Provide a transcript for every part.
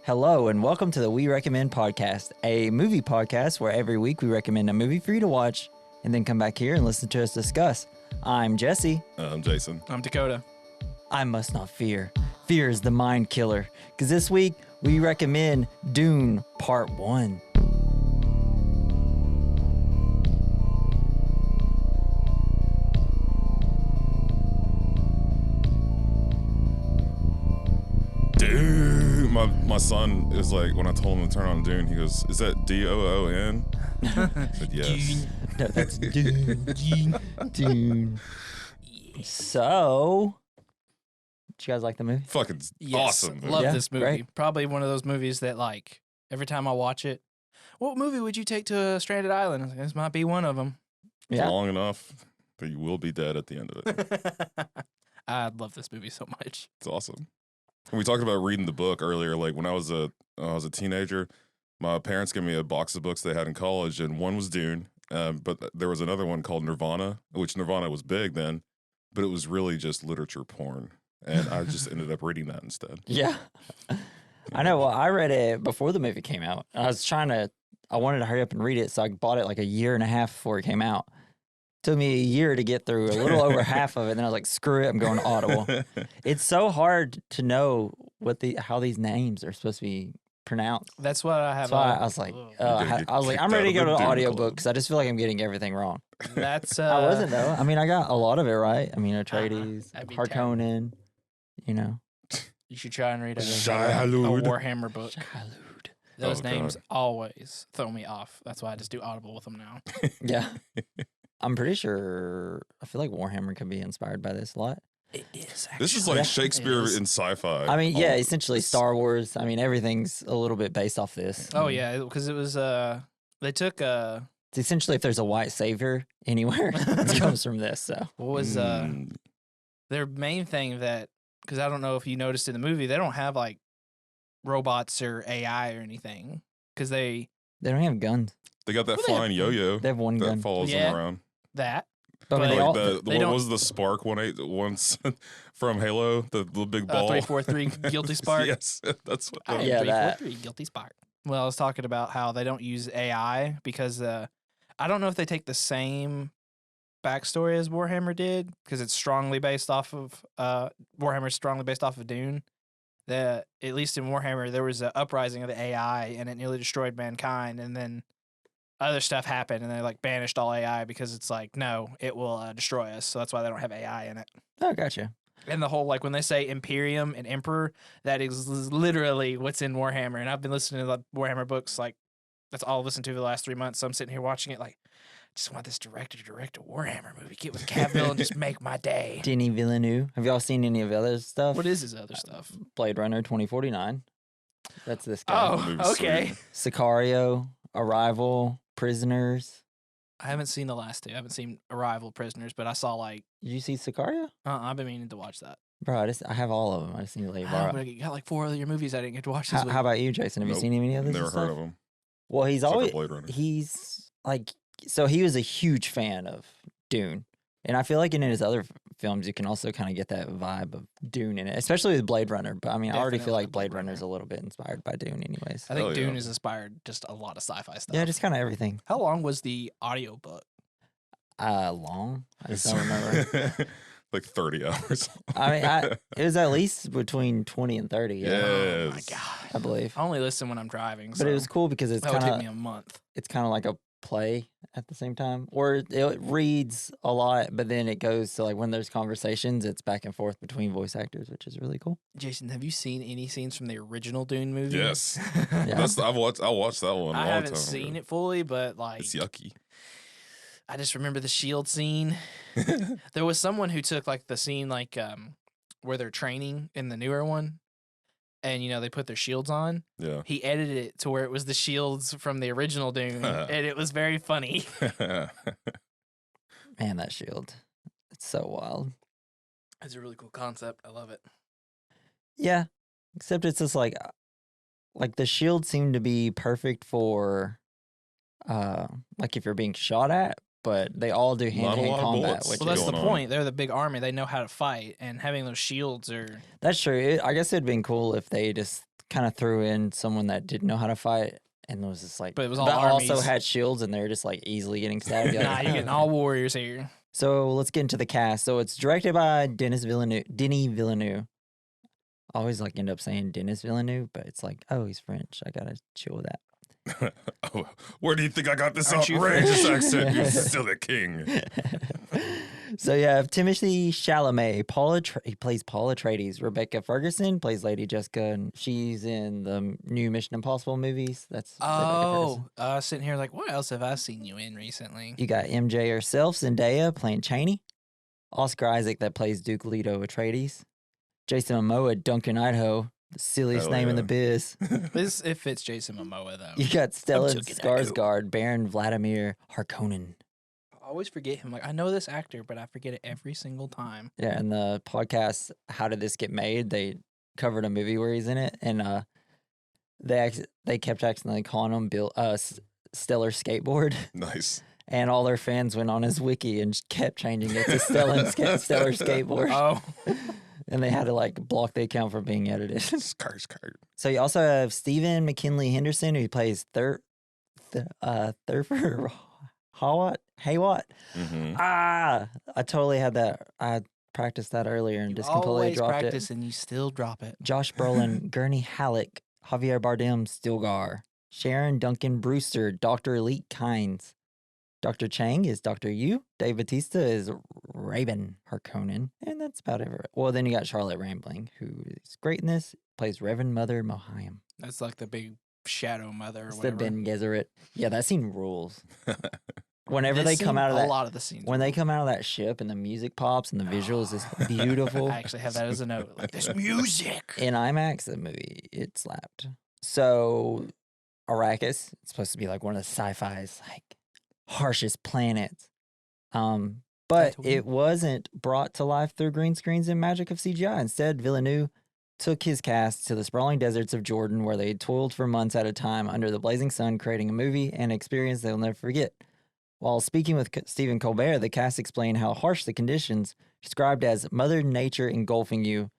Hello, and welcome to the We Recommend podcast, a movie podcast where every week we recommend a movie for you to watch and then come back here and listen to us discuss. I'm Jesse. I'm Jason. I'm Dakota. I must not fear. Fear is the mind killer. Because this week we recommend Dune Part 1. Dune. My son is like, when I told him to turn on Dune, he goes, "Is that Doon?" I said, yes. No, that's Dune. Dune. So, did you guys like the movie? Fucking Yes, awesome. Love Yeah, this movie. great. Probably one of those movies that, like, every time I watch it, what movie would you take to a stranded island? This might be one of them. It's Yeah. long enough that you will be dead at the end of it. I love this movie so much. It's awesome. And we talked about reading the book earlier. Like when I was a teenager, my parents gave me a box of books they had in college, and one was Dune, but there was another one called Nirvana, which Nirvana was big then, but it was really just literature porn, and I just ended up reading that instead. Yeah. I know. Well, I read it before the movie came out. I wanted to hurry up and read it, so I bought it like a year and a half before it came out. Took me a year to get through a little over half of it. Then I was like, screw it, I'm going to Audible. It's so hard to know how these names are supposed to be pronounced. That's what I have. So I was like, I'm ready to go to the audiobook because I just feel like I'm getting everything wrong. That's I wasn't though. I mean, I got a lot of it right. I mean, Atreides, That'd be Harkonnen, you know. You should try and read a Shai-Hulud. Warhammer book. Shai-Hulud. Those Oh, names God. always throw me off. That's why I just do Audible with them now. Yeah. I'm pretty sure, I feel like Warhammer could be inspired by this a lot. It is. This is like Yeah. Shakespeare It is. in sci-fi. I mean, yeah, All of essentially this. Star Wars. I mean, everything's a little bit based off this. Oh yeah, because it was they took It's essentially if there's a white savior anywhere, it comes from this. So what was Mm. their main thing that, because I don't know if you noticed in the movie, they don't have like robots or AI or anything because they don't have guns. They got that Well, they have- flying yo-yo They have one that gun. follows Yeah. them around. that. But But they Like all, the they what don't- was the spark once from Halo, the little big ball. 343 guilty spark. Yes, that's what. I am Yeah, that. 343 guilty spark. Well, I was talking about how they don't use AI because I don't know if they take the same backstory as Warhammer did because it's strongly based off of Warhammer's strongly based off of Dune. At least in Warhammer, there was an uprising of the AI and it nearly destroyed mankind, and then other stuff happened and they like banished all AI because it's like, no, it will destroy us. So that's why they don't have AI in it. oh, gotcha. And the whole, like, when they say Imperium and Emperor, that is literally what's in Warhammer. And I've been listening to the Warhammer books, like, that's all I've listened to for the last 3 months. So I'm sitting here watching it, like, I just want this director to direct a Warhammer movie. Get with Cavill and just make my day. Denis Villeneuve. Have y'all seen any of the other stuff? What is his other stuff? Blade Runner 2049. That's this guy. Oh, movie's okay. sweet. Sicario, Arrival, Prisoners. I haven't seen the last two. I haven't seen Arrival, Prisoners, but I saw, like, Did you see Sicario? I've been meaning to watch that. Bro, I have all of them. I just need to leave. But you got, like, 4 other movies I didn't get to watch this How, week. how about you, Jason? Have you Nope. seen any of this? Never stuff? heard of him. Well, he's Except for always Blade Runner. he's like, so he was a huge fan of Dune, and I feel like in his other films you can also kind of get that vibe of Dune in it, especially with Blade Runner. But I mean, I already feel Definitely like Blade Blade Runner's a little bit inspired by Dune, anyways. I think Hell Dune yeah. has inspired just a lot of sci-fi stuff. Yeah, just kind of everything. How long was the audiobook? Long. I just don't remember. Like 30 hours. I mean, it was at least between 20 and 30. Yeah, Oh my Yes. god! I believe. I only listen when I'm driving. But it was so cool because it's that would kind take me of a month. like a play at the same time, or it reads a lot, but then it goes to like when there's conversations, it's back and forth between voice actors, which is really cool. Jason, have you seen any scenes from the original Dune movie? Yes. Yeah. I watched that one. I a long haven't time seen ago. it fully, but like, It's yucky. I just remember the shield scene. There was someone who took like the scene like where they're training in the newer one, and they put their shields on. Yeah. He edited it to where it was the shields from the original Dune, and it was very funny. Man, that shield, it's so wild. It's a really cool concept. I love it. Yeah, except it's just like the shield seemed to be perfect for like if you're being shot at, but they all do Not a hand-to-hand lot of combat, bullets. which Well, that's is, the going on? point. They're the big army. They know how to fight, and having those shields are. that's true. I guess it'd been cool if they just kind of threw in someone that didn't know how to fight and was just like, But it was all also armies. had shields and they were just like easily getting stabbed. Nah, you're getting all warriors here. So let's get into the cast. So it's directed by Denis Villeneuve. I always like end up saying Denis Villeneuve, but it's like, oh, he's French. I gotta chill with that. Oh, where do you think I got this Aren't you outrageous French? accent? You're still a king. So you have Timothée Chalamet. He plays Paul Atreides. Rebecca Ferguson plays Lady Jessica, and she's in the new Mission Impossible movies. That's Rebecca Ferguson. Sitting here like, what else have I seen you in recently? You got MJ herself, Zendaya playing Cheney. Oscar Isaac that plays Duke Leto Atreides. Jason Momoa, Duncan Idaho, the silliest Hell name in the yeah. biz. It fits Jason Momoa though. You got Stellan Duncan Idaho. Skarsgård, Baron Vladimir Harkonnen. I always forget him. Like I know this actor, but I forget it every single time. Yeah, and the podcast "How Did This Get Made?" they covered a movie where he's in it, and they kept accidentally calling him Stellar Skateboard, Nice. and all their fans went on his wiki and just kept changing it to Stellar Skateboard, Oh, and they had to like block the account from being edited. Skarsgård. So you also have Stephen McKinley Henderson, who plays Thurfer Haywat. Mm-hmm. I totally had that. I practiced that earlier and you just completely always dropped practice it. and you still drop it. Josh Brolin, Gurney Halleck, Javier Bardem, Stilgar, Sharon Duncan Brewster, Dr. Elite Kynes. Dr. Chang is Dr. Yu. Dave Bautista is Raven Harkonnen. And that's about it. Well, then you got Charlotte Rambling, who is great in this, plays Reverend Mother Mohayim. That's like the big shadow mother or It's the whatever. Ben Gesserit. Yeah, that scene rules. Whenever This they come scene, out of a that, lot of the scenes. when they come out of that ship and the music pops and the visuals is beautiful. I actually have that as a note. Like this music. In IMAX, the movie, it slapped. So, Arrakis, it's supposed to be like one of the sci-fi's like harshest planets. But Tatooine. it wasn't brought to life through green screens and magic of CGI. Instead, Villeneuve took his cast to the sprawling deserts of Jordan, where they toiled for months at a time under the blazing sun, creating a movie and experience they'll never forget. While speaking with Stephen Colbert, the cast explained how harsh the conditions, described as Mother Nature engulfing you,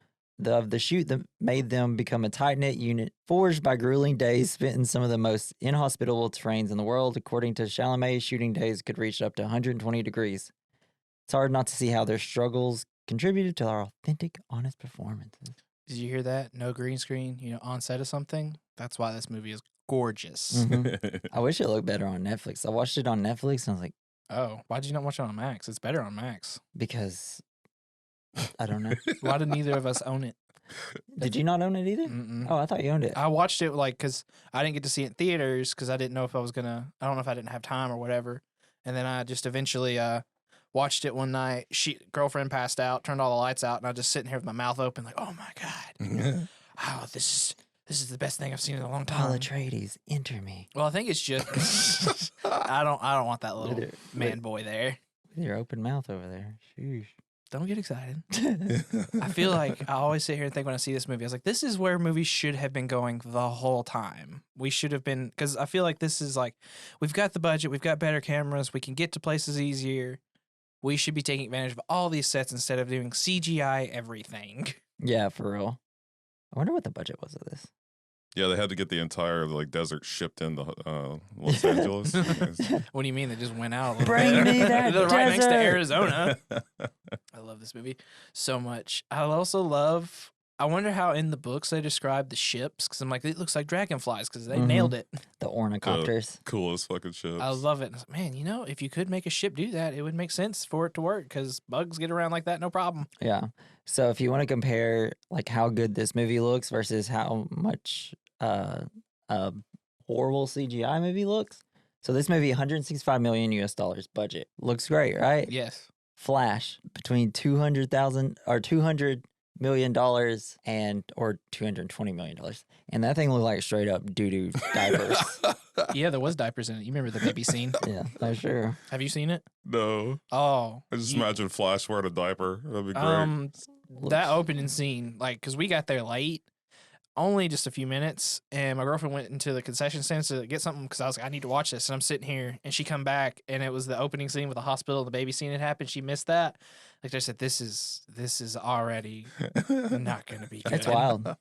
of the shoot that made them become a tight-knit unit, forged by grueling days spent in some of the most inhospitable terrains in the world. According to Chalamet, shooting days could reach up to 120 degrees. It's hard not to see how their struggles contributed to our authentic, honest performances. Did you hear that? No green screen, on set of something. That's why this movie is gorgeous. Mhm. I wish it looked better on Netflix. I watched it on Netflix and I was like, Oh, why'd you not watch it on Max? It's better on Max. because I don't know. Why did neither of us own it? Did you not own it either? Mm-mm. Oh, I thought you owned it. I watched it because I didn't get to see it in theaters because I didn't know if I was gonna. I don't know if I didn't have time or whatever. And then I just eventually watched it one night. Girlfriend passed out, turned all the lights out, and I was just sitting here with my mouth open, like, oh my god, oh this is the best thing I've seen in a long Paul time. Atreides, enter me. Well, I think it's just I don't want that little With man boy there. your open mouth over there. Sheesh. Don't get excited. I feel like I always sit here and think when I see this movie, I was like, this is where movies should have been going the whole time. We should have been, because I feel like this is like, we've got the budget, we've got better cameras, we can get to places easier. We should be taking advantage of all these sets instead of doing CGI everything. Yeah, for real. I wonder what the budget was of this. Yeah, they had to get the entire desert shipped into Los Angeles. What do you mean? They just went out a little Bring bit. me that They're right next to desert. Arizona. I love this movie so much. I also love, I wonder how in the books they describe the ships, because I'm like, it looks like dragonflies, because they Mhm. nailed it. The ornithopters. Coolest fucking ships. I love it. And I was like, man, if you could make a ship do that, it would make sense for it to work, because bugs get around like that, no problem. Yeah. So if you want to compare like how good this movie looks versus how much a horrible CGI movie looks. So this movie, 165 million US dollars budget. Looks great, right? Yes. Flash between 200,000 or $200 million and or $220 million. And that thing looked like straight up doo-doo diapers. Yeah, there was diapers in it. You remember the baby scene? Yeah, for sure. Have you seen it? No. Oh. I just you- imagine Flash wearing a diaper. That'd be great. That opening scene, like, because we got there late, only just a few minutes, and my girlfriend went into the concession stand to get something because I was like, I need to watch this, and I'm sitting here, and she come back, and it was the opening scene with the hospital, the baby scene had happened. She missed that. Like I said, this is already not going to be good. It's wild.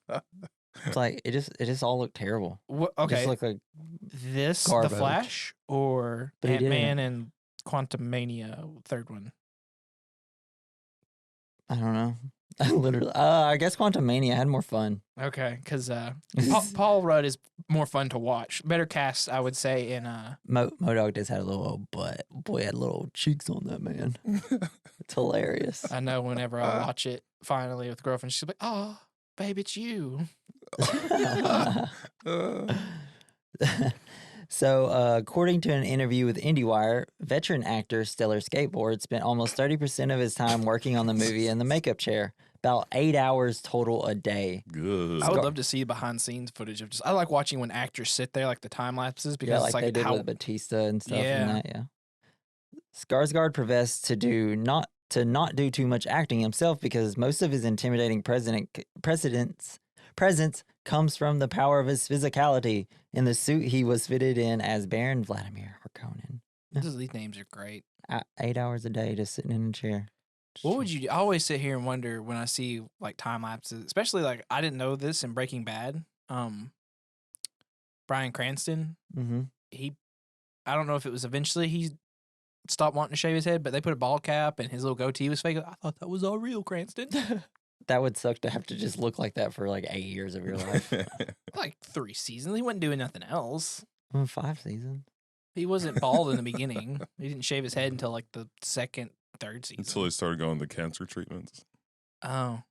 It's like it just all looked terrible. It Okay, just looked like this garbage. The Flash or But he did it. Ant-Man and Quantumania, third one. I don't know. Literally, I guess Quantum Mania had more fun. Okay, because Paul Rudd is more fun to watch. Better cast, I would say. In Modog just had a little old butt. Boy, had little old cheeks on that man. It's hilarious. I know whenever I watch it finally with girlfriend, she's like, "Oh, babe, it's you." So, according to an interview with IndieWire, veteran actor Stellar Skateboard spent almost 30% of his time working on the movie in the makeup chair, about 8 hours total a day. Good. I would love to see behind scenes footage of just. I like watching when actors sit there, like the time lapses, because Yeah, like it's like they did how with Batista and stuff. Yeah. And that, yeah. Skarsgård professed to not do too much acting himself because most of his intimidating presence comes from the power of his physicality in the suit he was fitted in as Baron Vladimir Harkonnen. these names are great. 8 hours a day just sitting in a chair. What would you do? I always sit here and wonder when I see like time lapses, especially like I didn't know this in Breaking Bad. Bryan Cranston, Mm-hmm. I don't know if it was eventually he stopped wanting to shave his head, but they put a ball cap and his little goatee was fake. I thought that was all real, Cranston. That would suck to have to just look like that for like 8 years of your life. Like 3 seasons. He wasn't doing nothing else. 5 seasons. He wasn't bald in the beginning. He didn't shave his head until like the second, third season. Until he started going the cancer treatments. Oh,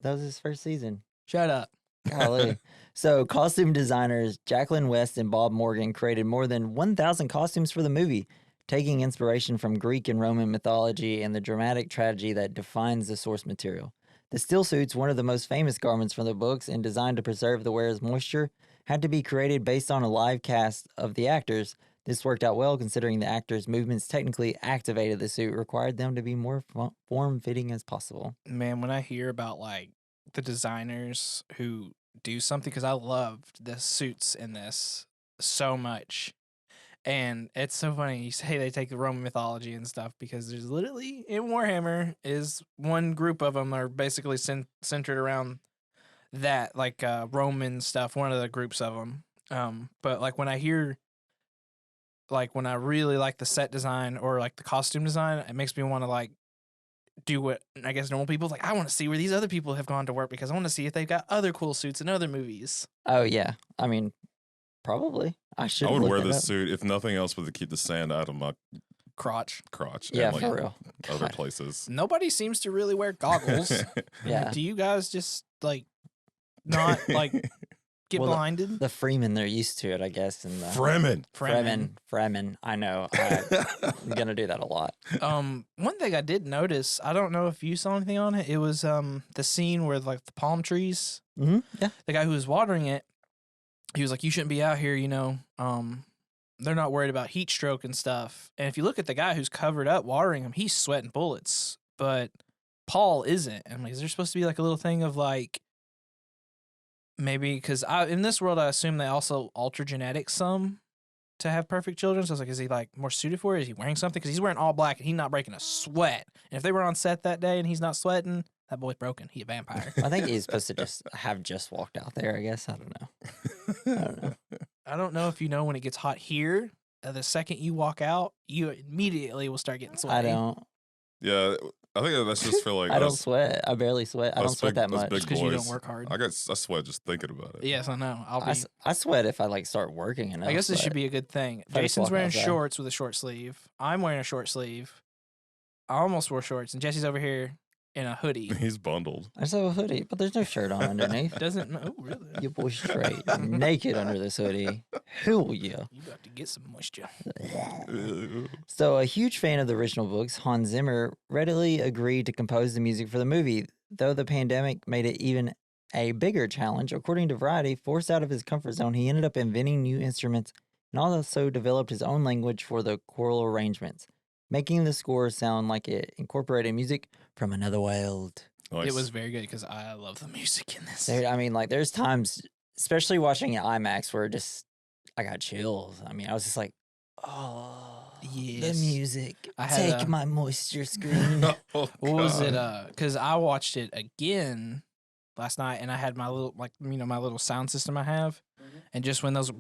That was his first season. shut up. Golly. So, costume designers Jacqueline West and Bob Morgan created more than 1,000 costumes for the movie, taking inspiration from Greek and Roman mythology and the dramatic tragedy that defines the source material. The still suits, one of the most famous garments from the books and designed to preserve the wearer's moisture, had to be created based on a live cast of the actors. This worked out well considering the actors' movements technically activated the suit, required them to be more form-fitting as possible. Man, when I hear about like the designers who do something, because I loved the suits in this so much. And it's so funny you say they take the Roman mythology and stuff because there's literally in Warhammer is one group of them are basically centered around that like Roman stuff. One of the groups of them. But like when I hear, like when I really like the set design or like the costume design, it makes me want to like do what I guess normal people like. I want to see where these other people have gone to work because I want to see if they've got other cool suits in other movies. Oh, yeah. I mean, probably. I would wear this suit, if nothing else, but to keep the sand out of my crotch. Yeah, and, like, for real. other God. places. Nobody seems to really wear goggles. Yeah. Do you guys just like not like get Well, blinded? The Freemen, they're used to it, I guess. And the Fremen. Fremen. I know. I'm going to do that a lot. One thing I did notice, I don't know if you saw anything on it. It was the scene where like the palm trees. Mm-hmm. Yeah. The guy who was watering it, he was like, "You shouldn't be out here, you know. They're not worried about heat stroke and stuff." And if you look at the guy who's covered up watering him, he's sweating bullets. But Paul isn't. And I'm like, is there supposed to be like a little thing of like maybe because in this world I assume they also alter genetics some to have perfect children. So I was like, is he like more suited for it? Is he wearing something? Because he's wearing all black and he's not breaking a sweat. And if they were on set that day and he's not sweating, that boy's broken. He a vampire. I think he's supposed to just walked out there, I guess. I don't know. I don't know if you know when it gets hot here. The second you walk out, you immediately will start getting sweaty. I don't. Yeah, I think that's just for like. I don't sweat. I barely sweat. I don't sweat that much. Because you don't work hard. I sweat just thinking about it. Yes, I know. I sweat if I like start working enough. I guess this should be a good thing. I just Jason's walk wearing outside. shorts with a short sleeve. I'm wearing a short sleeve. I almost wore shorts, and Jesse's over here in a hoodie. He's bundled. I just have a hoodie, but there's no shirt on underneath. Oh, really? Your boy straight, naked under this hoodie. Hell yeah. You got to get some moisture. So, a huge fan of the original books, Hans Zimmer readily agreed to compose the music for the movie, though the pandemic made it even a bigger challenge. According to Variety, forced out of his comfort zone, he ended up inventing new instruments and also developed his own language for the choral arrangements, making the score sound like it incorporated music from another world. Nice. It was very good because I love the music in this. I mean, like, there's times, especially watching it IMAX, where I got chills. I mean, I was just like, oh, Yes. the music. I had Take a- my moisture screen. Oh, What was it? God. Because I watched it again last night, and I had my little my little sound system I have, and just when those and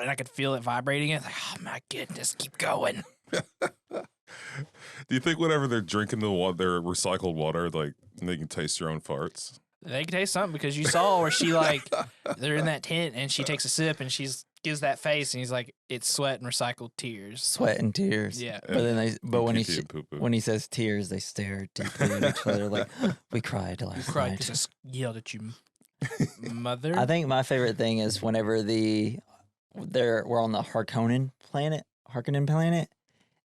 I could feel it vibrating, it's like, oh my goodness, keep going. Do you think whenever they're drinking their recycled water, like they can taste your own farts? They can taste something because you saw where she they're in that tent and she takes a sip and gives that face and he's like, it's sweat and recycled tears. Sweat and tears. Yeah. But then Pee-pee when he says tears, they stare deeply at each other like, we cried last You cried night. because I yelled at you, mother. I think my favorite thing is whenever we're on the Harkonnen planet,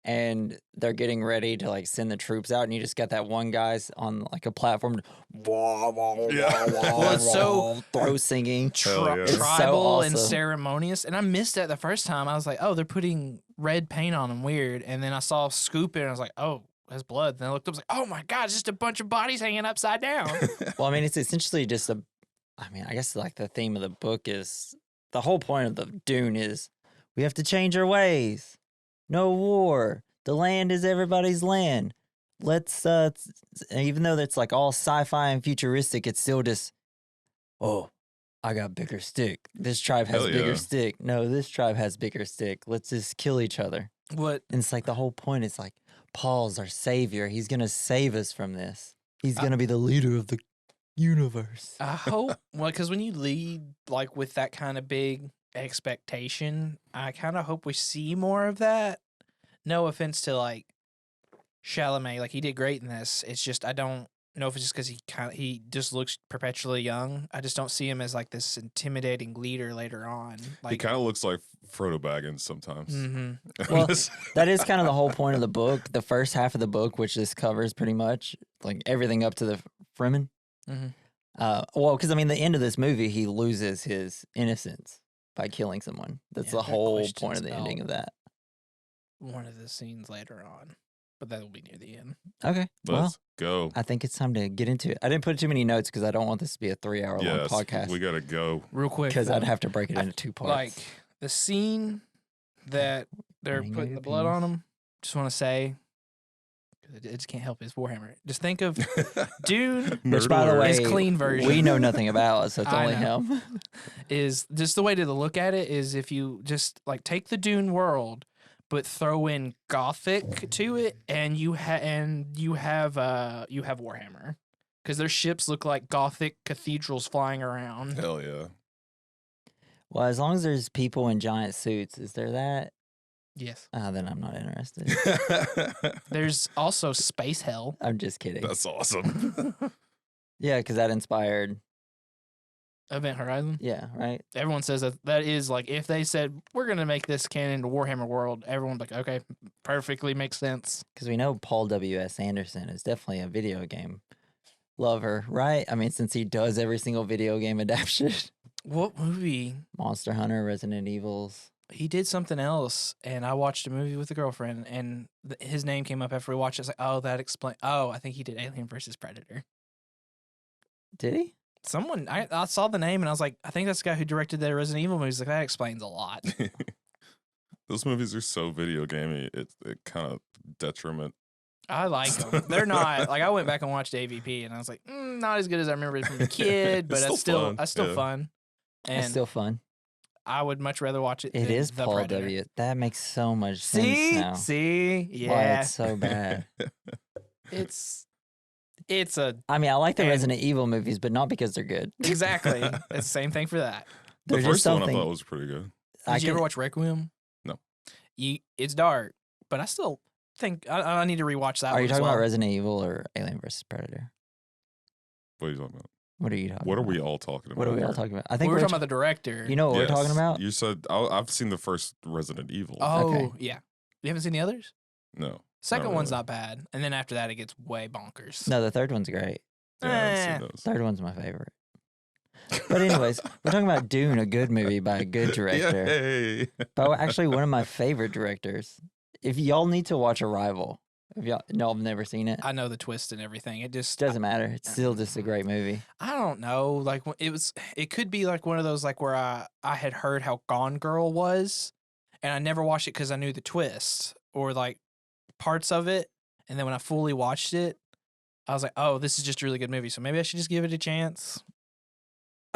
and they're getting ready to like send the troops out, and you just got that one guy's on like a platform, Well, it's so throw singing, Hell yeah. It's so tribal and awesome. ceremonious. And I missed that the first time. I was like, oh, they're putting red paint on them, weird. And then I saw Scoop it, and I was like, oh, that's blood. Then I looked up, I was like, oh my god, it's just a bunch of bodies hanging upside down. Well, I mean, it's essentially just I guess like the theme of the book is the whole point of the Dune is we have to change our ways. No war. The land is everybody's land. Let's even though it's like all sci-fi and futuristic, it's still just, oh, I got bigger stick. This tribe has Hell bigger yeah. stick. No, this tribe has bigger stick. Let's just kill each other. What? And it's like the whole point is like Paul's our savior. He's gonna save us from this. He's gonna be the leader of the universe. I hope, because when you lead like with that kind of big expectation, I kind of hope we see more of that. No offense to like Chalamet, like he did great in this. It's just I don't know if it's just because he just looks perpetually young. I just don't see him as like this intimidating leader later on. He Like, kind of looks like Frodo Baggins sometimes. Well, that is kind of the whole point of the book. The first half of the book, which this covers pretty much, like everything up to the Fremen. Mhm. Well, because I mean, the end of this movie, he loses his innocence by killing someone. That's Yeah, the there are whole questions point of the ending of about that. one of the scenes later on, but that will be near the end. Okay, well, Let's go. I think it's time to get into it. I didn't put too many notes because I don't want this to be a 3 hour long Yes, podcast. we gotta go. Real quick, Because I'd though, have to break it into two parts. like the scene that they're Running putting over the blood on penis. him. Just want to say, 'cause I just can't help his Warhammer. Just think of Dune. Which, by the Nerd way, His clean version. we know nothing about, so it's I only know. him. Is just the way to look at it is if you just like take the Dune world, but throw in Gothic to it, and you have Warhammer, because their ships look like Gothic cathedrals flying around. Hell yeah. Well, as long as there's people in giant suits, is there that? Yes. Then I'm not interested. There's also space hell. I'm just kidding. That's awesome. Yeah, because that inspired. Event Horizon. Yeah, right. Everyone says that is like if they said we're gonna make this canon to Warhammer world, everyone's like, okay, perfectly makes sense. Because we know Paul W.S. Anderson is definitely a video game lover, right? I mean, since he does every single video game adaptation. What movie? Monster Hunter, Resident Evils. He did something else, and I watched a movie with a girlfriend, and his name came up after we watched it. It's like, oh, that explains. Oh, I think he did Alien versus Predator. Did he? Someone, I saw the name, and I was like, I think that's the guy who directed the Resident Evil movies. Like, that explains a lot. Those movies are so video gamey. It kind of detriment. I like them. They're not like I went back and watched AVP, and I was like, not as good as I remember it from the kid, but It's it's still fun, that's still yeah. fun. And It's still fun. I would much rather watch it. It than is The Paul Predator. W. That makes so much See, sense now. see, Why yeah, it's so bad. it's a I mean, I like the And- Resident Evil movies, but not because they're good. exactly it's the same thing for that. The They're just first one I something. thought was pretty good. Did you ever watch Requiem? No. It's dark, but I still think I need to rewatch that. Are one you as talking well. about Resident Evil or Alien versus Predator? What are you talking about? What are you talking What are about? we all talking about? What are we all here? talking about? I We think were we're talking about the director. You know what we're talking Yes. about? You said I've seen the first Resident Evil. Oh, Okay. yeah. You haven't seen the others? No. Second Not one's really. not bad, and then after that, it gets way bonkers. No, the third one's great. Yeah, I haven't Eh. seen those. Third one's my favorite. But anyways, we're talking about Dune, a good movie by a good director. Yay. But actually, one of my favorite directors. If y'all need to watch Arrival, if y'all have never seen it, I know the twist and everything. It just doesn't matter. It's still just a great movie. I don't know. Like it could be like one of those like where I had heard how Gone Girl was, and I never watched it because I knew the twist or like parts of it, and then when I fully watched it, I was like, oh, this is just a really good movie, so maybe I should just give it a chance.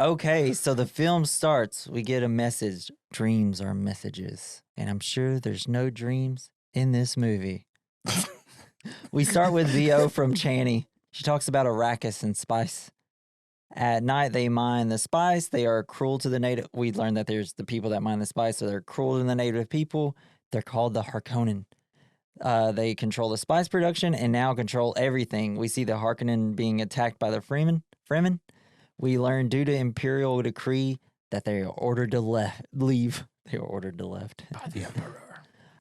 Okay, so the film starts. We get a message. Dreams are messages. And I'm sure there's no dreams in this movie. We start with VO from Chani. She talks about Arrakis and spice. At night, they mine the spice. They are cruel to the native. We learned that there's the people that mine the spice, so they're cruel to the native people. They're called the Harkonnen. They control the spice production and now control everything. We see the Harkonnen being attacked by the Fremen. We learn due to imperial decree that they are ordered to leave. They are ordered to left. By the Emperor.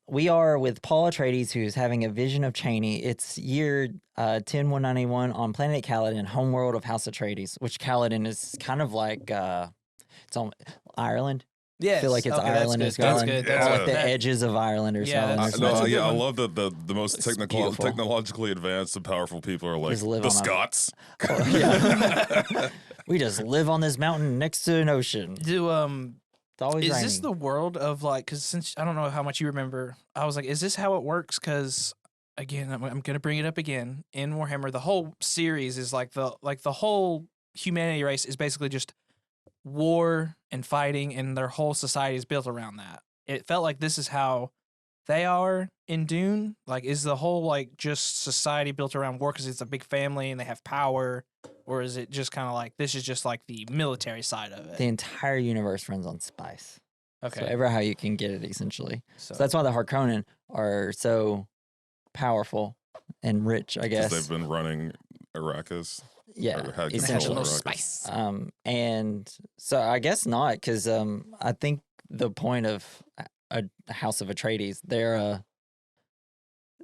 We are with Paul Atreides, who's having a vision of Chani. It's year 10191 on planet Caladan, homeworld of House Atreides, which Caladan is kind of like it's on Ireland. Yes. I feel like it's okay, Ireland or that's good. That's Scotland. good. Yeah. Or like the that- edges of Ireland or Yeah, Scotland. Or that's- something. a good I one. love that the most It's technical, beautiful. technologically advanced and powerful people are like Just live the on a- Scots. Oh, yeah. We just live on this mountain next to an ocean. Do It's always is raining. this the world of like? Because since I don't know how much you remember, I was like, is this how it works? Because again, I'm gonna bring it up again in Warhammer. The whole series is like the whole humanity race is basically just war and fighting, and their whole society is built around that. It felt like this is how they are in Dune. Like, is the whole like just society built around war because it's a big family and they have power, or is it just kind of like this is just like the military side of it? The entire universe runs on spice. Okay, So ever how you can get it, essentially. so So that's why the Harkonnen are so powerful and rich, I Because guess. they've been running Arrakis. Yeah, or had they have essentially. no control of Arrakis. spice. And so I guess not, because I think the point of a House of Atreides,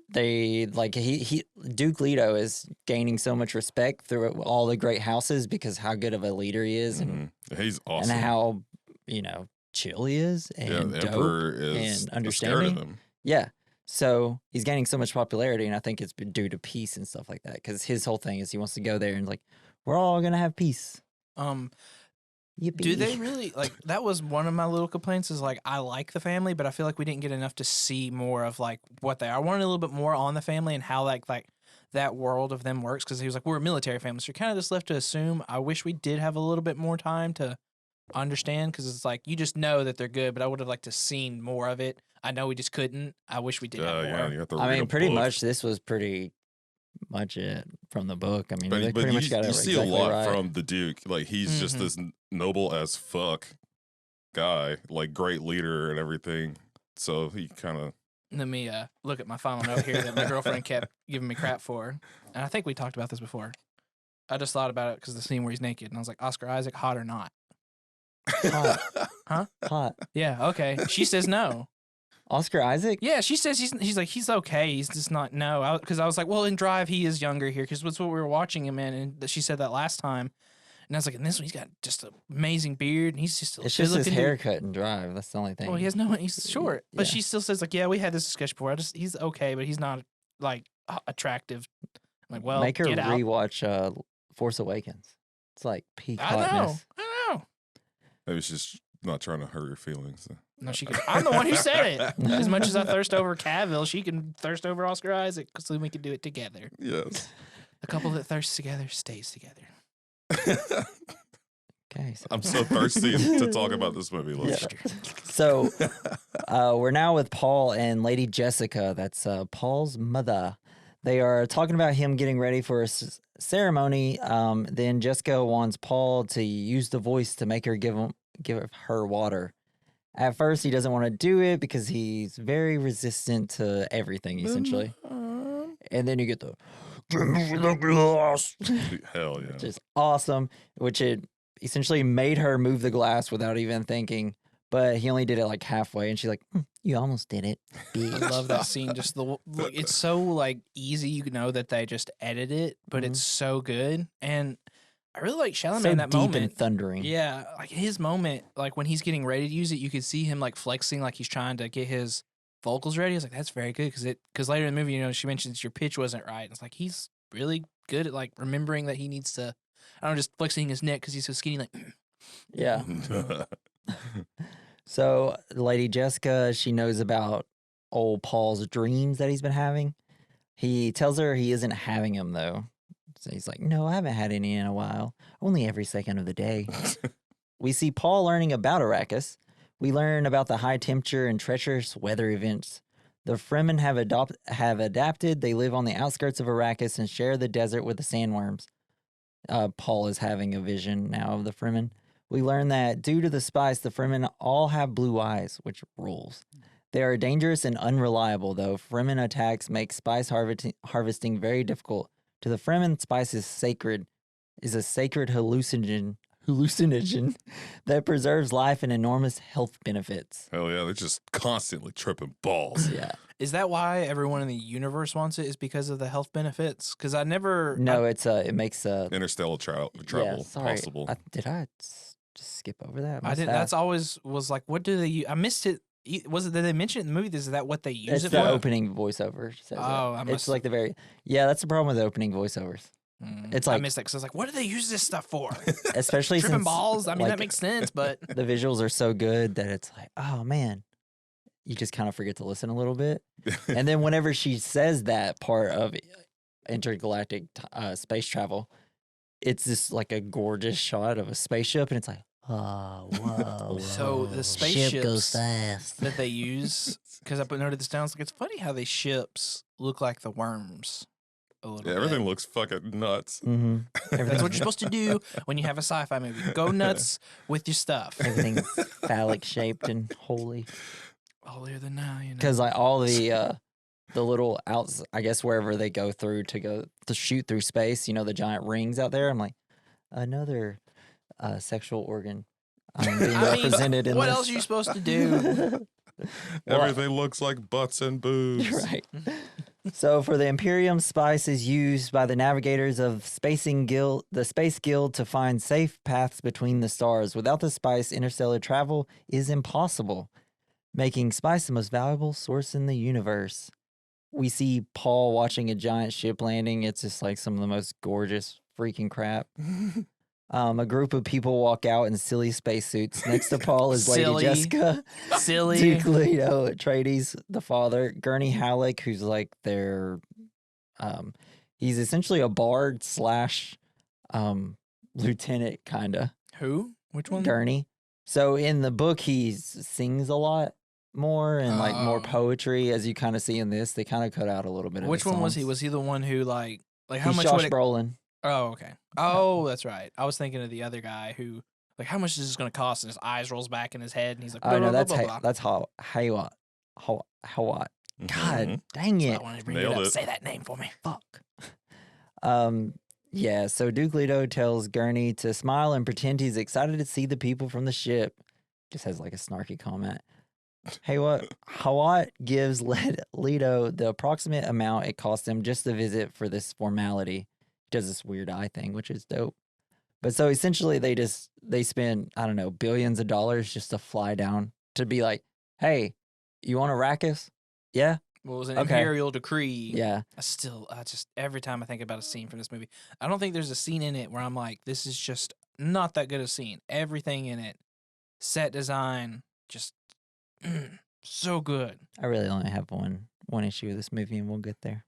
they like he Duke Leto is gaining so much respect through all the great houses because how good of a leader he is Mhm. He's awesome. and how chill he is yeah, and the dope. Emperor is and scared of understanding. him. Yeah. So he's gaining so much popularity, and I think it's been due to peace and stuff like that. Because his whole thing is he wants to go there and like, we're all gonna have peace. Yippee. Do they really like that was one of my little complaints is like I like the family, but I feel like we didn't get enough to see more of like what they are. I wanted a little bit more on the family and how like that world of them works because he was like, we're a military family. So you're kind of just left to assume. I wish we did have a little bit more time to understand because it's like you just know that they're good, but I would have liked to seen more of it. I know we just couldn't. I wish we did have more. Yeah, you have to I read mean, a pretty book. much this was pretty much it from the book. I mean, they But pretty you, much got it you see exactly a lot right. from the Duke. Like he's just Mhm. this noble as fuck guy, like great leader and everything. So he kind of Let me look at my final note here that my girlfriend kept giving me crap for, and I think we talked about this before. I just thought about it because the scene where he's naked, and I was like, Oscar Isaac, hot or not? Hot. Yeah, okay. She says no. Oscar Isaac? Yeah, she says he's like he's okay. He's just not no. Because I was like, well, in Drive he is younger here because that's what we were watching him in, and she said that last time. And I was like, in this one he's got just an amazing beard, and he's just It's just his good-looking dude. haircut and drive. That's the only thing. Well, he has no. He's short, but Yeah. she still says like, yeah, we had this discussion before. He's okay, but he's not like attractive. I'm like, well, Make her get out. rewatch Force Awakens. It's like peak I know. hotness. I know. maybe she's not trying to hurt your feelings. No, she can. I'm the one who said it. As much as I thirst over Cavill, she can thirst over Oscar Isaac, so we can do it together. Yes. A couple that thirsts together stays together. Okay. So, I'm so thirsty to talk about this movie. Let's Yeah. So we're now with Paul and Lady Jessica. That's Paul's mother. They are talking about him getting ready for a ceremony. Then Jessica wants Paul to use the voice to make her give her water. At first, he doesn't want to do it because he's very resistant to everything, essentially. And then you get the "Give me the glass," Hell yeah. which is awesome. Which it essentially made her move the glass without even thinking. But he only did it like halfway, and she's like, "You almost did it." I love that scene. Just it's so like easy. You know that they just edit it, but it's so good. And I really like Chalamet So in that deep moment. and thundering. Yeah, like his moment, like when he's getting ready to use it, you could see him like flexing, like he's trying to get his vocals ready. I was like, that's very good because later in the movie, she mentions your pitch wasn't right. It's like he's really good at like remembering that he needs to. I don't know, just flexing his neck because he's so skinny. Like, Yeah. So, Lady Jessica, she knows about old Paul's dreams that he's been having. He tells her he isn't having them, though. So he's like, no, I haven't had any in a while. Only every second of the day. We see Paul learning about Arrakis. We learn about the high temperature and treacherous weather events. The Fremen have adapted. They live on the outskirts of Arrakis and share the desert with the sandworms. Paul is having a vision now of the Fremen. We learn that due to the spice, the Fremen all have blue eyes, which rules. They are dangerous and unreliable, though. Fremen attacks make spice harvesting very difficult. To the Fremen, spice is a sacred hallucinogen that preserves life and enormous health benefits. Hell yeah, they're just constantly tripping balls. Yeah. Is that why everyone in the universe wants it? Is because of the health benefits? Because I never. No, it makes Interstellar travel sorry. possible. Did I just skip over that? I did. That's always was like, what do they use? I missed it. Was it that they mentioned it in the movie? Is that what they use It's it the for? opening voiceover. Says Oh, it's like the very that's the problem with the opening voiceovers. It's I like missed that because I was like, what do they use this stuff for? especially Tripping since balls. I mean, like, that makes sense, but the visuals are so good that it's like, oh man, you just kind of forget to listen a little bit. And then whenever she says that part of intergalactic space travel, it's just like a gorgeous shot of a spaceship, and it's like, oh, whoa. So the Ship goes spaceships fast. that they use, because I noted this down, it's like it's funny how these ships look like the worms. A little Yeah, bit. everything looks fucking nuts. Mm-hmm. That's what you're supposed to do when you have a sci-fi movie. Go nuts with your stuff. Everything's phallic shaped and holy. Holier than now, you know. Because like all the little outs, I guess wherever they go through to shoot through space, the giant rings out there. I'm like, another sexual organ being represented in what this. else are you supposed to do? Everything looks like butts and boobs. Right. So for the Imperium, spice is used by the navigators of the Space Guild to find safe paths between the stars. Without the spice, interstellar travel is impossible, making spice the most valuable source in the universe. We see Paul watching a giant ship landing. It's just like some of the most gorgeous freaking crap. A group of people walk out in silly spacesuits. Next to Paul is Lady Jessica. Silly. Duke Leto, Atreides, the father. Gurney Halleck, who's like their... he's essentially a bard / lieutenant, kind of. Who? Which one? Gurney. So in the book, he sings a lot more and like more poetry, as you kind of see in this. They kind of cut out a little bit of Which the one was he? songs. Was he the one who like how He's much Josh would it... Brolin. Oh, okay. Oh, that's right. I was thinking of the other guy who like how much is this going to cost? And his eyes rolls back in his head, and he's like, Oh no, that's blah, blah. that's Hawat. God Mhm. dang So it! I wanted to bring Nailed it up. it. Say that name for me. Fuck. Yeah. So Duke Leto tells Gurney to smile and pretend he's excited to see the people from the ship. Just has like a snarky comment. Hey, what? Hawat gives Leto the approximate amount it cost him just to visit for this formality. He does this weird eye thing, which is dope. But so essentially they spend, I don't know, billions of dollars just to fly down to be like, hey, you want Arrakis? Yeah? Well, it was an Okay. imperial decree. Yeah. I just every time I think about a scene from this movie, I don't think there's a scene in it where I'm like, this is just not that good a scene. Everything in it, set design, just so good. I really only have one issue with this movie, and we'll get there.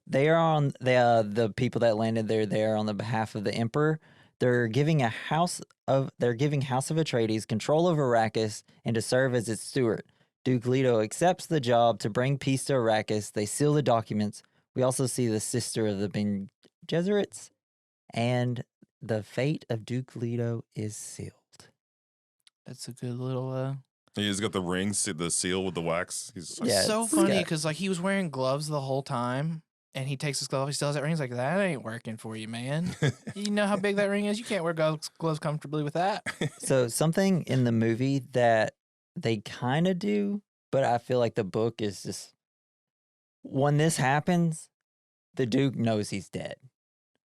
They are on the people that landed there on the behalf of the Emperor. They're giving House of Atreides control of Arrakis and to serve as its steward. Duke Leto accepts the job to bring peace to Arrakis. They seal the documents. We also see the sister of the Bene Gesserits, and the fate of Duke Leto is sealed. That's a good little. He's got the rings, the seal with the wax. He's Yeah, so it's funny got- because like he was wearing gloves the whole time, and he takes his glove off. He still has that ring. He's like, that ain't working for you, man. You know how big that ring is. You can't wear gloves comfortably with that. So something in the movie that they kind of do, but I feel like the book is just, when this happens, the Duke knows he's dead.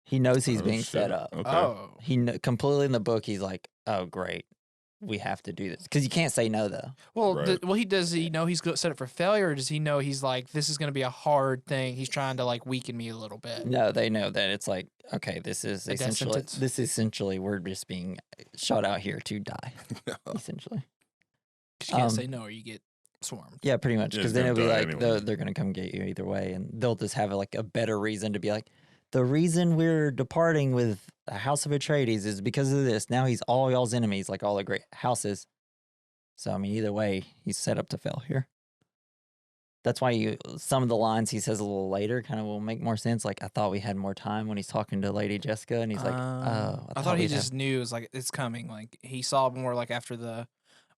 He knows he's being set up. Okay. Oh, Completely in the book, he's like, oh, great. We have to do this. Because you can't say no, though. well, Right. does he know he's set up for failure, or does he know he's like, this is going to be a hard thing? He's trying to like weaken me a little bit. No, they know that it's like, okay, this is A death sentence? essentially, we're just being shot out here to die, essentially. 'Cause you can't say no, or you get swarmed. Yeah, pretty much. Yeah, Because he's then gonna it'll be die like, anyway. they're going to come get you either way. And they'll just have like a better reason to be like, the reason we're departing with the House of Atreides is because of this. Now he's all y'all's enemies, like all the great houses. So, I mean, either way, he's set up to fail here. That's why some of the lines he says a little later kind of will make more sense. Like, I thought we had more time when he's talking to Lady Jessica, and he's like, oh, I thought he just knew it was like, it's coming. Like, he saw more like after the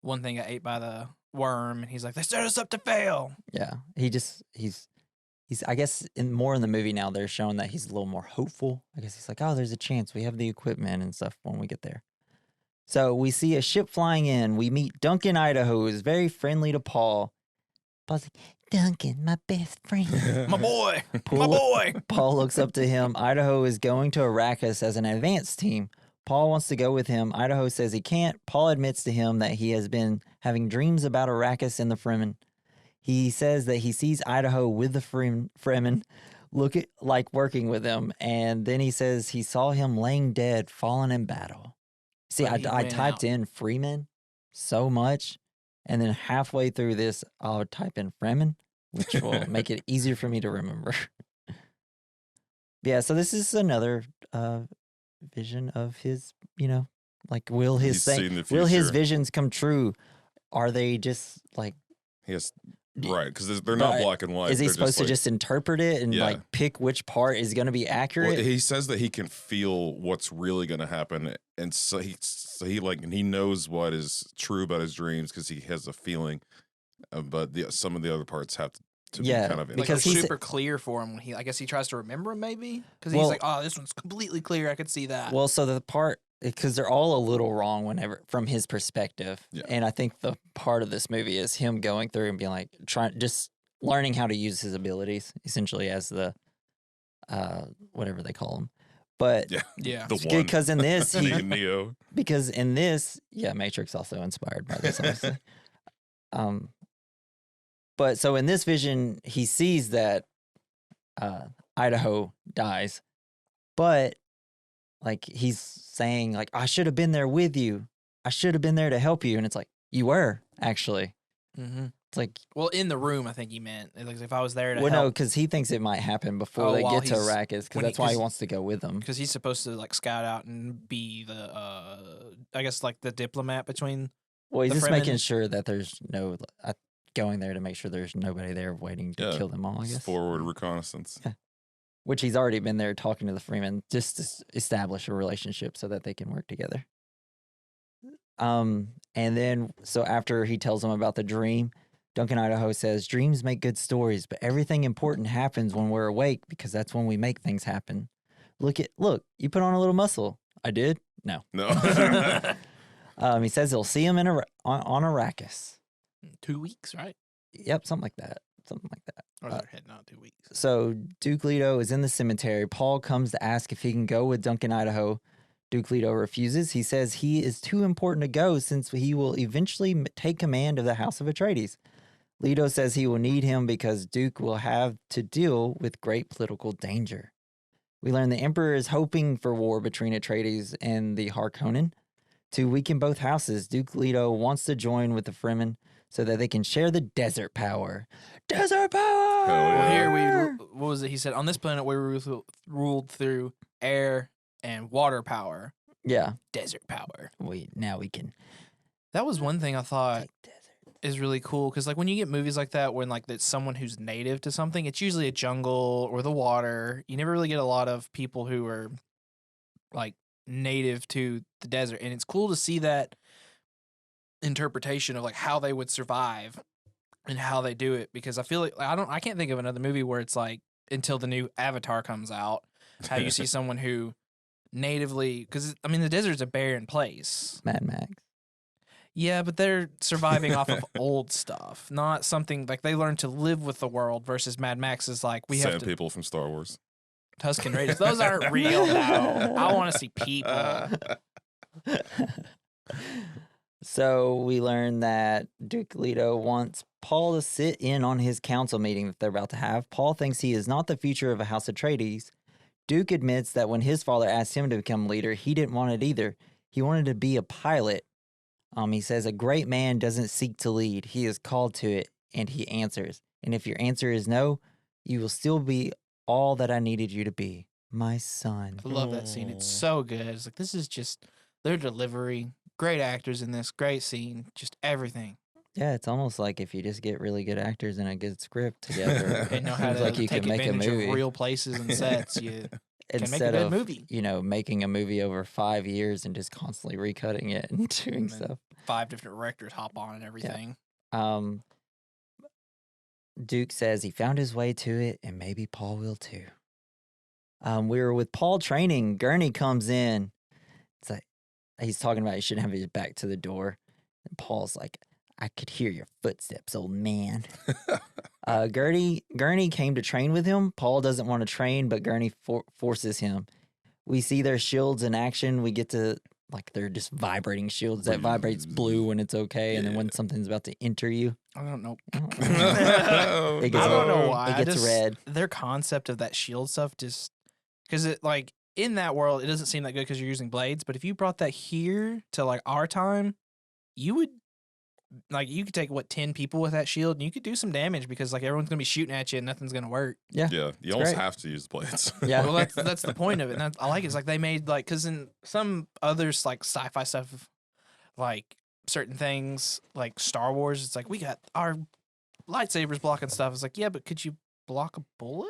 one thing got ate by the worm, and he's like, they set us up to fail. Yeah. He's I guess more in the movie now, they're showing that he's a little more hopeful. I guess he's like, oh, there's a chance. We have the equipment and stuff when we get there. So we see a ship flying in. We meet Duncan, Idaho, who is very friendly to Paul. Paul's like, Duncan, my best friend. My boy. My boy. Paul looks up to him. Idaho is going to Arrakis as an advanced team. Paul wants to go with him. Idaho says he can't. Paul admits to him that he has been having dreams about Arrakis and the Fremen. He says that he sees Idaho with the Fremen, like working with him, and then he says he saw him laying dead, fallen in battle. See, I typed in Freeman so much, and then halfway through this, I'll type in Fremen, which will make it easier for me to remember. Yeah, so this is another vision of his, like, will his visions come true? Are they just like... Yes. Right, because they're not black and white. Is he supposed to just interpret it and like pick which part is going to be accurate? Well, he says that he can feel what's really going to happen, and so he knows what is true about his dreams because he has a feeling. But some of the other parts have to be kind of because he's super clear for him when I guess he tries to remember him maybe because he's like, oh, this one's completely clear. I could see that. Well, so the part. Because they're all a little wrong whenever from his perspective. Yeah. And I think the part of this movie is him going through and being like, just learning how to use his abilities, essentially as the, whatever they call him. But yeah. Because in this, Neo. Because in this, Matrix also inspired by this, honestly. But so in this vision, he sees that Idaho dies, but like he's saying, like, I should have been there with you. I should have been there to help you. And it's like, you were, actually. Mm-hmm. It's like... Well, in the room, I think he meant. Like, if I was there to help. No, because he thinks it might happen before they get to Arrakis, because that's why he wants to go with them. Because he's supposed to, like, scout out and be the, I guess, like, the diplomat between Well, he's just making sure that there's no... going there to make sure there's nobody there waiting to kill them all, I guess. Forward reconnaissance. Yeah. Which he's already been there talking to the Freeman just to establish a relationship so that they can work together. And then, so after he tells them about the dream, Duncan Idaho says, dreams make good stories, but everything important happens when we're awake because that's when we make things happen. Look, you put on a little muscle. I did? No. He says he'll see him on Arrakis. 2 weeks, right? Yep, something like that. Or they're heading out 2 weeks. So Duke Leto is in the cemetery. Paul comes to ask if he can go with Duncan Idaho. Duke Leto refuses. He says he is too important to go since he will eventually take command of the House of Atreides. Leto says he will need him because Duke will have to deal with great political danger. We learn the Emperor is hoping for war between Atreides and the Harkonnen. To weaken both houses, Duke Leto wants to join with the Fremen so that they can share the desert power. Desert power! Well, here what was it? He said, on this planet we ruled through air and water power. Yeah. Desert power. Now we can. That was one thing I thought is really cool because, like, when you get movies like that, when like it's someone who's native to something, it's usually a jungle or the water. You never really get a lot of people who are like native to the desert, and it's cool to see that interpretation of like how they would survive and how they do it, because I feel like I can't think of another movie where it's like, until the new Avatar comes out, how you see someone who natively, because I mean the desert's a barren place. Mad Max. Yeah, but they're surviving off of old stuff, not something like they learn to live with the world. Versus Mad Max is like Sand people from Star Wars. Tusken Raiders. Those aren't real. No, I want to see people. So we learn that Duke Leto wants Paul to sit in on his council meeting that they're about to have. Paul thinks he is not the future of a House of Atreides. Duke admits that when his father asked him to become leader, he didn't want it either. He wanted to be a pilot. He says, a great man doesn't seek to lead. He is called to it, and he answers. And if your answer is no, you will still be all that I needed you to be. my son. I love that scene. It's so good. It's like, this is just their delivery. Great actors in this. Great scene. Just everything. Yeah, it's almost like if you just get really good actors and a good script together, And know how seems to like you take can make a advantage of movie. real places and sets. You can make a Instead good of, movie. making a movie over 5 years and just constantly recutting it and doing And then stuff. 5 different directors hop on and everything. Duke says he found his way to it, and maybe Paul will too. We were with Paul training. Gurney comes in. It's like he's talking about he shouldn't have his back to the door. And Paul's like, I could hear your footsteps, old man. Gurney came to train with him. Paul doesn't want to train, but Gurney forces him. We see their shields in action. We get to, like, they're just vibrating shields that vibrates blue when it's okay, and then when something's about to enter you. I don't know. It gets I don't know why. It gets red. Their concept of that shield stuff just because it like in that world it doesn't seem that good because you're using blades. But if you brought that here to like our time, you would you could take 10 people with that shield and you could do some damage because like everyone's gonna be shooting at you and nothing's gonna work. Yeah, you almost great. have to use blades. Yeah. Well, that's the point of it. And I like it. It's like they made like because in some others like sci-fi stuff, like certain things like Star Wars, it's like we got our lightsabers blocking stuff. It's like, yeah, but could you block a bullet?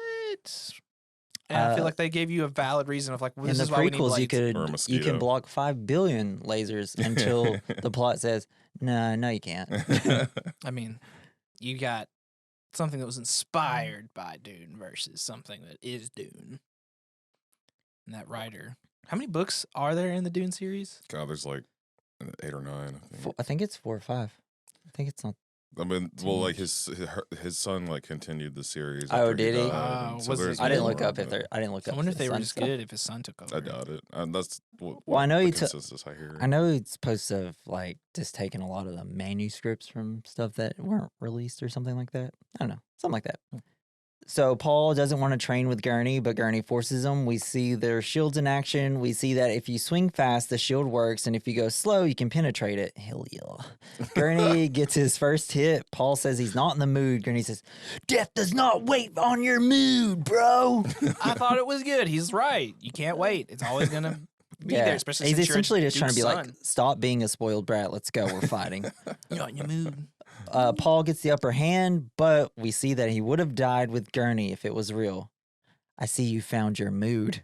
And I feel like they gave you a valid reason of like, well, this in is the why we need prequels, blades. you can block 5 billion lasers until the plot says, no, you can't. I mean, you got something that was inspired by Dune versus something that is Dune. And that writer. How many books are there in the Dune series? God, there's like 8 or 9. I think. I think it's 4 or 5. I think it's not. I mean, well, like his son like continued the series. Oh, after did he? died, and so Was it- there's I didn't more, look up if but they're. I didn't look I up. wonder if the they were son just stuff. good if his son took over. I doubt it. And that's Well, I know the he consensus I hear. I know it's supposed to have like just taken a lot of the manuscripts from stuff that weren't released or something like that. I don't know, something like that. So Paul doesn't want to train with Gurney, but Gurney forces him. We see their shields in action. We see that if you swing fast, the shield works, and if you go slow, you can penetrate it. Hell yeah. Gurney gets his first hit. Paul says he's not in the mood. Gurney says, death does not wait on your mood, bro. I thought it was good. He's right. You can't wait. It's always going to be there, especially he's since you're essentially just trying to be Duke's like, son. stop being a spoiled brat. Let's go. We're fighting. You're not in your mood. Paul gets the upper hand, but we see that he would have died with Gurney if it was real. I see you found your mood.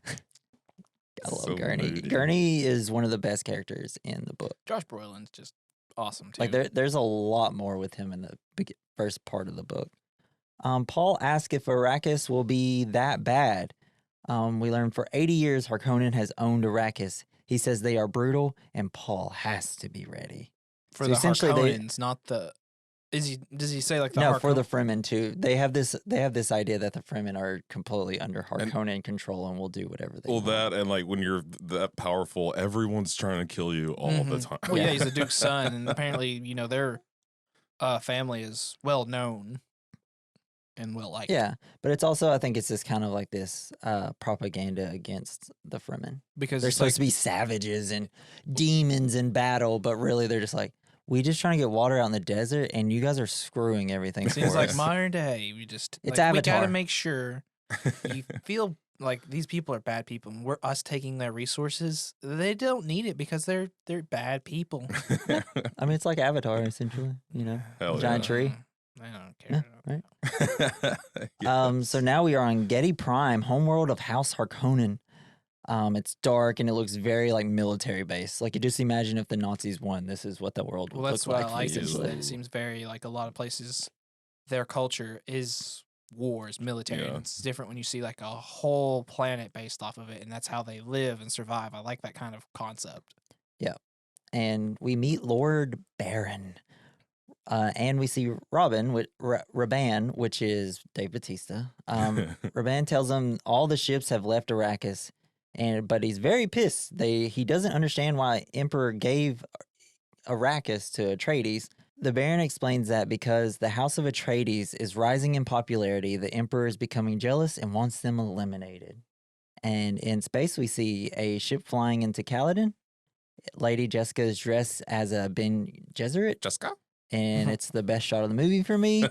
I love So Gurney. moody. Gurney is one of the best characters in the book. Josh Brolin's just awesome, too. Like there's a lot more with him in the first part of the book. Paul asks if Arrakis will be that bad. We learn for 80 years Harkonnen has owned Arrakis. He says they are brutal, and Paul has to be ready. For so the essentially Harkonnens, not the... Does he say like the No, Harkonnen? for the Fremen too. They have this idea that the Fremen are completely under Harkonnen control and will do whatever they want. that and like when you're that powerful, everyone's trying to kill you all the time. Well, yeah, he's the Duke's son, and apparently, their family is well known and well liked. Yeah, but it's also, I think it's just kind of like this propaganda against the Fremen. Because They're it's supposed to be savages and demons in battle, but really they're just like, we just trying to get water out in the desert, and you guys are screwing everything seems for like us. modern day. We just It's we Avatar. gotta make sure you feel like these people are bad people, and we're us taking their resources. They don't need it because they're bad people. I mean, it's like Avatar, essentially, Hell giant yeah. tree. I don't care. Right? Yeah. So now we are on Getty Prime, homeworld of House Harkonnen. It's dark and it looks very like military based. Like you just imagine if the Nazis won, this is what the world would Well, that's look what like. I like. Is essentially. that it seems very like a lot of places, their culture is wars, military. Yeah. And it's different when you see like a whole planet based off of it, and that's how they live and survive. I like that kind of concept. And we meet Lord Baron. And we see Robin with Raban, which is Dave Bautista. Raban tells him all the ships have left Arrakis, but he's very pissed. He doesn't understand why Emperor gave Arrakis to Atreides. The Baron explains that because the House of Atreides is rising in popularity, the Emperor is becoming jealous and wants them eliminated. And in space, we see a ship flying into Caladan. Lady Jessica is dressed as a Ben Gesserit, Jessica? and it's the best shot of the movie for me.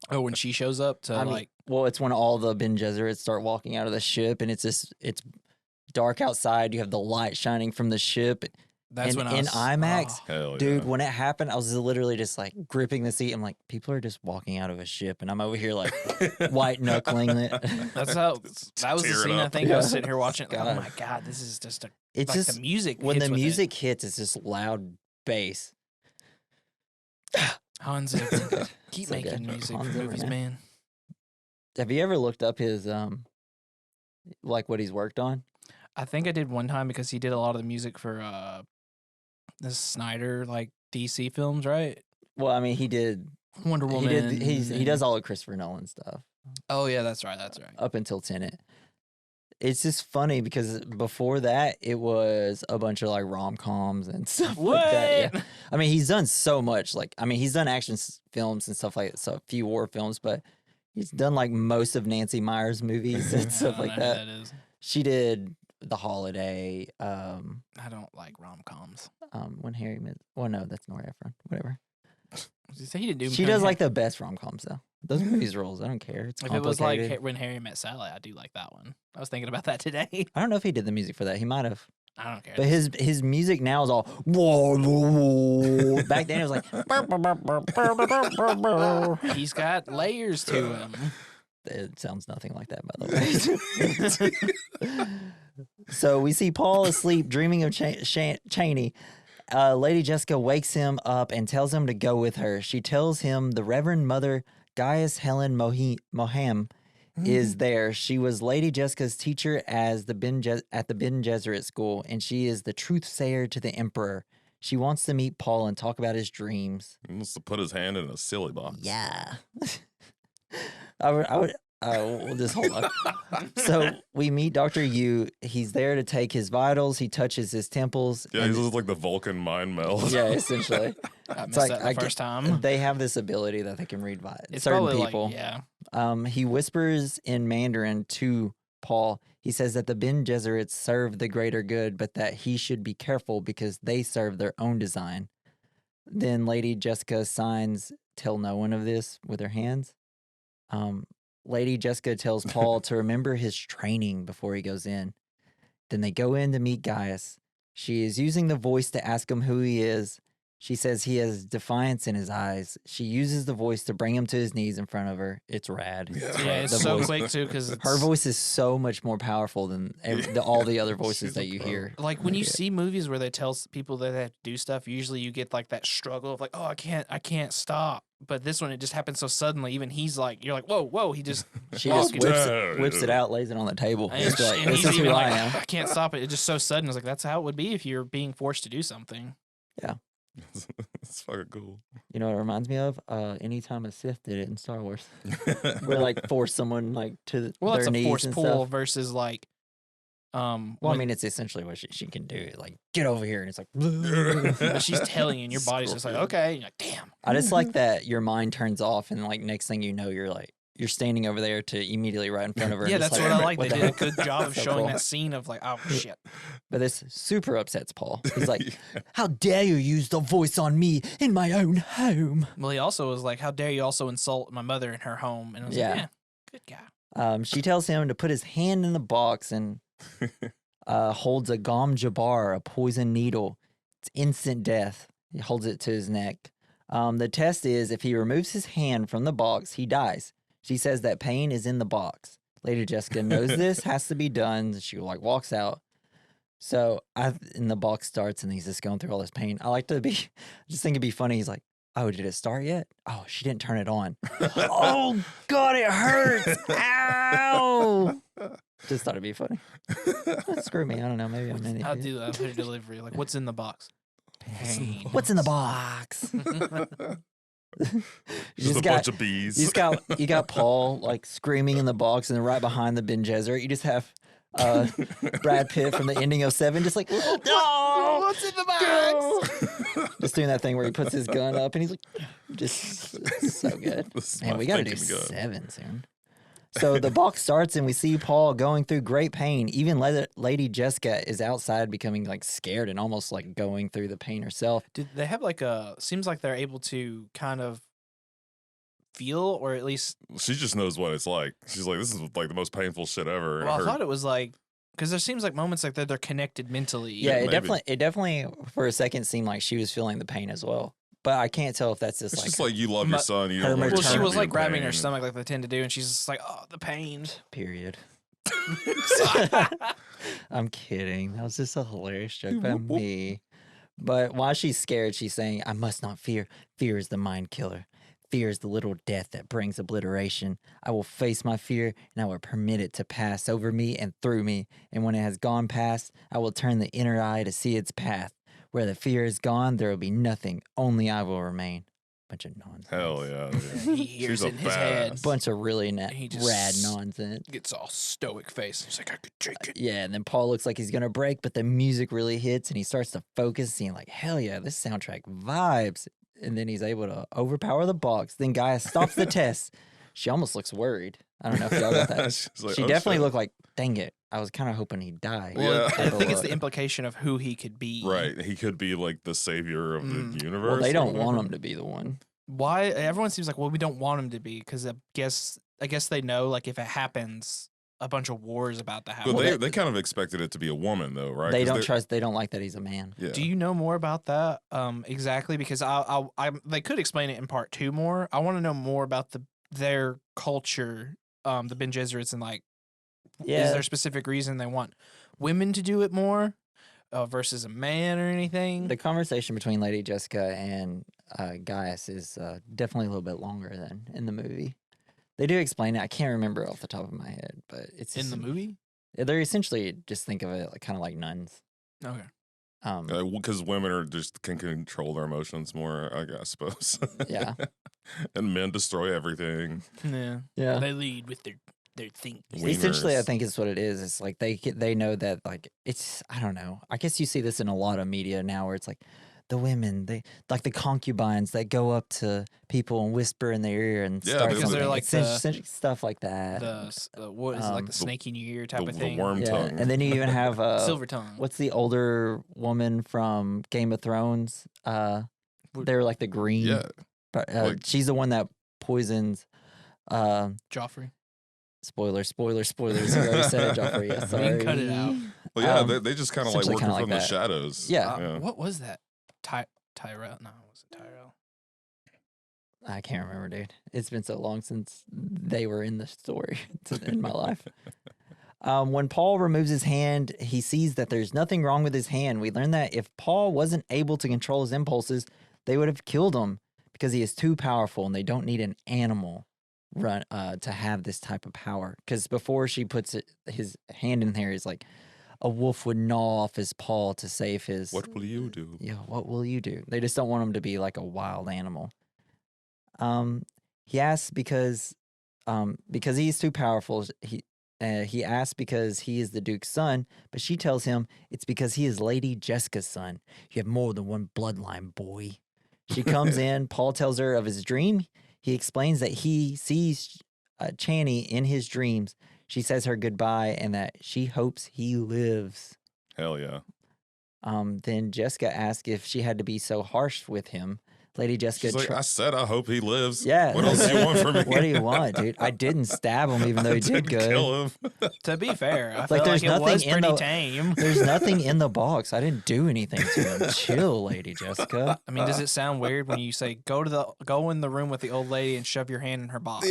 Oh, when she shows up to I mean, like Well, it's when all the Bene Gesserits start walking out of the ship, and it's dark outside. You have the light shining from the ship. That's when I in was, IMAX, Hell dude, yeah. when it happened, I was literally just like gripping the seat. I'm like, people are just walking out of a ship, and I'm over here like white knuckling it. That's how. That was the Tearing scene. I up. think I was sitting here watching. Like, oh God. my god, this is just It's like just the music. when hits the with it. music hits, it's just loud bass. Hans Zimmer. Keep So making good. music Hans for Zimmer, movies, man. man. Have you ever looked up his like what he's worked on? I think I did one time because he did a lot of the music for this Snyder like DC films, right? Well, I mean, he did. Wonder Woman. He does all of Christopher Nolan stuff Oh yeah, that's right. That's right. up until Tenet. It's just funny because before that, it was a bunch of like rom-coms and stuff like that. Yeah. I mean, he's done so much. Like, I mean, he's done action films and stuff like that, so a few war films, but he's done like most of Nancy Meyer's movies and stuff like that. That is. She did The Holiday. I don't like rom coms. When Harry met. Well, no, that's Nora Ephron. Whatever. He didn't do. She does like the best rom-coms though. Those movies rules. I don't care. It's If it was like complicated. When Harry Met Sally, I do like that one. I was thinking about that today. I don't know if he did the music for that. He might have. I don't care. But his music now is all whoa, whoa, whoa. Back then it was like He's got layers to him. it sounds nothing like that, by the way. So we see Paul asleep, dreaming of Cheney. Lady Jessica wakes him up and tells him to go with her. She tells him the Reverend Mother Gaius Helen Moham is there. She was Lady Jessica's teacher at the Bene Gesserit school, and she is the truth sayer to the Emperor. She wants to meet Paul and talk about his dreams. He wants to put his hand in a silly box. Yeah. We'll just hold on. So we meet Dr. Yu. He's there to take his vitals. He touches his temples. Yeah, he's just like the Vulcan mind meld. Yeah, essentially. I missed that the first time. They have this ability that they can read It's certain probably people. like, yeah. He whispers in Mandarin to Paul. He says that the Bene Gesserits serve the greater good, but that he should be careful because they serve their own design. Then Lady Jessica signs, "Tell no one of this," with her hands. Lady Jessica tells Paul to remember his training before he goes in. Then they go in to meet Gaius. She is using the voice to ask him who he is. She says he has defiance in his eyes. She uses the voice to bring him to his knees in front of her. It's rad. Yeah, it's The so voice- quick too because Her voice is so much more powerful than all the other voices She's that a you pro. hear. Like when you Yeah. see movies where they tell people that they have to do stuff, usually you get like that struggle of like, oh, I can't stop. But this one, it just happens so suddenly. Even he's like, you're like, whoa. He just She walking. just whips it out, lays it on the table. And, Just like, and this he's is even who like, I am. I can't stop it. It's just so sudden. It's like that's how it would be if you're being forced to do something. It's fucking cool. You know what it reminds me of? Anytime a Sith did it in Star Wars. Where like force someone like to Well, their that's a knees force and pull stuff. versus like, Well, I mean, it's essentially what she can do. Like, get over here, and it's like. but she's telling you, and your body's just like, okay. And you're like, damn. I just like that your mind turns off, and like next thing you know, you're standing over there to immediately right in front of her. Yeah, and just that's what I like. what They the did a heck? good job of So showing cool. that scene of like, oh shit. But this super upsets Paul. He's like, "How dare you use the voice on me in my own home?" Well, he also was like, how dare you also insult my mother in her home? And I was Yeah. like, yeah, good guy. She tells him to put his hand in the box and holds a gom jabbar, a poison needle. It's instant death. He holds it to his neck. The test is if he removes his hand from the box, he dies. She says that pain is in the box. Lady Jessica knows this has to be done. She like walks out. So and the box starts and he's just going through all this pain. I just think it'd be funny. He's like, "Oh, did it start yet? Oh, she didn't turn it on. Oh God, it hurts. Ow." Just thought it'd be funny. Screw me. I don't know. Maybe I'm an I'll idiot. do that. Put a delivery. Like, what's in the box? Pain. What's in the box? Just a bunch of bees. You got Paul like screaming in the box, and then right behind the Bene Gesserit, you just have Brad Pitt from the ending of Seven, just like, no, What's in the box? just doing that thing where he puts his gun up, and he's like, just so good. This is Man, my we got to do thinking gun. 7 soon. So the box starts, and we see Paul going through great pain. Even Lady Jessica is outside, becoming like scared and almost like going through the pain herself. Did they have like seems like they're able to kind of feel, or at least. She just knows what it's like. She's like, this is like the most painful shit ever. Well, I thought it was like, because there seems like moments like that they're connected mentally. Yeah, maybe. it definitely for a second seemed like she was feeling the pain as well. But I can't tell if that's just It's like just like you love your son. You don't her want your Well, son she to was be like in grabbing her pain. stomach like they tend to do, and she's just like, oh, the pain. period. I'm kidding. That was just a hilarious joke by Whoop, whoop. me. But while she's scared, she's saying, I must not fear. Fear is the mind killer. Fear is the little death that brings obliteration. I will face my fear, and I will permit it to pass over me and through me. And when it has gone past, I will turn the inner eye to see its path. Where the fear is gone, there will be nothing. Only I will remain. Bunch of nonsense. Hell yeah. He hears She's a it in his head. badass. Bunch of really He just rad nonsense. Gets all stoic face. He's like, I could take it. Yeah, and then Paul looks like he's gonna break, but the music really hits, and he starts to focus, seeing like, hell yeah, this soundtrack vibes. And then he's able to overpower the box. Then Gaia stops the test. She almost looks worried. I don't know if y'all got that. She's like, She oh, definitely shit. looked like, dang it, I was kind of hoping he'd die. Well, Yeah. I think it's the look. implication of who he could be. Right. He could be like the savior of the universe. Well, they or don't want whatever. him to be the one. Why? Everyone seems like, well, we don't want him to be, because I guess they know, like, if it happens, a bunch of wars about to happen. But they kind of expected it to be a woman, though, right? They 'Cause don't they're- trust. They don't like that he's a man. Yeah. Do you know more about that exactly? Because they could explain it in part 2 more. I want to know more about their culture, the Bene Gesserits, and like, Yeah. is there a specific reason they want women to do it more versus a man or anything? The conversation between Lady Jessica and Gaius is definitely a little bit longer than in the movie. They do explain it. I can't remember off the top of my head, but it's in the movie? They're essentially just think of it like kind of like nuns. Okay. Because women are just can control their emotions more, I suppose. Yeah. And men destroy everything. Yeah. Yeah. They lead with their thinking. Essentially, I Wieners. think it's what it is. It's like they know that like it's I don't know. I guess you see this in a lot of media now where it's like the women, they like the concubines that go up to people and whisper in their ear and Yeah, start because they're something. like It's stuff like that. What is it, like the the- snake in your ear type The of thing? worm Yeah, tongue. and then you even have Silver tongue. what's the older woman from Game of Thrones? They're like the green. Yeah. But like- she's the one that poisons. Joffrey. Spoilers. You already said it, Joffrey. Yeah, We sorry. can cut it out. Well, yeah, Um, they just kind of like essentially working kinda from like the that. shadows. Yeah. What was that? Tyrell? No, it wasn't Tyrell. I can't remember, dude. It's been so long since they were in the story in my life. When Paul removes his hand, he sees that there's nothing wrong with his hand. We learn that if Paul wasn't able to control his impulses, they would have killed him because he is too powerful, and they don't need an animal to have this type of power. Because before she puts his hand in there, he's like, a wolf would gnaw off his paw to save his. What will you do? Yeah, what will you do? They just don't want him to be like a wild animal. He asks because he's too powerful. He asks because he is the Duke's son, but she tells him it's because he is Lady Jessica's son. You have more than one bloodline, boy. She comes in. Paul tells her of his dream. He explains that he sees Chani in his dreams. She says her goodbye and that she hopes he lives. Hell yeah. Then Jessica asks if she had to be so harsh with him. Lady Jessica. She's like, I said, I hope he lives. Yeah. What else do you want from me? What do you want, dude? I didn't stab him, even though he I did didn't good. kill him. To be fair, I Like, felt there's like it was nothing in pretty the- tame. There's nothing in the box. I didn't do anything to him. Chill, Lady Jessica. I mean, does it sound weird when you say go in the room with the old lady and shove your hand in her box?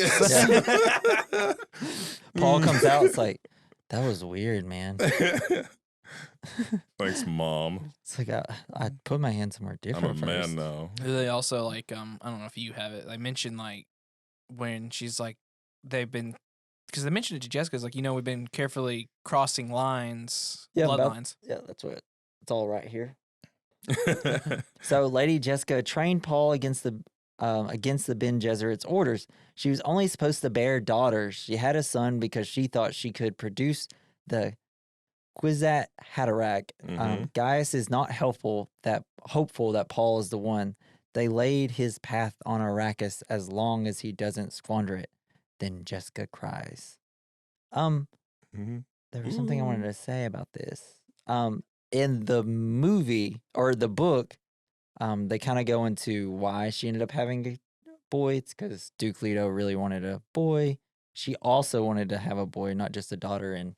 Paul comes out. It's like, that was weird, man. Thanks, Mom. It's like I put my hand somewhere I'm different. a man first. now. They also like I don't know if you have it. They mentioned like when she's like they've been because they mentioned it to Jessica. It's like we've been carefully crossing lines, Yeah, bloodlines. Yeah, that's what. It's all right here. So Lady Jessica trained Paul against the Bene Gesserit's orders. She was only supposed to bear daughters. She had a son because she thought she could produce the Kwisatz Haderach. Mhm. Gaius is not hopeful that Paul is the one. They laid his path on Arrakis as long as he doesn't squander it. Then Jessica cries. Mhm. There was something I wanted to say about this. In the movie or the book, they kind of go into why she ended up having boy. It's because Duke Leto really wanted a boy. She also wanted to have a boy, not just a daughter. And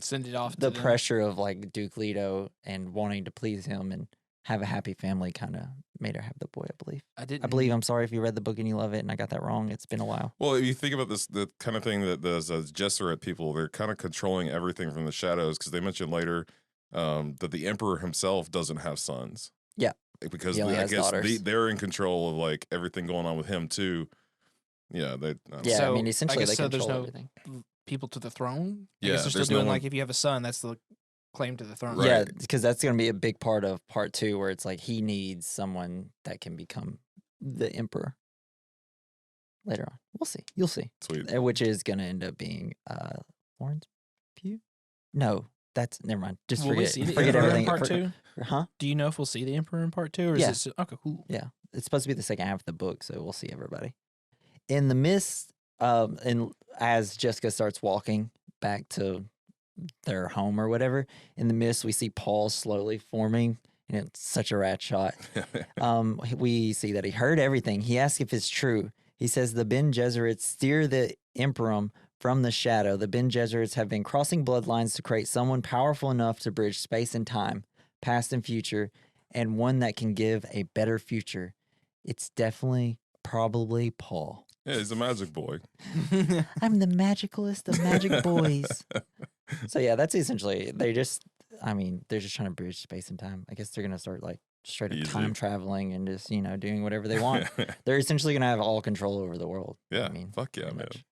Send it off the to them. pressure of like Duke Leto and wanting to please him and have a happy family kind of made her have the boy, I believe. I believe. I'm sorry if you read the book and you love it and I got that wrong. It's been a while. Well, if you think about this, the kind of thing that those Gesserit people, they're kind of controlling everything from the shadows, because they mentioned later that the Emperor himself doesn't have sons. Yeah. Because He only has daughters. they're in control of like everything going on with him too. Yeah, I mean, essentially they so control there's no everything. people to the throne. I Yeah, guess they're still there's no doing one- like if you have a son, that's the claim to the throne. Right. Yeah, because that's going to be a big part of part 2, where it's like he needs someone that can become the emperor later on. We'll see. You'll see. Sweet. Which is going to end up being Florence Pugh? No, that's never mind. Just Will we forget see the forget Emperor everything. in part 2? Huh? Do you know if we'll see the Emperor in part 2, or Yeah. is this okay? Cool. Yeah, it's supposed to be the second half of the book, so we'll see everybody. In the mist, and as Jessica starts walking back to their home or whatever, in the mist we see Paul slowly forming, and it's such a rad shot. We see that he heard everything. He asks if it's true. He says the Bene Gesserits steer the Emperor from the shadow. The Bene Gesserits have been crossing bloodlines to create someone powerful enough to bridge space and time, past and future, and one that can give a better future. It's definitely, probably Paul. Yeah, he's a magic boy. I'm the magicalest of magic boys. So yeah, that's essentially, they're just trying to bridge space and time. I guess they're going to start like straight up Easy. time traveling and just, doing whatever they want. They're essentially going to have all control over the world. Yeah, I mean, fuck yeah, pretty man. much.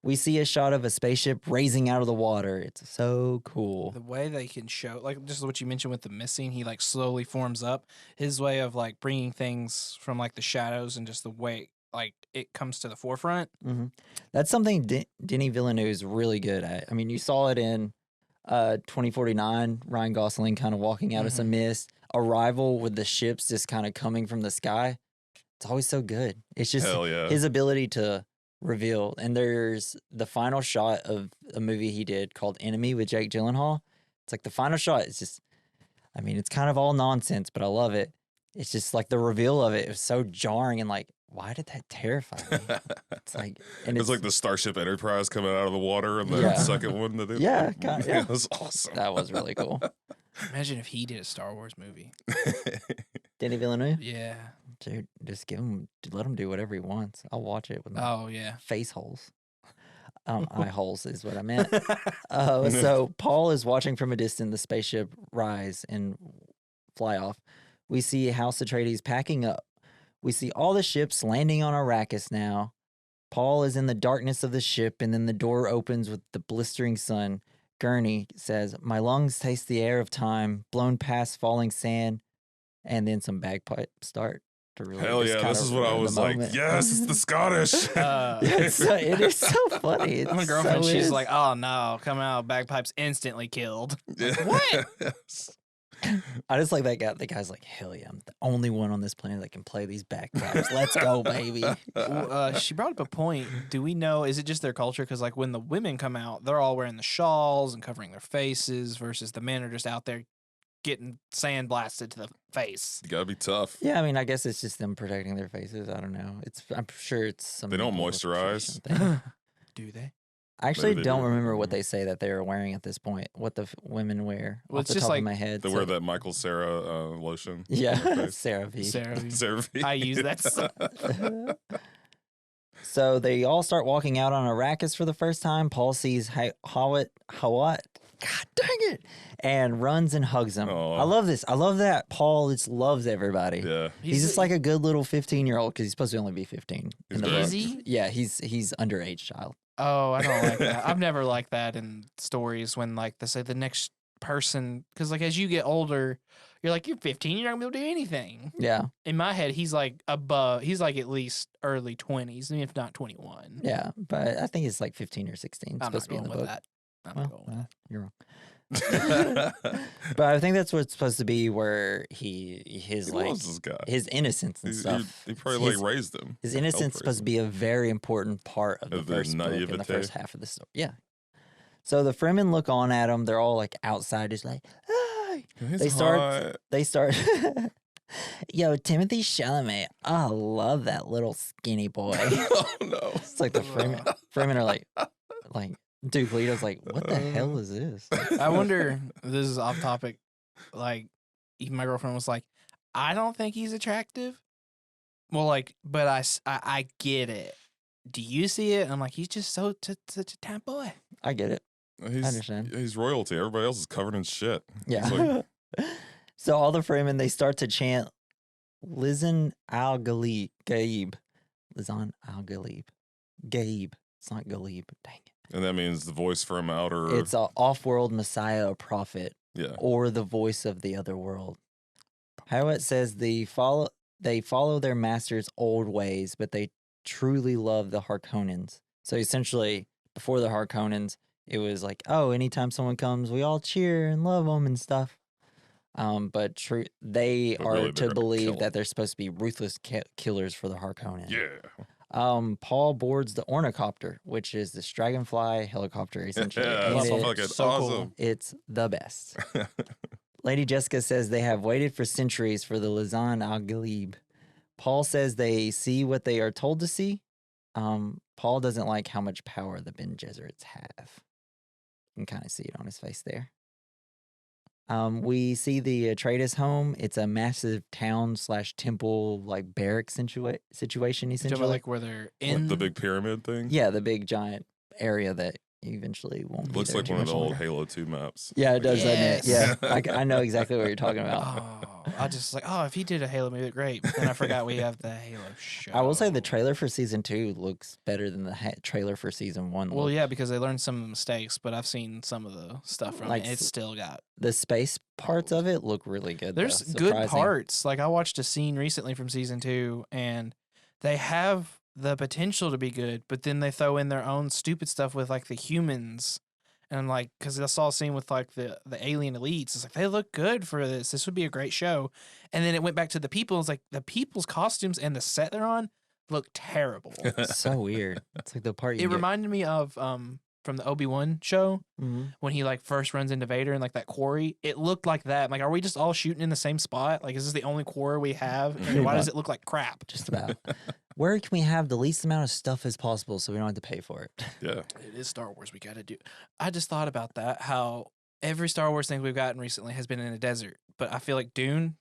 We see a shot of a spaceship raising out of the water. It's so cool. The way they can show, like just what you mentioned with the missing, he like slowly forms up. His way of like bringing things from like the shadows and just the way like it comes to the forefront. Mm-hmm. That's something Denis Villeneuve is really good at. I mean, you saw it in 2049, Ryan Gosling kind of walking out of some mist. Arrival with the ships just kind of coming from the sky. It's always so good. It's just Hell yeah. his ability to reveal. And there's the final shot of a movie he did called Enemy with Jake Gyllenhaal. It's like the final shot. It's just, I mean, it's kind of all nonsense, but I love it. It's just like the reveal of it was so jarring and like, why did that terrify me? It's like, and it's like the Starship Enterprise coming out of the water and the Yeah. second one. That Yeah. It was awesome. That was really cool. Imagine if he did a Star Wars movie. Denis Villeneuve? Yeah. Dude, just let him do whatever he wants. I'll watch it with my Oh yeah. face holes. Eye holes is what I meant. So Paul is watching from a distance the spaceship rise and fly off. We see House Atreides packing up. We see all the ships landing on Arrakis now. Paul is in the darkness of the ship, and then the door opens with the blistering sun. Gurney says, "My lungs taste the air of time, blown past falling sand," and then some bagpipes start to really. Hell just yeah, kind this of is what I ruin the was like. moment. Yes, it's the Scottish. It is so funny. It's My girlfriend, so she's is. like, "Oh no, coming out of bagpipes, instantly killed." What? I just like that guy. The guy's like, hell yeah, I'm the only one on this planet that can play these bagpipes. Let's go, baby. She brought up a point. Do we know, is it just their culture? Because like when the women come out, they're all wearing the shawls and covering their faces versus the men are just out there getting sand blasted to the face. You gotta be tough. Yeah, I mean, I guess it's just them protecting their faces. I don't know. I'm sure it's some. They don't level of moisturize. protection thing. Do they? I actually Maybe they don't do. remember what they say that they are wearing at this point. What the women wear Well, off it's the just top like- of my head. They so- wear that Michael Cera lotion. Yeah, on their face. Sarah V. Sarah, CeraVe. I use that. So they all start walking out on Arrakis for the first time. Paul sees Hawat, God dang it, and runs and hugs him. Aw. I love this. I love that Paul just loves everybody. Yeah. He's just like a good little 15-year-old because he's supposed to only be 15. He's in the very- book. Is he? Yeah, he's underage child. Oh, I don't like that. I've never liked that in stories when like they say the next person, because like as you get older, you're like, you're 15, you're not gonna be able to do anything. Yeah, In my head, he's like above, he's like at least early 20s, if not 21. yeah, but I think it's like 15 or 16. It's I'm supposed not to be in going the with book. that. I'm not Well, going with that. you're wrong. But I think that's what it's supposed to be, where his He like loves this guy. his innocence and He stuff. he probably his, like raised him. his innocence is supposed to be a very important part of the Of the first book and the naivete. first half of the story. Yeah. So the Fremen look on at him. They're all like outside, just like, hey. He's They start. hot. They start. Yo, Timothée Chalamet. I love that little skinny boy. Oh no! It's like the Freeman are like Duke Leto's like, what the hell is this? I wonder. This is off topic. Like, even my girlfriend was like, I don't think he's attractive. Well, like, but I get it. Do you see it? I'm like, he's just such a tap boy. I get it. I understand. He's royalty. Everybody else is covered in shit. Yeah. Like, So all the Freemen, they start to chant Lizan al-Galib. Gaib. Lizan al-Galib. Gaib. It's not Galib. Dang it. and that means the voice from outer. It's an off-world messiah or prophet, yeah. or the voice of the other world. How it says they follow their master's old ways, but they truly love the Harkonnens. So essentially, before the Harkonnens, it was like, oh, anytime someone comes, we all cheer and love them and stuff. But they But are really, they're to gonna believe kill 'em. that they're supposed to be ruthless killers for the Harkonnen. Yeah. Paul boards the ornithopter, which is this dragonfly helicopter, essentially. Yeah, and that's it- fucking so cool. awesome. it's the best. Lady Jessica says they have waited for centuries for the Lizan al-Galib. Paul says they see what they are told to see. Paul doesn't like how much power the Bene Gesserits have. You can kind of see it on his face there. We see the Atreides home. It's a massive town / temple, like barracks situation, You talking essentially. about like where they're in The big pyramid thing. Yeah, the big giant area that eventually won't be Looks there like too one of much the old longer. Halo 2 maps. Yeah, it does, doesn't it? Yeah, Yes. I know exactly what you're talking about. Oh, I just like, oh, if he did a Halo movie, great. But then I forgot we have the Halo show. I will say the trailer for season 2 looks better than the trailer for season 1. Well, looked. yeah, because they learned some of the mistakes, but I've seen some of the stuff from Like it. It's still got. The space parts of it look really good. There's though, good surprising. parts. Like I watched a scene recently from season 2, and they have the potential to be good, but then they throw in their own stupid stuff with like the humans. And like, because I saw a scene with like the alien elites. It's like, they look good for this. This would be a great show. And then it went back to the people. It's like the people's costumes and the set they're on look terrible. It's so weird. It's like the part you It reminded me of from the Obi-Wan show Mhm. when he like first runs into Vader in like that quarry. It looked like that. I'm like, are we just all shooting in the same spot? Like, is this the only quarry we have? And why does it look like crap? Just about. Where can we have the least amount of stuff as possible so we don't have to pay for it? Yeah. It is Star Wars. We got to do. I just thought about that. How every Star Wars thing we've gotten recently has been in a desert, but I feel like Dune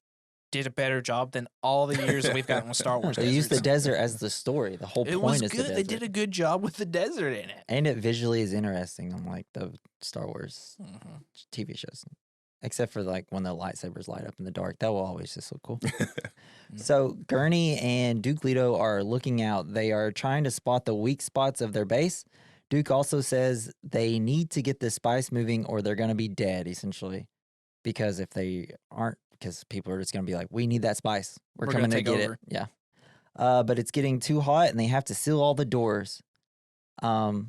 did a better job than all the years that we've gotten with Star Wars. They used the deserts. desert as the story. The whole It point was is the good. desert. They did a good job with the desert in it. And it visually is interesting, unlike the Star Wars TV shows. Except for like when the lightsabers light up in the dark. That will always just look cool. So Gurney and Duke Leto are looking out. They are trying to spot the weak spots of their base. Duke also says they need to get the spice moving or they're going to be dead, essentially. Because if they aren't, because people are just going to be like, we need that spice. We're We're gonna coming to take get over. it. Yeah. But it's getting too hot and they have to seal all the doors. For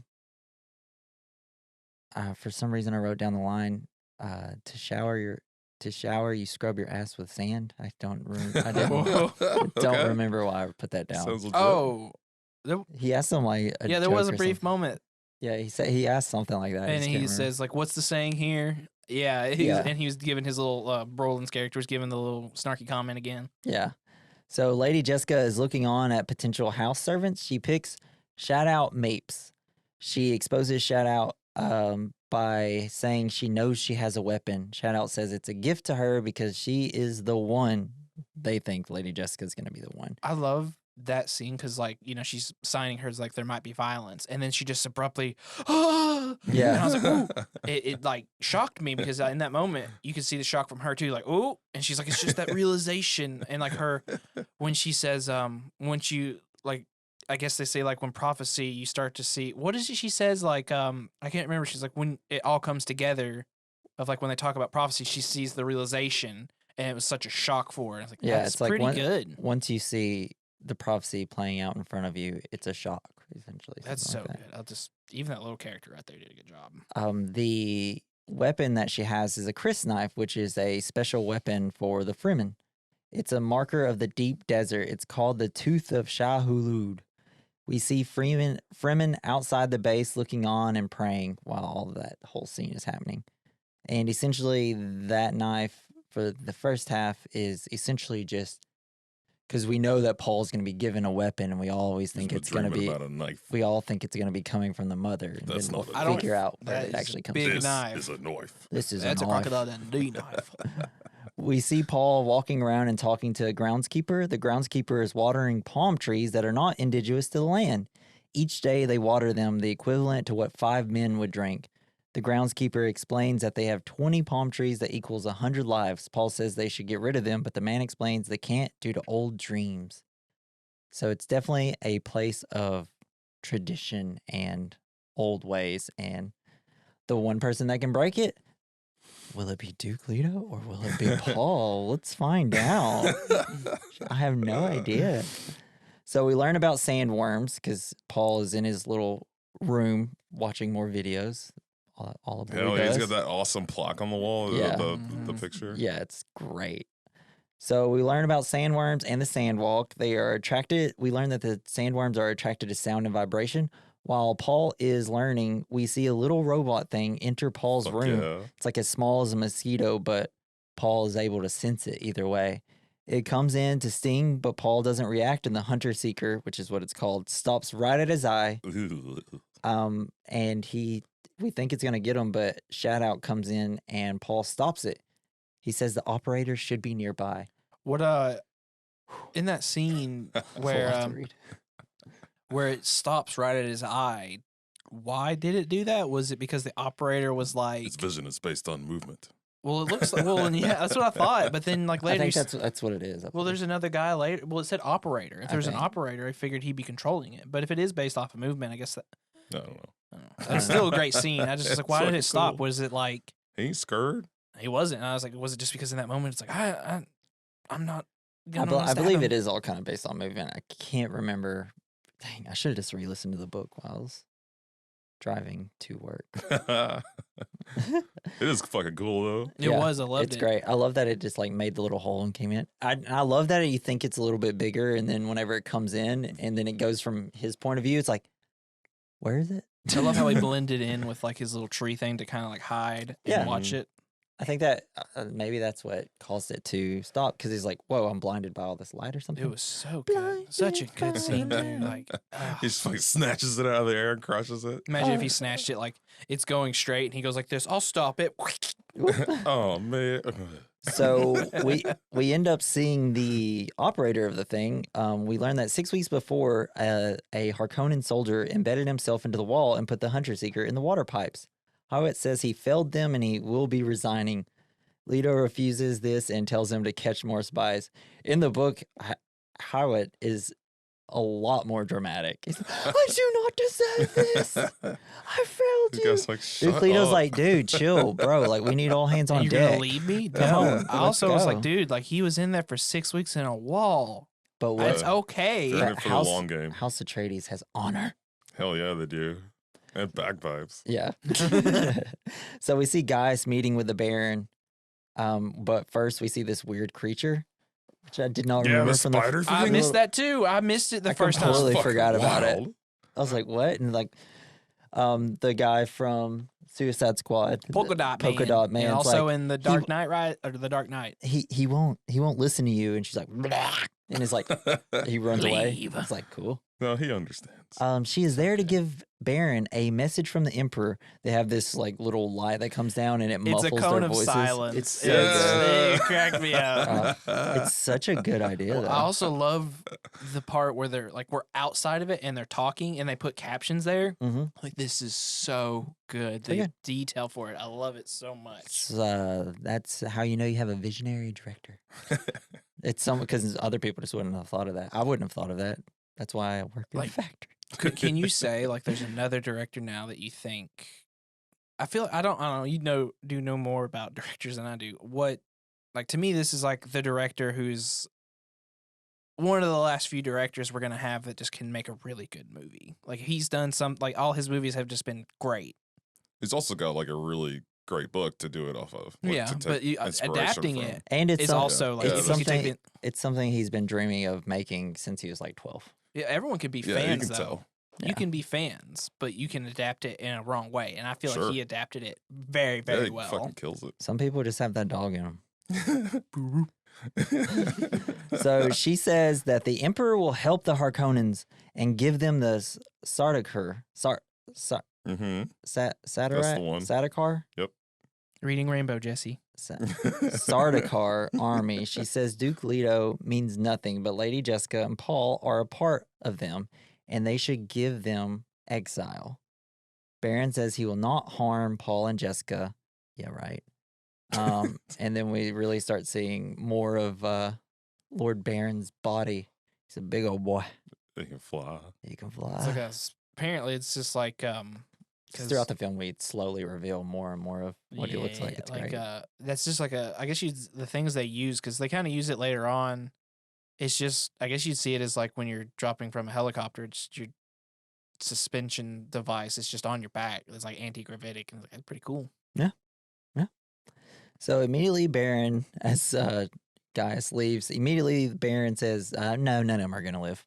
some reason, I wrote down the line, to shower, you scrub your ass with sand. I don't Okay. remember why I put that down. Sounds legit. Oh, He asked him like yeah, there was a joke or brief something. moment. Yeah, he asked something like that. I And just he can't remember. says, like, what's the saying here? Yeah, and he was giving his little, Brolin's character was giving the little snarky comment again. Yeah. So Lady Jessica is looking on at potential house servants. She picks Shout Out Mapes. She exposes Shout Out by saying she knows she has a weapon. Shout Out says it's a gift to her because she is the one. They think Lady Jessica's going to be the one. I love that scene because, like, you know, she's signing hers like there might be violence, and then she just abruptly, ah! Yeah. And I was like, ooh, it like shocked me because in that moment you could see the shock from her too, like, ooh, and she's like, it's just that realization, and like her when she says, once you like, I guess they say like when prophecy you start to see what is it she says like I can't remember, she's like when it all comes together of like when they talk about prophecy she sees the realization and it was such a shock for her. I was like, Yeah, that's it's like pretty good. Once you see the prophecy playing out in front of you, it's a shock, essentially. That's so something like good. I'll just even that little character right there did a good job. that. The weapon that she has is a Chris knife, which is a special weapon for the Fremen. It's a marker of the deep desert. It's called the Tooth of Shahulud. We see Fremen outside the base looking on and praying while all of that whole scene is happening. And essentially, that knife for the first half is essentially just because we know that Paul's going to be given a weapon, and we always think He's it's going to be. about a knife. We all think it's going to be coming from the mother, and That's then not we'll a knife. figure out where That it is actually comes big from. This knife. is a knife. This is That's a knife. crocodile Dundee knife. We see Paul walking around and talking to a groundskeeper. The groundskeeper is watering palm trees that are not indigenous to the land. Each day they water them, the equivalent to what 5 men would drink. The groundskeeper explains that they have 20 palm trees that equals 100 lives. Paul says they should get rid of them, but the man explains they can't due to old dreams. So it's definitely a place of tradition and old ways. And the one person that can break it, will it be Duke Leto or will it be Paul? Let's find out. I have no idea. So we learn about sandworms because Paul is in his little room watching more videos. All of Hell yeah, he's got that awesome plaque on the wall. Yeah. The picture. Yeah, it's great. So we learn about sandworms and the sandwalk. They are attracted. We learn that the sandworms are attracted to sound and vibration. While Paul is learning, we see a little robot thing enter Paul's Fuck room. yeah. It's like as small as a mosquito, but Paul is able to sense it either way. It comes in to sting, but Paul doesn't react, and the hunter seeker, which is what it's called, stops right at his eye. And we think it's gonna get him, but Shadow comes in and Paul stops it. He says the operator should be nearby. What in that scene That's a lot where to read. where it stops right at his eye, why did it do that? Was it because the operator was like, Its vision is based on movement. well, it looks like, well, and yeah, that's what I thought. But then like I later, think that's what it is. well, there's another guy later. Well, it said operator. If I there's an think. operator, I figured he'd be controlling it. But if it is based off of movement, I guess that. I don't know. I don't know. That's still a great scene. I just was like, It's why did fucking it stop? cool. Was it like He ain't scared. he wasn't? And I was like, was it just because in that moment it's like I'm not. I believe it is all kind of based on movement. I can't remember. Dang, I should have just re-listened to the book while I was driving to work. It is fucking cool though. It Yeah, was. I loved It's it. great. I love that it just like made the little hole and came in. I love that you think it's a little bit bigger, and then whenever it comes in, and then it goes from his point of view, it's like, where is it? I love how he blended in with like his little tree thing to kind of like hide and Yeah. watch it. I think that maybe that's what caused it to stop because he's like, "Whoa, I'm blinded by all this light or something." It was so good. Such a good scene, too. Like, He just like snatches it out of the air and crushes it. imagine if he snatched it like it's going straight and he goes like this. I'll stop it. Oh man. So we end up seeing the operator of the thing. We learned that 6 weeks before, a Harkonnen soldier embedded himself into the wall and put the hunter seeker in the water pipes. Howat says he failed them and he will be resigning. Leto refuses this and tells him to catch more spies. In the book, Howat is a lot more dramatic. He's like, I do not deserve this. I failed The you. guy's like, shut Leto's up. like, dude, chill, bro. Like, we need all hands on You're deck. gonna leave me? Come No. on, I also let's was go. like, dude, like he was in there for 6 weeks in a wall. But what? That's okay. They're in it But for the long game. House Atreides has honor. Hell yeah, they do. And bagpipes. Yeah. So we see Gaius meeting with the Baron. But first we see this weird creature, which I did not Yeah, remember the from spider the. I thing? missed that too. I missed it the I first completely time. Fucking forgot about it. wild. I was like, what? And like, the guy from Suicide Squad, Polka Dot Man. Polka Dot And Man's also like, in the Dark Knight, right? Or the Dark Knight. he won't listen to you, and she's like, "Blah," and it's like he runs away. Leave. It's like cool. No, he understands. She is there to give Baron a message from the Emperor. They have this like little light that comes down and it It's muffles a cone their of voices. silence. It's so It good. cracked me up. It's such a good idea. Though. I also love the part where they're like we're outside of it and they're talking and they put captions there. Mhm. Like this is so good. The Yeah. detail for it, I love it so much. That's how you know you have a visionary director. It's because other people just wouldn't have thought of that. I wouldn't have thought of that. That's why I work in Like, a factory. Can you say like there's another director now that you think? I feel I don't know. You know more about directors than I do. What like to me this is like the director who's one of the last few directors we're gonna have that just can make a really good movie. Like he's done some like all his movies have just been great. He's also got like a really great book to do it off of. Like, Yeah, to take but inspiration adapting from. it And it's is some- also like it's if you take something. the- It's something he's been dreaming of making since he was like 12. yeah, everyone can be Yeah, you fans can though. tell. Yeah. You can be fans, but you can adapt it in a wrong way. And I feel Sure. like he adapted it very, Yeah, very he well. fucking kills it. Some people just have that dog in them. So she says that the emperor will help the Harkonnens and give them the Sardaukar. Mm-hmm. Satarak? the one. Sardaukar? Reading Rainbow, Jesse. Sardaukar army. She says Duke Leto means nothing, but Lady Jessica and Paul are a part of them, and they should give them exile. Baron says he will not harm Paul and Jessica. Yeah, right. And then we really start seeing more of Lord Baron's body. He's a big old boy. They can fly. He can It's fly. like apparently it's just like 'cause- Throughout the film, we slowly reveal more and more of what he looks like. It's great. that's just like I guess the things they use, because they kind of use it later on. It's just, I guess you'd see it as like when you're dropping from a helicopter, it's your suspension device. It's just on your back. It's like anti-gravitic, and it's like, pretty cool. So immediately Baron, as Gaius leaves, immediately Baron says, no, none of them are going to live.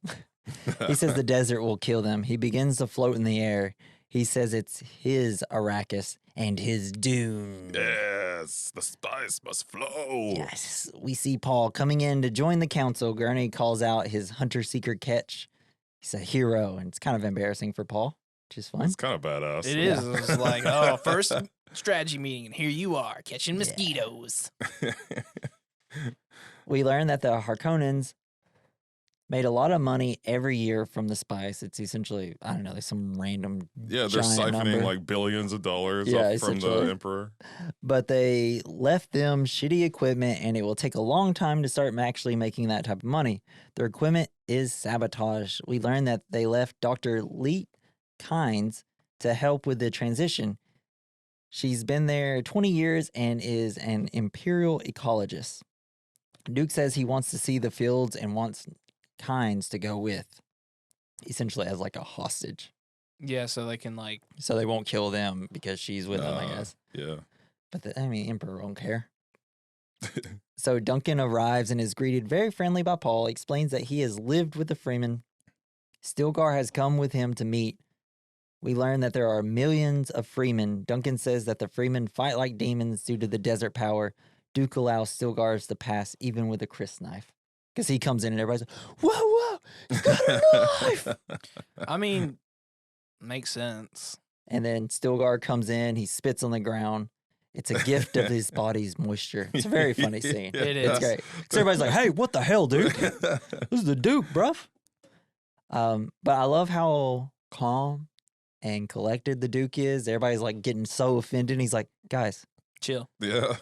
He says the desert will kill them. He begins to float in the air. He says it's his Arrakis and his Dune. Yes, the spice must flow. Yes. We see Paul coming in to join the council. Gurney calls out his hunter-seeker catch. He's a hero, and it's kind of embarrassing for Paul, which is fun. It's kind of badass. It is. It's like, oh, first strategy meeting, and here you are catching mosquitoes. We learn that the Harkonnens made a lot of money every year from the spice. It's essentially, I don't know, there's some random Yeah, they're giant siphoning number. like billions of dollars Yeah, up from the essentially. emperor. But they left them shitty equipment, and it will take a long time to start actually making that type of money. Their equipment is sabotage. We learn that they left Dr. Leet Kynes to help with the transition. She's been there 20 years and is an imperial ecologist. Duke says he wants to see the fields and wants Kynes to go with, essentially as like a hostage. Yeah, so they can like. So they won't kill them because she's with them, I guess. Yeah. But Emperor won't care. So Duncan arrives and is greeted very friendly by Paul, explains that he has lived with the Freeman. Stilgar has come with him to meet. We learn that there are millions of Freemen. Duncan says that the Freemen fight like demons due to the desert power. Duke allows Stilgars to pass even with a crisp knife. Because he comes in and everybody's like, whoa, you got a knife! I mean, makes sense. And then Stilgar comes in, he spits on the ground. It's a gift of his body's moisture. It's a very funny scene. It It's is. great. So everybody's like, hey, what the hell, Duke? This is the Duke, bruv. But I love how calm and collected the Duke is. Everybody's like getting so offended. And he's like, guys, Chill. Yeah.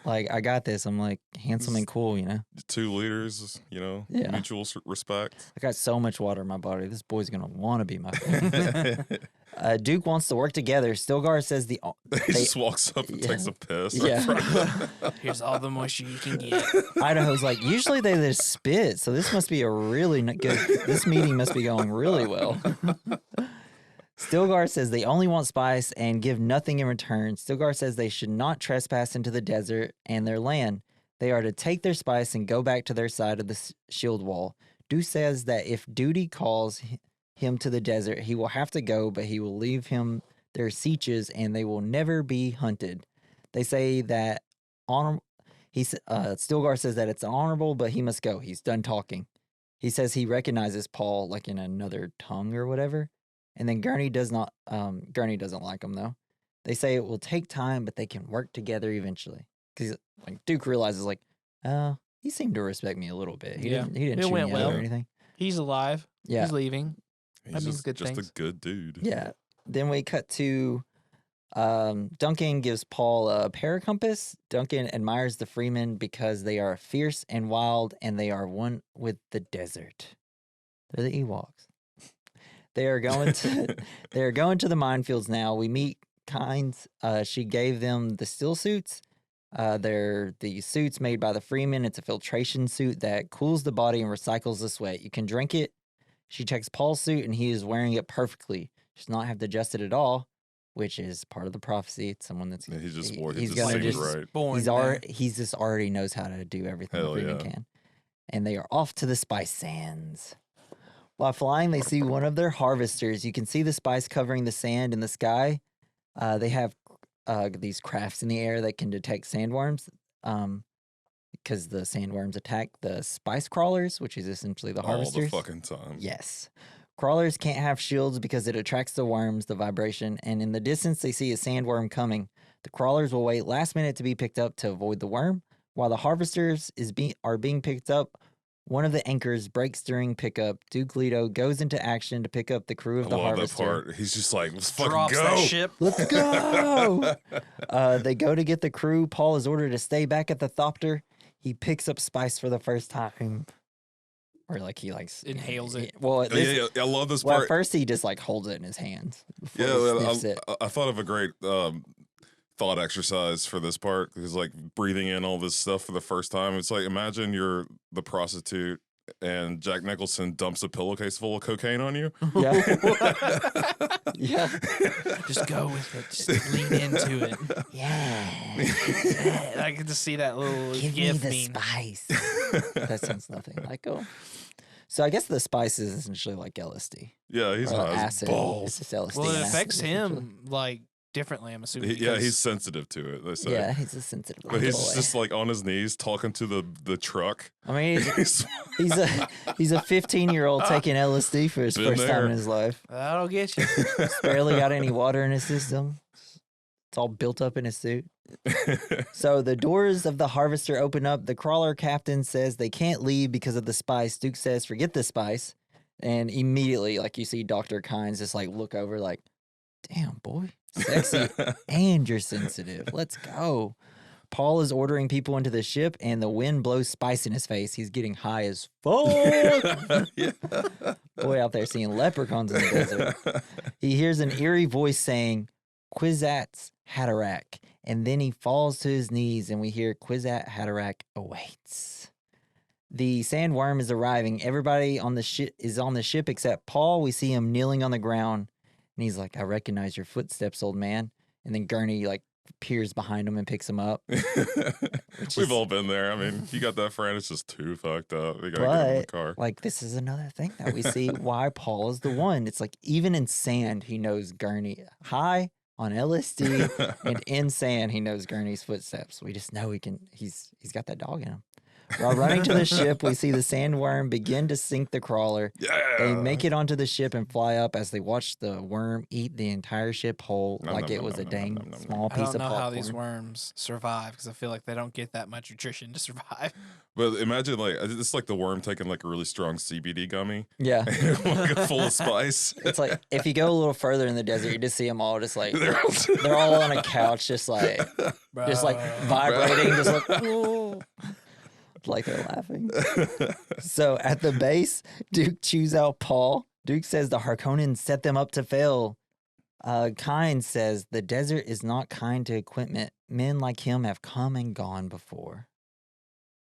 like, I got this. I'm like handsome and cool, you know? 2 leaders, Yeah. mutual respect. I got so much water in my body. This boy's going to want to be my friend. Duke wants to work together. Stilgar says He just walks up and takes a piss. Yeah. Here's all the moisture you can get. Idaho's like, usually they just spit, so this must be a really good, this meeting must be going really well. Stilgar says they only want spice and give nothing in return. Stilgar says they should not trespass into the desert and their land. They are to take their spice and go back to their side of the shield wall. Duke says that if duty calls him to the desert, he will have to go, but he will leave him their sieges and they will never be hunted. They say that Stilgar says that it's honorable, but he must go. He's done talking. He says he recognizes Paul like in another tongue or whatever. And then Gurney doesn't like him though. They say it will take time, but they can work together eventually. Because like Duke realizes like, he seemed to respect me a little bit. He didn't It shoot went me out well. or anything. He's alive. Yeah. He's leaving. He's That means good just things. a good dude. Yeah. Then we cut to Duncan gives Paul a paracompass. Duncan admires the Freemen because they are fierce and wild and they are one with the desert. They're the Ewoks. They are going to the minefields now. We meet Kynes. She gave them the still suits. They're the suits made by the Freemen. It's a filtration suit that cools the body and recycles the sweat. You can drink it. She checks Paul's suit and he is wearing it perfectly. She does not have to adjust it at all, which is part of the prophecy. It's someone that's Yeah, he just he's gonna gonna seemed just right. Born he's there. already just already knows how to do everything Hell the Freeman yeah. can. And they are off to the spice sands. While flying, they see one of their harvesters. You can see the spice covering the sand in the sky. They have these crafts in the air that can detect sandworms. because the sandworms attack the spice crawlers, which is essentially the All the harvesters. fucking time. Yes. Crawlers can't have shields because it attracts the worms, the vibration, and in the distance they see a sandworm coming. The crawlers will wait last minute to be picked up to avoid the worm. While the harvesters are being picked up, one of the anchors breaks during pickup. Duke Leto goes into action to pick up the crew of I the love harvester. that part. He's just like, let's fucking Drops go. that ship. Let's go! They go to get the crew. Paul is ordered to stay back at the thopter. He picks up spice for the first time. Or like he likes Inhales it. Well, Yeah, I love this well, part. at first he just like holds it in his hands. Before Yeah, he well, sniffs it. I thought of a great thought exercise for this part because like breathing in all this stuff for the first time. It's like imagine you're the prostitute and Jack Nicholson dumps a pillowcase full of cocaine on you. Yeah. Yeah. Just go with it. Just lean into it. Yeah. I can just see that little Give me gif the meme. spice. That sounds nothing like oh. So I guess the spice is essentially like LSD. Yeah, he's Or high as acid. balls. It's just LSD Well, it and acid, affects essentially. him like differently. I'm assuming. Yeah, because- he's sensitive to it. They say. Yeah, he's a sensitive But little he's boy. just like on his knees talking to the truck. I mean, He's- he's a 15-year-old taking LSD for his Been first time there. in his life. That'll get you. He's barely got any water in his system. It's all built up in his suit. So the doors of the harvester open up. The crawler captain says they can't leave because of the spice. Duke says, forget the spice. And immediately, like you see Dr. Kynes just like look over like, damn, boy, sexy and you're sensitive. Let's go. Paul is ordering people into the ship and the wind blows spice in his face. He's getting high as fuck. Yeah. Boy out there seeing leprechauns in the desert. He hears an eerie voice saying, Kwisatz Haderach. And then he falls to his knees and we hear Kwisatz Haderach awaits. The sandworm is arriving. Everybody on the ship is on the ship except Paul. We see him kneeling on the ground. And he's like, I recognize your footsteps, old man. And then Gurney like peers behind him and picks him up. We've all been there. I mean, you got that friend, it's just too fucked up. You gotta get in the But car. like this is another thing that we see why Paul is the one. It's like even in sand, he knows Gurney. High on LSD and in sand, he knows Gurney's footsteps. We just know he's got that dog in him. While running to the ship, we see the sandworm begin to sink the crawler. Yeah. They make it onto the ship and fly up as they watch the worm eat the entire ship whole Nom, like nom, it nom, was a nom, dang nom, nom, nom. small I piece don't of know popcorn. how these worms survive because I feel like they don't get that much nutrition to survive. But imagine like it's like the worm taking like a really strong CBD gummy, Yeah. like full of spice. It's like if you go a little further in the desert, you just see them all just like They're they're all on a couch, just like vibrating, just like "Ooh." Like they're laughing. So at the base, Duke chews out Paul. Duke says the Harkonnens set them up to fail. Kynes says the desert is not kind to equipment. Men like him have come and gone before.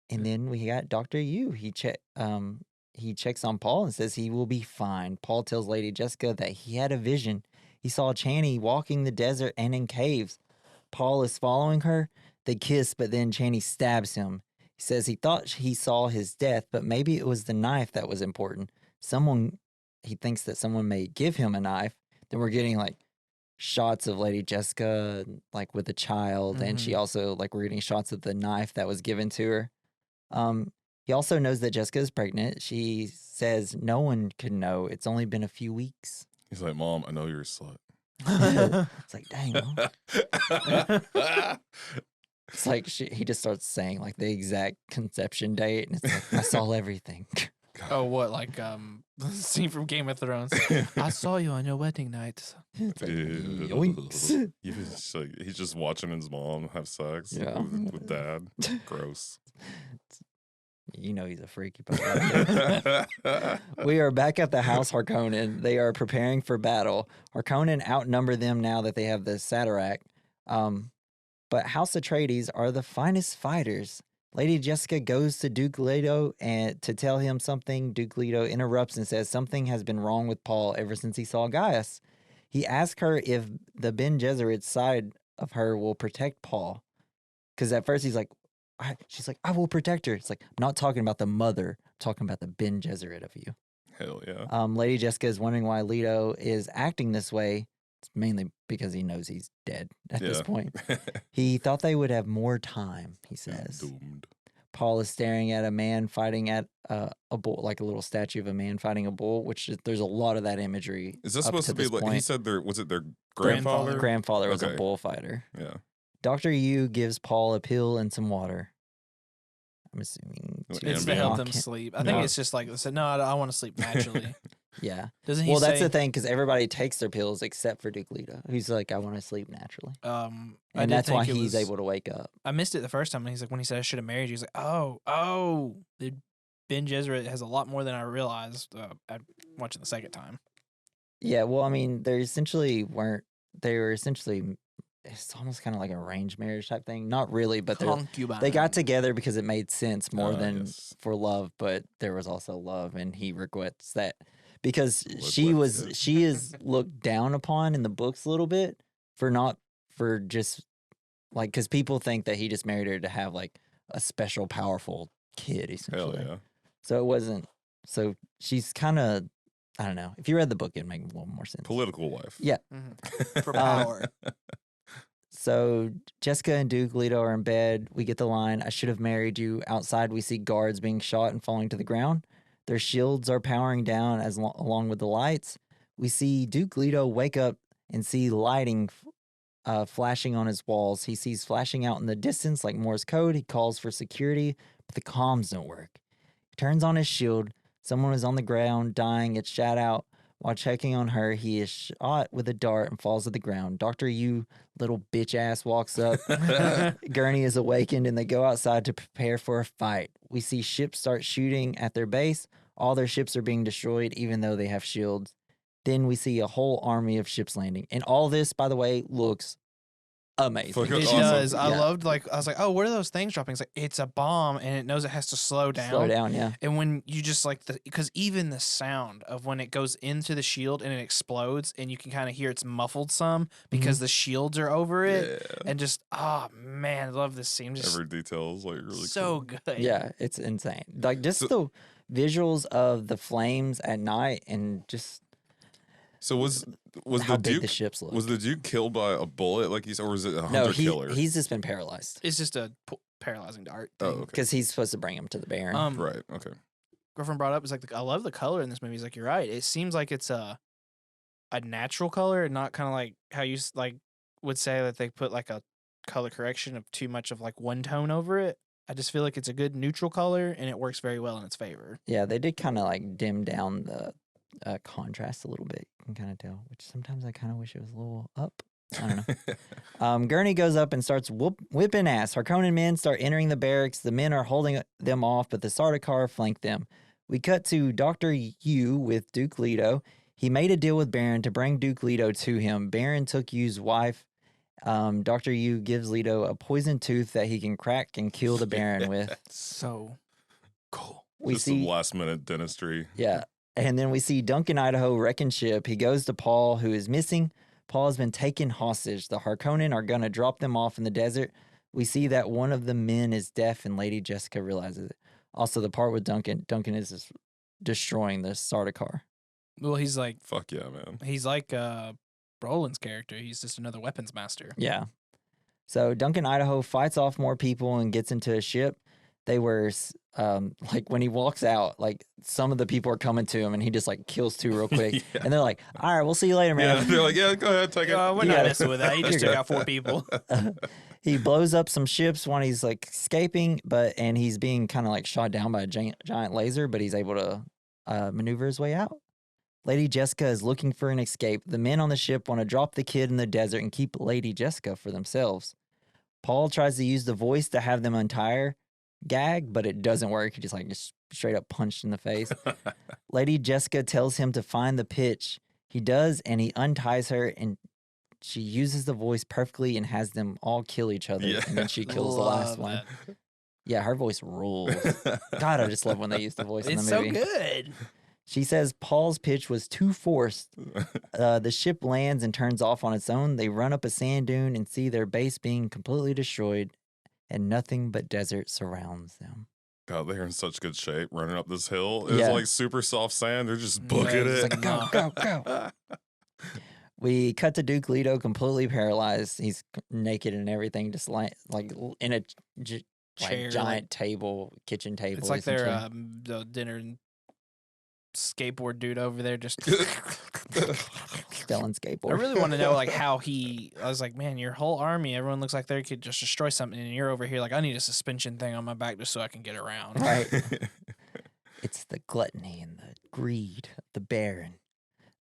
And then we got Dr. Yu. He checks on Paul and says he will be fine. Paul tells Lady Jessica that he had a vision. He saw Chani walking the desert and in caves. Paul is following her. They kiss, but then Chani stabs him. He says he thought he saw his death, but maybe it was the knife that was important. He thinks that someone may give him a knife. Then we're getting like shots of Lady Jessica like with a child, and she also like we're getting shots of the knife that was given to her. He also knows that Jessica is pregnant. She says no one could know. It's only been a few weeks. He's like, Mom, I know you're a slut. It's like, dang. Mom. It's like he just starts saying like the exact conception date, and it's like I saw everything. Oh, what like the scene from Game of Thrones? I saw you on your wedding night. It's like, Ew. yoinks. He's just watching his mom have sex Yeah. with dad. Gross. You know he's a freaky puppy. We are back at the House Harkonnen. They are preparing for battle. Harkonnen outnumber them now that they have the Satirac. But House Atreides are the finest fighters. Lady Jessica goes to Duke Leto and to tell him something. Duke Leto interrupts and says something has been wrong with Paul ever since he saw Gaius. He asks her if the Ben Gesserit side of her will protect Paul. Because at first she's like, I will protect her. It's like, I'm not talking about the mother. I'm talking about the Ben Gesserit of you. Hell yeah. Lady Jessica is wondering why Leto is acting this way. It's mainly because he knows he's dead at this point. He thought they would have more time, he says. Doomed. Paul is staring at a man fighting at a bull, like a little statue of a man fighting a bull, which there's a lot of that imagery. Is this up supposed to be this like he point. said? Was it their Grandfather. grandfather? Grandfather was a Okay. bullfighter. Yeah. Dr. Yu gives Paul a pill and some water. I'm assuming. It's It's to Ambien. help them sleep. I think No. it's just like, said, no, I want to sleep naturally. Yeah. Doesn't he Well, that's say, the thing, because everybody takes their pills except for Duke Leto, who's like, I want to sleep naturally. I And did that's why think it he's was- able to wake up. I missed it the first time, and he's like, when he said I should have married you, he's like, oh, the Ben Gesserit has a lot more than I realized at watching the second time. Yeah, well, I mean, they were essentially, it's almost kind of like an arranged marriage type thing. Not really, but they got together because it made sense more than Yes. for love, but there was also love, and he regrets that because Regrets it. she is looked down upon in the books a little bit for just like, because people think that he just married her to have like a special powerful kid Hell essentially. yeah. So it wasn't. So she's kind of, I don't know. If you read the book, it'd make a little more sense. Political wife. Yeah. For power. So Jessica and Duke Leto are in bed. We get the line, I should have married you. Outside, we see guards being shot and falling to the ground. Their shields are powering down along with the lights. We see Duke Leto wake up and see lighting flashing on his walls. He sees flashing out in the distance like Morse code. He calls for security, but the comms don't work. He turns on his shield. Someone is on the ground, dying. It's shot out. While checking on her, he is shot with a dart and falls to the ground. Dr. Yu, little bitch ass, walks up. Gurney is awakened and they go outside to prepare for a fight. We see ships start shooting at their base. All their ships are being destroyed, even though they have shields. Then we see a whole army of ships landing. And all this, by the way, looks amazing. Fucking It awesome. does. I Yeah. loved, I was like, oh, what are those things dropping? It's like, it's a bomb, and it knows it has to slow down. Slow down, yeah. And when you just because even the sound of when it goes into the shield and it explodes, and you can kind of hear it's muffled some because the shields are over it, Yeah. and just, oh man, I love this scene. Just Every detail is like really so cool. good. Yeah, it's insane. Like just the visuals of the flames at night and just So was how the big Duke the ships look. was the Duke killed by a bullet like you said, or was it a No, hunter killer? he's just been paralyzed It's just a paralyzing dart. Oh, thing. okay. because he's supposed to bring him to the Baron. Right. Okay. Girlfriend brought up is like, I love the color in this movie. He's like, you're right. It seems like it's a natural color, and not kind of like how you would say that they put like a color correction of too much of like one tone over it. I just feel like it's a good neutral color, and it works very well in its favor. Yeah, they did kind of like dim down the contrast a little bit. You can kind of tell, which sometimes I kind of wish it was a little up. I don't know. Gurney goes up and starts whipping ass. Harkonnen men start entering the barracks. The men are holding them off, but the Sardaukar flank them. We cut to Dr. Yu with Duke Leto. He made a deal with Baron to bring Duke Leto to him. Baron took Yu's wife. Dr. Yu gives Leto a poison tooth that he can crack and kill the Baron with. So cool. We Just see, some last minute dentistry. yeah. And then we see Duncan Idaho wrecking ship. He goes to Paul, who is missing. Paul has been taken hostage. The Harkonnen are going to drop them off in the desert. We see that one of the men is deaf, and Lady Jessica realizes it. Also, the part with Duncan is just destroying the Sardaukar. Well, he's like Fuck yeah, man. Brolin's character. He's just another weapons master. Yeah. So Duncan Idaho fights off more people and gets into a ship. They were like when he walks out, like some of the people are coming to him and he just like kills two real quick. Yeah. And they're like, all right, we'll see you later, Yeah, man. they're like, yeah, go ahead, take it. We're You not gotta- messing with that. He just You're took out 4 people. He blows up some ships when he's like escaping, and he's being kind of like shot down by a giant laser, but he's able to maneuver his way out. Lady Jessica is looking for an escape. The men on the ship want to drop the kid in the desert and keep Lady Jessica for themselves. Paul tries to use the voice to have them untie her, gag, but it doesn't work. He just straight up punched in the face. Lady Jessica tells him to find the pitch. He does, and he unties her, and she uses the voice perfectly and has them all kill each other. Yeah. And then she kills the last Love one. that. Yeah, her voice rules. God, I just love when they use the voice in It's the so movie. good. She says Paul's pitch was too forced. The ship lands and turns off on its own. They run up a sand dune and see their base being completely destroyed, and nothing but desert surrounds them. God, they're in such good shape running up this hill. It's Yeah. like super soft sand. They're just Yeah, booking it's it. like, Go, go, go. We cut to Duke Leto completely paralyzed. He's naked and everything, just like in a chair, giant table, kitchen table. It's like their essentially. the dinner and skateboard dude over there just. Stellan skateboard. I really want to know like how he. I was like, man, your whole army, everyone looks like they could just destroy something, and you're over here like, I need a suspension thing on my back just so I can get around. Right. It's the gluttony and the greed of the Baron.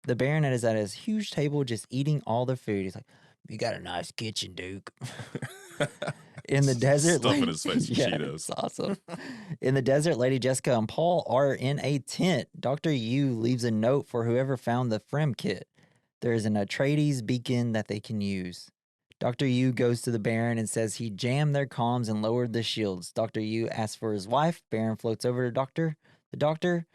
The Baron is at his huge table just eating all the food. He's like, you got a nice kitchen, Duke. In the desert, Stuffing his face with yeah, Cheetos. it's awesome. In the desert, Lady Jessica and Paul are in a tent. Dr. Yu leaves a note for whoever found the Frem kit. There is an Atreides beacon that they can use. Dr. Yu goes to the Baron and says he jammed their comms and lowered the shields. Dr. Yu asks for his wife. Baron floats over to the doctor,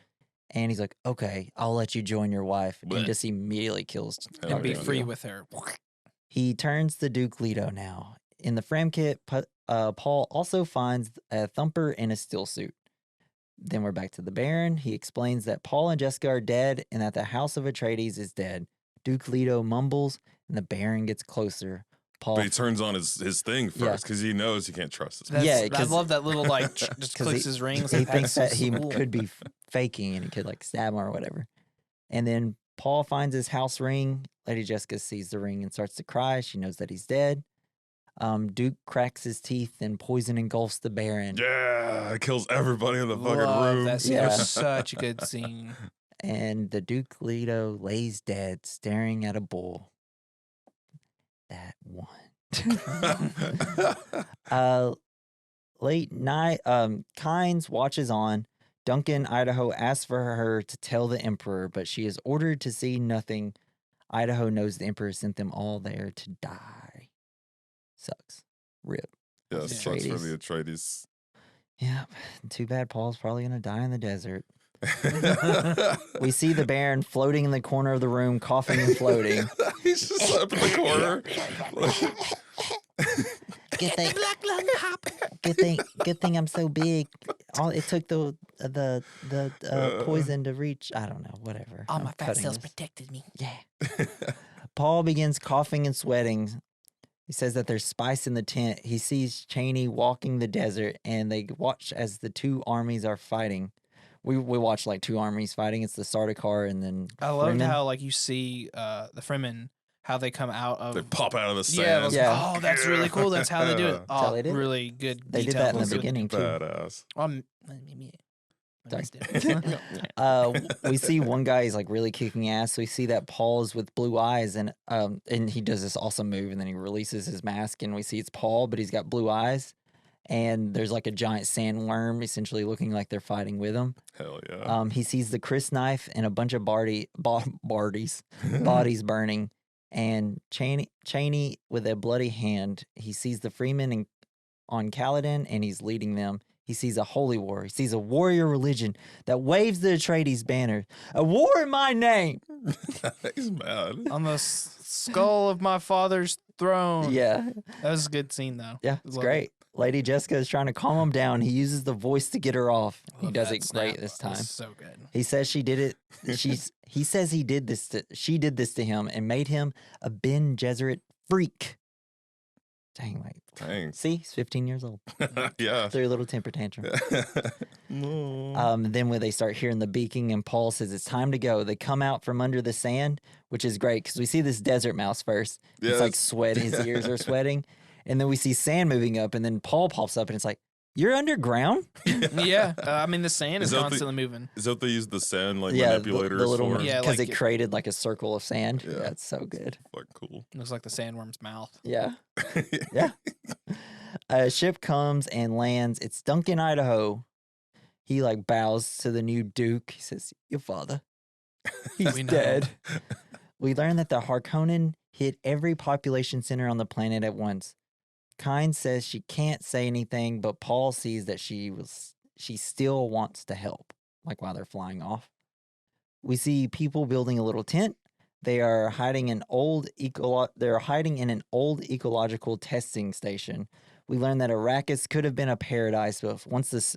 and he's like, okay, I'll let you join your wife. Blech. And just immediately kills Hell And be yeah. free with her. He turns to Duke Leto now. In the Frem kit, Paul also finds a thumper and a steel suit. Then we're back to the Baron. He explains that Paul and Jessica are dead and that the House of Atreides is dead. Duke Leto mumbles, and the Baron gets closer. Paul, But he turns on his thing Yeah. first because he knows he can't trust his. That's, Yeah, I 'cause- love that little like just 'cause clicks his rings. he like, thinks that's that so he cool. could be faking and he could like stab him or whatever. And then Paul finds his house ring. Lady Jessica sees the ring and starts to cry. She knows that he's dead. Duke cracks his teeth and poison engulfs the Baron. Yeah, it kills everybody in the fucking Love room. that scene. Yeah. It was such a good scene. And the Duke Leto lays dead, staring at a bull. That one. Late night, Kynes watches on. Duncan, Idaho asks for her to tell the Emperor, but she is ordered to see nothing. Idaho knows the Emperor sent them all there to die. Sucks. Rip. Yeah, Yeah. it sucks for the Atreides. Yeah, too bad Paul's probably going to die in the desert. We see the Baron floating in the corner of the room, coughing and floating. He's just up in the corner. Good thing I'm so big. It took the poison to reach. I don't know, whatever. All I'm my fat cutting cells this. protected me. Yeah. Paul begins coughing and sweating. He says that there's spice in the tent. He sees Chaney walking the desert, and they watch as the two armies are fighting. We watch like two armies fighting. It's the Sardaukar and then I loved Fremen. how like you see the Fremen, how they come out of They pop out of the yeah, sand. those- Yeah. Oh, that's really cool. That's how they do it. That's how Oh, they did it. really good. They did that in the details. beginning too. Badass. I missed it. We see one guy is like really kicking ass. So we see that Paul is with blue eyes, and he does this awesome move, and then he releases his mask, and we see it's Paul, but he's got blue eyes, and there's like a giant sandworm, essentially looking like they're fighting with him. Hell yeah. He sees the Chris knife and a bunch of bodies burning, and Chaney with a bloody hand. He sees the Freemen on Caladan, and he's leading them. He sees a holy war. He sees a warrior religion that waves the Atreides banner. A war in my name. He's mad. On the skull of my father's throne. Yeah, That was a good scene though. yeah, it's Love great. Lady Jessica is trying to calm him down. He uses the voice to get her off. it. He Love does that it snap. great this That was time. So good. He says she did it. He says he did this. She did this to him and made him a Ben Gesserit freak. Dang, like, Dang. see, he's 15 years old. Yeah. Threw a little temper tantrum. No. Then when they start hearing the beaking and Paul says it's time to go, they come out from under the sand, which is great because we see this desert mouse first. Yeah, It's like that's- sweating. His ears are sweating. And then we see sand moving up, and then Paul pops up and it's like, you're underground? Yeah. I mean, the sand Is is that the- constantly moving. Is that what they use the sand like Yeah, manipulators the little for? Yeah, because like it it- created like a circle of sand. Yeah. Yeah, it's so good. Fucking cool. Looks like the sandworm's mouth. Yeah. Yeah. A ship comes and lands. It's Duncan, Idaho. He like bows to the new Duke. He says, your father, he's We know. dead. We learn that the Harkonnen hit every population center on the planet at once. Kynes says she can't say anything, but Paul sees that she still wants to help, like while they're flying off. We see people building a little tent. They are hiding in an old ecological testing station. We learn that Arrakis could have been a paradise, but once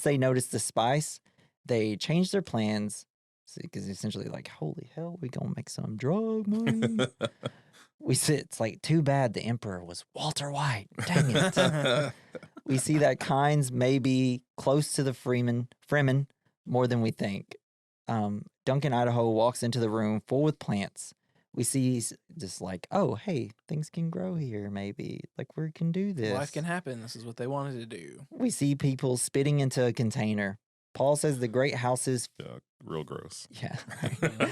they noticed the spice, they changed their plans. Because essentially, like, holy hell, we gonna make some drug money. We see it's like too bad the Emperor was Walter White. Dang it. We see that Kynes may be close to the Fremen more than we think. Duncan, Idaho walks into the room full with plants. We see just like, oh, hey, things can grow here, maybe. Like, we can do this. Life can happen. This is what they wanted to do. We see people spitting into a container. Paul says the great houses... Yeah, real gross. Yeah, right.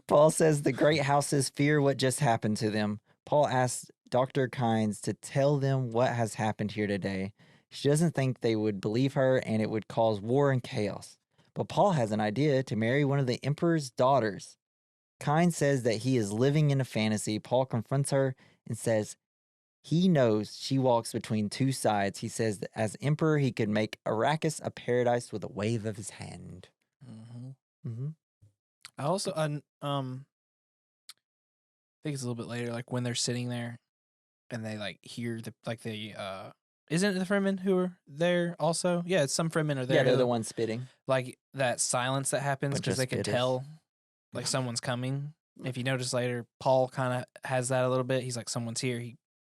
Paul says the great houses fear what just happened to them. Paul asks Dr. Kynes to tell them what has happened here today. She doesn't think they would believe her, and it would cause war and chaos. But Paul has an idea to marry one of the emperor's daughters. Kynes says that he is living in a fantasy. Paul confronts her and says he knows she walks between two sides. He says that as emperor, he could make Arrakis a paradise with a wave of his hand. I also, I think it's a little bit later, like when they're sitting there and they like hear isn't it the Fremen who are there also? Yeah, it's some Fremen are there. Yeah, they're the ones spitting. Like that silence that happens Bunch because of they can spitters. tell like someone's coming. If you notice later, Paul kind of has that a little bit. He's like, someone's here.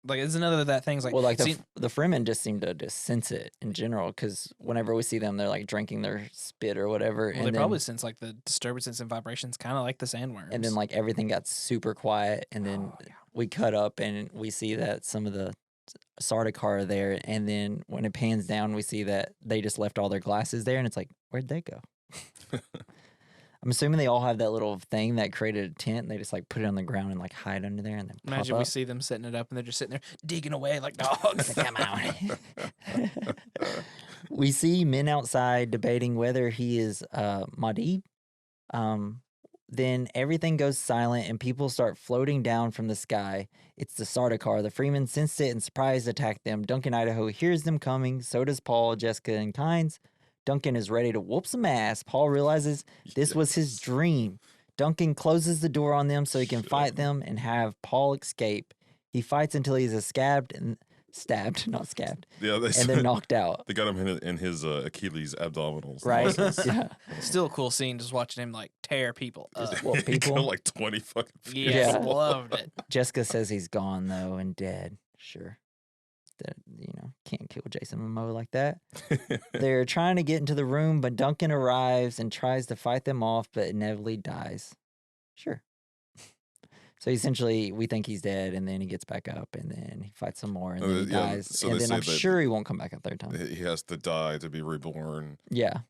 It's another of that thing's like, Well, like the Fremen just seem to just sense it in general, because whenever we see them, they're like drinking their spit or whatever. well, and they then, probably sense like the disturbances and vibrations, kind of like the sandworms. and then like everything got super quiet, and then we cut up and we see that some of the Sardaukar are there, and then when it pans down, we see that they just left all their glasses there, and it's like, where'd they go? I'm assuming they all have that little thing that created a tent, and they just like put it on the ground and like hide under there, and then Imagine pop we up. see them setting it up, and they're just sitting there digging away like dogs. Come out. We see men outside debating whether he is Mahdi. Then everything goes silent and people start floating down from the sky. It's the Sardaukar. The Freemen sensed it and surprised attacked them. Duncan, Idaho hears them coming. So does Paul, Jessica, and Kynes. Duncan is ready to whoop some ass. Paul realizes this was his dream. Duncan closes the door on them so he can fight them and have Paul escape. He fights until he's not scabbed, Yeah, and then knocked out. They got him in his Achilles abdominals. Right? muscles. Yeah. Still a cool scene, just watching him like tear people up. Well, He people. killed like 20 fucking people. Yeah, Yeah. loved it. Jessica says he's gone though and dead. Sure. That can't kill Jason Momoa like that. They're trying to get into the room, but Duncan arrives and tries to fight them off, but inevitably dies. Sure. So essentially, we think he's dead, and then he gets back up, and then he fights some more, and then he dies. so And they then say I'm that- sure he won't come back a third time. He has to die to be reborn. Yeah.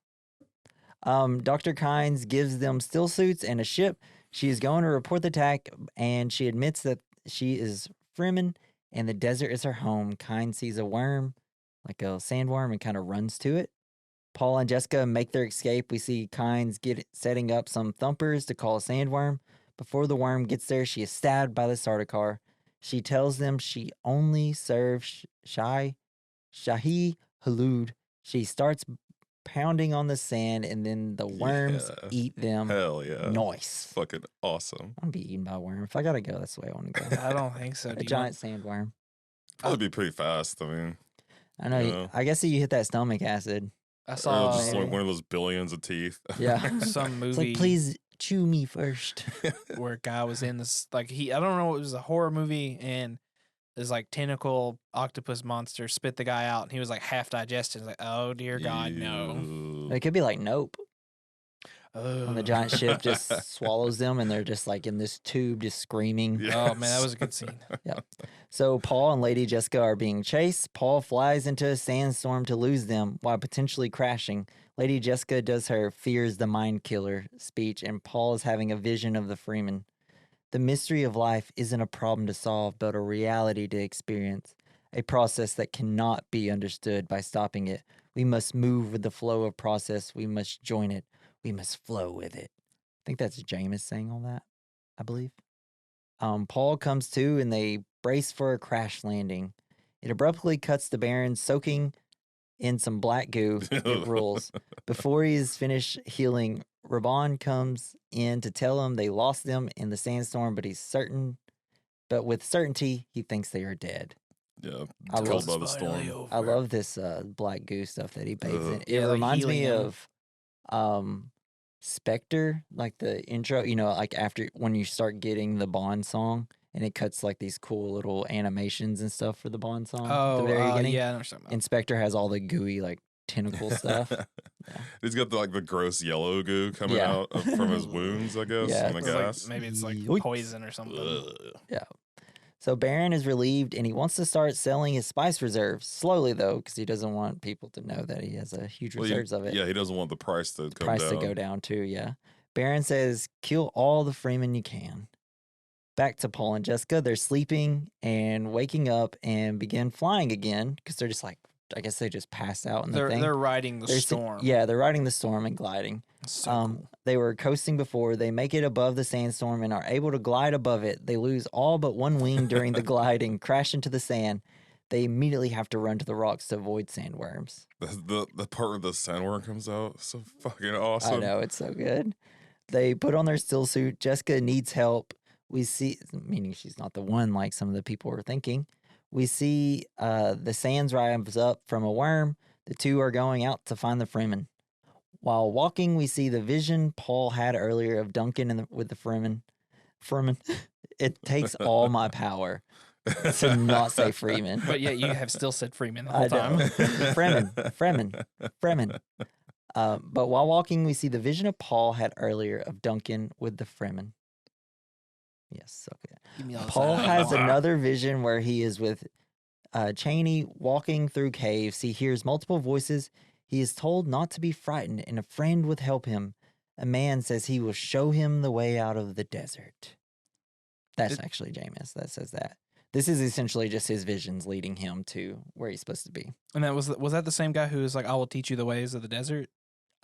Dr. Kynes gives them still suits and a ship. She is going to report the attack, and she admits that she is Fremen, and the desert is her home. Kynes sees a worm, like a sandworm, and kind of runs to it. Paul and Jessica make their escape. We see Kynes setting up some thumpers to call a sandworm. Before the worm gets there, she is stabbed by the Sardaukar. She tells them she only serves Shahi Halud. She starts pounding on the sand, and then the worms Yeah. eat them. Hell yeah. Nice. Fucking awesome. I want to be eaten by a worm. If I gotta go, that's the way I want to go. I don't think so. A Do you giant sandworm. Probably be pretty fast. I mean, I know. Yeah. I guess you hit that stomach acid. I or saw just maybe. like one of those billions of teeth. Yeah. some It's movie like, please chew me first. where a guy was in this, like, I don't know, it was a horror movie, and this like tentacle octopus monster spit the guy out, and he was like half digested. It's like, oh dear God, no. Ew. It could be like Nope. When the Oh. giant ship just swallows them, and they're just like in this tube, just screaming. Yeah. Oh man, that was a good scene. So Paul and Lady Jessica are being chased. Paul flies into a sandstorm to lose them while potentially crashing. Lady Jessica does her fears the mind killer speech, and Paul is having a vision of the Freeman. The mystery of life isn't a problem to solve, but a reality to experience, a process that cannot be understood by stopping it. We must move with the flow of process. We must join it. We must flow with it. I think that's Jameis saying all that, I believe. Paul comes to, and they brace for a crash landing. It abruptly cuts to Baron soaking in some black goo. It rules. Before he is finished healing, Raban comes in to tell him they lost them in the sandstorm, but with certainty, he thinks they are dead. Yeah. I Killed love- by the storm. I love this black goo stuff that he bathes in. It Yeah, like reminds me helium. of Spectre, like the intro, like after when you start getting the Bond song and it cuts like these cool little animations and stuff for the Bond song at Oh, the very beginning. yeah, I know what you're talking about. Inspector has all the gooey like tentacle stuff. He's got the gross yellow goo coming Yeah. out from his wounds, I guess, Yeah, from the Or, like, gas. maybe it's like Yoink. poison or something. Ugh. So Baron is relieved and he wants to start selling his spice reserves slowly though, because he doesn't want people to know that he has a huge Well, reserves of it. Yeah, he doesn't want the price to come Price down. to go down too. Yeah. Baron says, "Kill all the Freemen you can." Back to Paul and Jessica. They're sleeping and waking up and begin flying again because they're just like, I guess they just passed out in the thing. They're riding the They're storm. Yeah, they're riding the storm and gliding. So cool. They were coasting before. They make it above the sandstorm and are able to glide above it. They lose all but one wing during the glide and crash into the sand. They immediately have to run to the rocks to avoid sandworms. The part where the sandworm comes out is so fucking awesome. I know, it's so good. They put on their still suit. Jessica needs help. We see, meaning she's not the one like some of the people were thinking. We see the sands rise up from a worm. The two are going out to find the Fremen. While walking, we see the vision Paul had earlier of Duncan with the Fremen. It takes all my power to not say Freeman. But yet you have still said Freeman the I whole time. know. Fremen. But while walking, we see the vision of Paul had earlier of Duncan with the Fremen. Yes, okay. Give me all the Paul time. has another vision where he is with Cheney walking through caves. He hears multiple voices. He is told not to be frightened, and a friend would help him. A man says he will show him the way out of the desert. That's actually Jameis that says that. This is essentially just his visions leading him to where he's supposed to be. And that was that the same guy who was like, "I will teach you the ways of the desert,"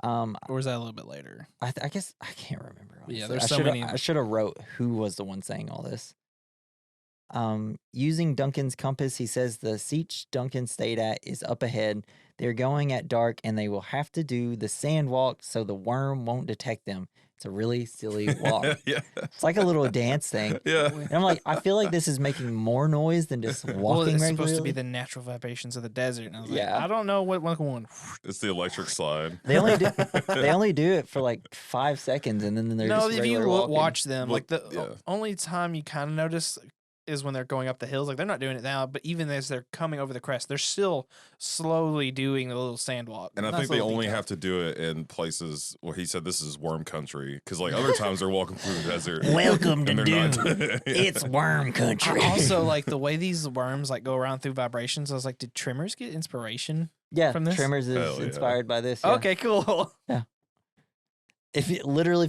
Or or was that a little bit later? I guess I can't remember. Honestly. Yeah, there's so many. I should have wrote who was the one saying all this. Using Duncan's compass, he says the siege Duncan stayed at is up ahead. They're going at dark, and they will have to do the sand walk so the worm won't detect them. It's a really silly walk. Yeah. It's like a little dance thing. Yeah. And I'm like, I feel like this is making more noise than just walking Well, it's regularly. supposed to be the natural vibrations of the desert. And I was like, Yeah. I don't know what one. It's the electric slide. They only do it for like 5 seconds, and then they're No, just if you regular walking. watch them, like Look, the yeah. only time you kind of notice is when they're going up the hills. Like they're not doing it now, but even as they're coming over the crest, they're still slowly doing the little sand walk. And I Nice think they little only detail. have to do it in places where he said this is worm country. Because like other times they're walking through the desert. Welcome to and they're Dune. not. It's worm country. I also like the way these worms like go around through vibrations. I was like, did Trimmers get inspiration? Yeah, from this? Trimmers is Hell yeah. inspired by this. Yeah. Okay, cool. If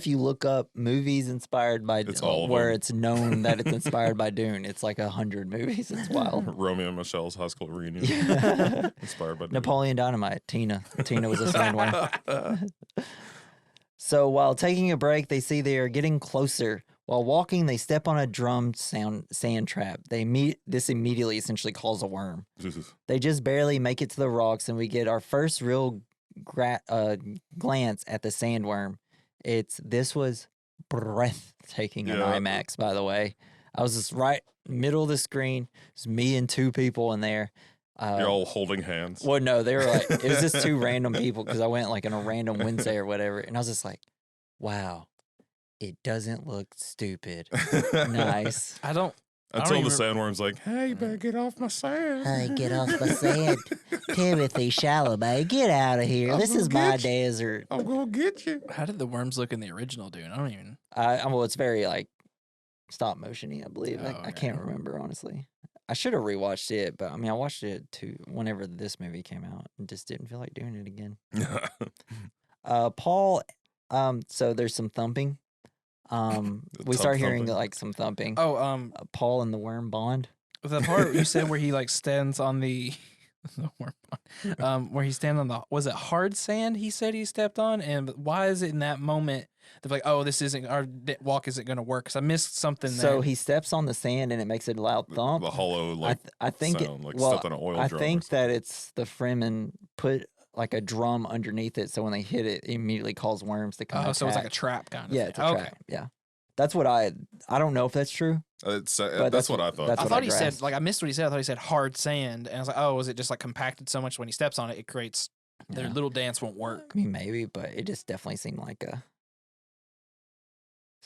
you look up movies inspired by It's all of where them. it's known that it's inspired by Dune, it's like 100 movies. It's wild. Romeo and Michelle's high school reunion. Yeah. Inspired by Napoleon Dynamite. Tina was a sandworm. So while taking a break, they see they are getting closer. While walking, they step on a drum sand trap. This immediately essentially calls a worm. They just barely make it to the rocks, and we get our first real glance at the sandworm. This was breathtaking in Yeah. IMAX, by the way. I was just right middle of the screen. It's me and two people in there. You're all holding hands. Well, no, they were like, it was just two random people because I went like on a random Wednesday or whatever. And I was just like, wow, it doesn't look stupid. Nice. I don't Until the even- sandworm's like, hey, you better get off my sand. Hey, get off my sand. Timothée Chalamet, get out of here. I'm This gonna is my get you. desert. I'm going to get you. How did the worms look in the original Dune? I don't even. Well, it's very like stop motiony, I believe. Oh, I can't remember, honestly. I should have rewatched it, but I mean, I watched it too whenever this movie came out and just didn't feel like doing it again. Paul, so there's some thumping. We start hearing thumping. like some thumping. Oh, Paul and the worm bond. the part you said where he like stands on the where he stands on the, was it hard sand he said he stepped on, and why is it in that moment they're like, oh, this isn't, our walk isn't going to work? Because I missed something there. So he steps on the sand and it makes a loud thump. The hollow, like, I think sound, it, like well, stepped on an oil I drum or think something. that it's the Fremen put like a drum underneath it, so when they hit it, it immediately calls worms to come. oh, so it's like a attack. trap kind of Yeah, thing. it's a Okay. trap. Yeah, that's what I don't know if that's true. It's, But that's what I thought. that's I what thought I he said, grasped. like, I missed what he said. I thought he said hard sand, and I was like, oh, was it just like compacted so much when he steps on it, it creates their Yeah. little dance won't work. I mean, maybe, but it just definitely seemed like a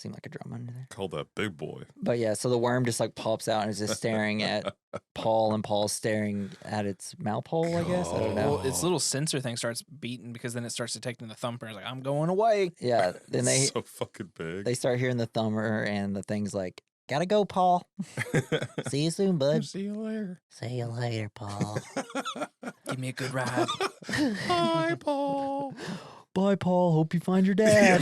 Seemed like a drum under there. Call that big boy. But yeah, so the worm just like pops out and is just staring at Paul, and Paul's staring at its mouth hole, I guess. I don't know. Well, its little sensor thing starts beating because then it starts detecting the thumper. It's like, I'm going away. Yeah, then It's so fucking big. they start hearing the thumper, and the thing's like, gotta go, Paul. See you soon, bud. See you later. See you later, Paul. Give me a good ride. Bye, Paul. Bye, Paul. Hope you find your dad.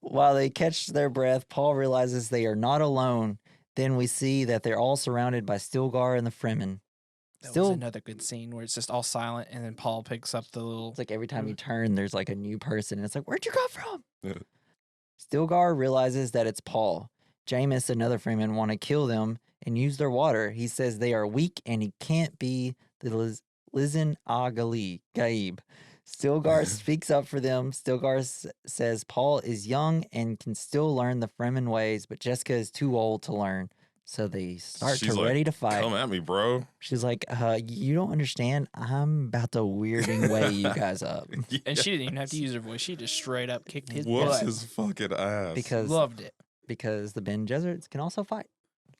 While they catch their breath, Paul realizes they are not alone. Then we see that they're all surrounded by Stilgar and the Fremen. That was another good scene where it's just all silent, and then Paul picks up the little. It's like every time you turn, there's like a new person. And it's like, where'd you come from? Yeah. Stilgar realizes that it's Paul. Jameis, another Freeman, want to kill them and use their water. He says they are weak and he can't be the Lizen Gaib. Stilgar speaks up for them. Stilgar says Paul is young and can still learn the Fremen ways, but Jessica is too old to learn. So they start ready to fight. Come at me, bro. She's like, you don't understand. I'm about to weirding way you guys up. Yeah. And she didn't even have to use her voice. She just straight up kicked his Whoops butt. his fucking ass. Loved it. Because the Bene Gesserits can also fight.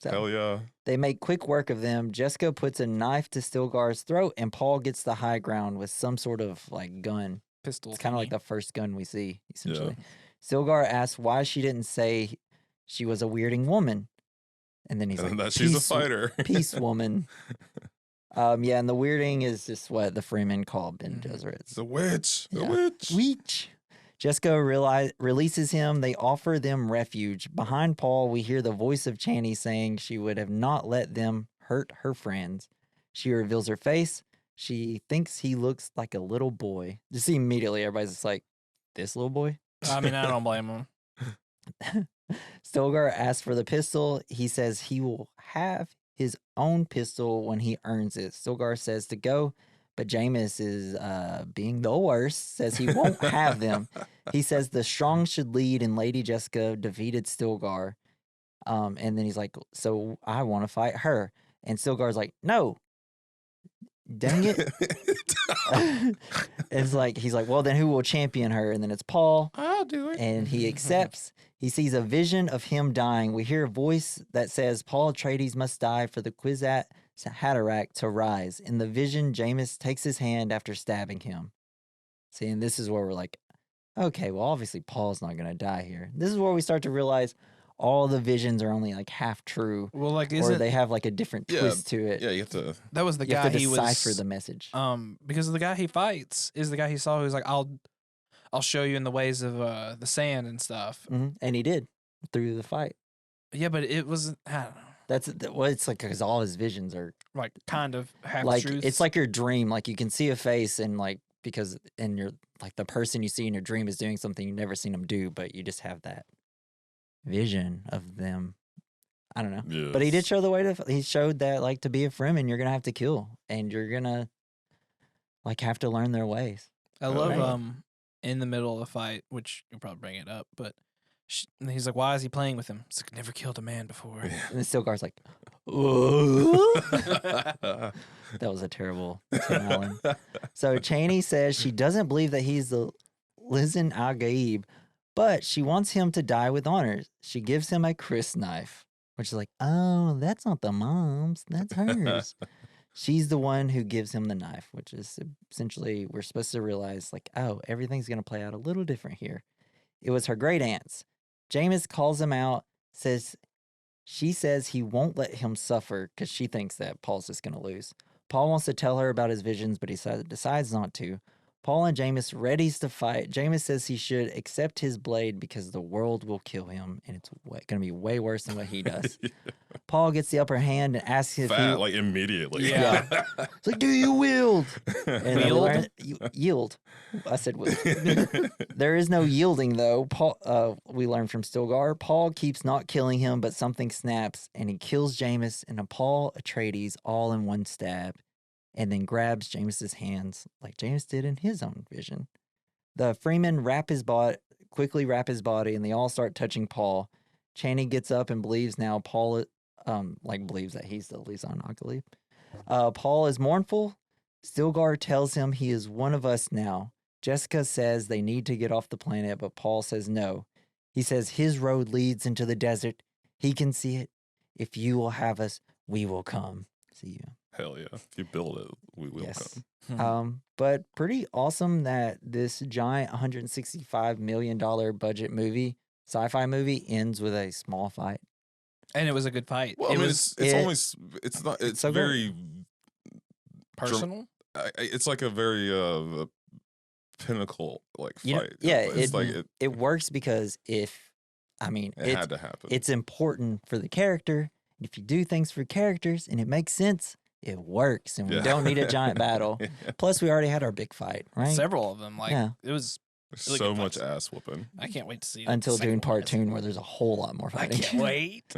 So Hell yeah. they make quick work of them. Jessica puts a knife to Stilgar's throat, and Paul gets the high ground with some sort of like gun. Pistol. It's kind of like the first gun we see, essentially. Yeah. Stilgar asks why she didn't say she was a weirding woman. And then he's And like, that she's a fighter. Peace woman. Yeah, and the weirding is just what the Freemen call Bene Gesserits. It's a witch. Yeah. A witch. Witch. Jessica releases him. They offer them refuge. Behind Paul, we hear the voice of Chani saying she would have not let them hurt her friends. She reveals her face. She thinks he looks like a little boy. Just immediately, everybody's just like, this little boy? I mean, I don't blame him. Stilgar asks for the pistol. He says he will have his own pistol when he earns it. Stilgar says to go, but Jameis is being the worst, says he won't have them. He says the strong should lead, and Lady Jessica defeated Stilgar. And then he's like, so I want to fight her. And Stilgar's like, no. Dang it. It's like, he's like, well, then who will champion her? And then it's Paul. I'll do it. And he accepts. He sees a vision of him dying. We hear a voice that says Paul Atreides must die for the Kwisatz Haderach to rise. In the vision, Jameis takes his hand after stabbing him. See, and this is where we're like, okay, well, obviously Paul's not going to die here. This is where we start to realize all the visions are only like half true. Well, like, or they have like a different twist to it. Yeah, you have to. That was the You guy have to he decipher was. the message. Because the guy he fights is the guy he saw who's like, I'll show you in the ways of the sand and stuff. And he did through the fight. Yeah, but it wasn't. I don't know. That's well, it's like because all his visions are Like kind of half like truths. it's like your dream. Like you can see a face, and like because in your like the person you see in your dream is doing something you've never seen them do, but you just have that vision of them. I don't know. Yes. But he did show the way to. He showed that like to be a Fremen, you're gonna have to kill, and you're gonna like have to learn their ways. I love Right. in the middle of the fight, which you'll probably bring it up, but and he's like, why is he playing with him? It's like, never killed a man before. And then Stilgar's like, "Ooh." That was a terrible Tim Allen. So Chani says she doesn't believe that he's the Lizen Al-Gaib, but she wants him to die with honors. She gives him a Chris knife, which is like, oh, that's not the mom's, that's hers. She's the one who gives him the knife, which is essentially we're supposed to realize like, oh, everything's going to play out a little different here. It was her great aunt's. Jameis calls him out, she says he won't let him suffer because she thinks that Paul's just going to lose. Paul wants to tell her about his visions, but he decides not to. Paul and Jameis readies to fight. Jameis says he should accept his blade because the world will kill him, and it's going to be way worse than what he does. Yeah. Paul gets the upper hand and asks if he... Like immediately. Yeah. It's like, do you wield? And Wield? Yield. I said wield. There is no yielding, though. Paul, we learned from Stilgar. Paul keeps not killing him, but something snaps, and he kills Jameis and Paul Atreides all in one stab, and then grabs Jameis's hands like Jameis did in his own vision. The Freemen quickly wrap his body, and they all start touching Paul. Chani gets up and believes now Paul, believes that he's the Lisan Agalib. Paul is mournful. Stilgar tells him he is one of us now. Jessica says they need to get off the planet, but Paul says no. He says his road leads into the desert. He can see it. If you will have us, we will come. See you. Hell yeah. If you build it, we will come. But pretty awesome that this giant $165 million budget movie, sci-fi movie, ends with a small fight. And it was a good fight. Well, it's so very personal. It's like a very pinnacle like fight. It works because it had to happen. It's important for the character. If you do things for characters and it makes sense, it works, and we don't need a giant battle. Plus, we already had our big fight, right? Several of them. It was really so much ass whooping. I can't wait to see until Dune Part 2, where there's a whole lot more fighting. I can't wait.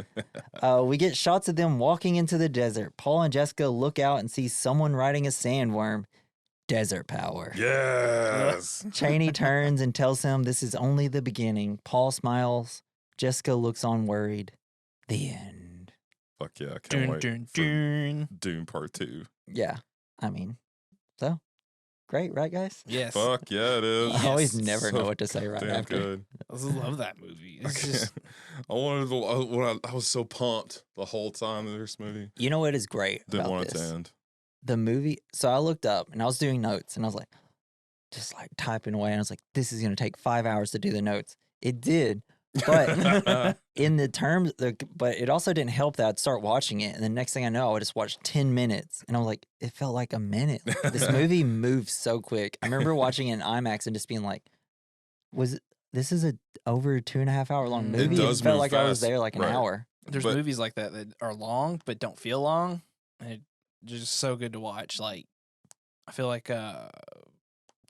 We get shots of them walking into the desert. Paul and Jessica look out and see someone riding a sandworm. Desert power. Yes. Chaney turns and tells him this is only the beginning. Paul smiles. Jessica looks on worried. The end. Fuck yeah, I can't wait Dune. Dune Part 2. Yeah, so great, right, guys? Yes. Fuck yeah, it is. I always never know what to say right Damn after. good. I love that movie. It's just, I was so pumped the whole time in this movie. You know what is great Didn't about want this? it to end. The movie. So I looked up and I was doing notes and I was like, just like typing away. And I was like, this is going to take 5 hours to do the notes. It did. But in the terms, but it also didn't help that I'd start watching it. And the next thing I know, I would just watch 10 minutes. And I was like, it felt like a minute. This movie moves so quick. I remember watching it in IMAX and just being like, this is over 2.5 hour long movie? It does felt move like I was fast. there like an hour. there's movies like that are long but don't feel long. And it's just so good to watch. Like, I feel like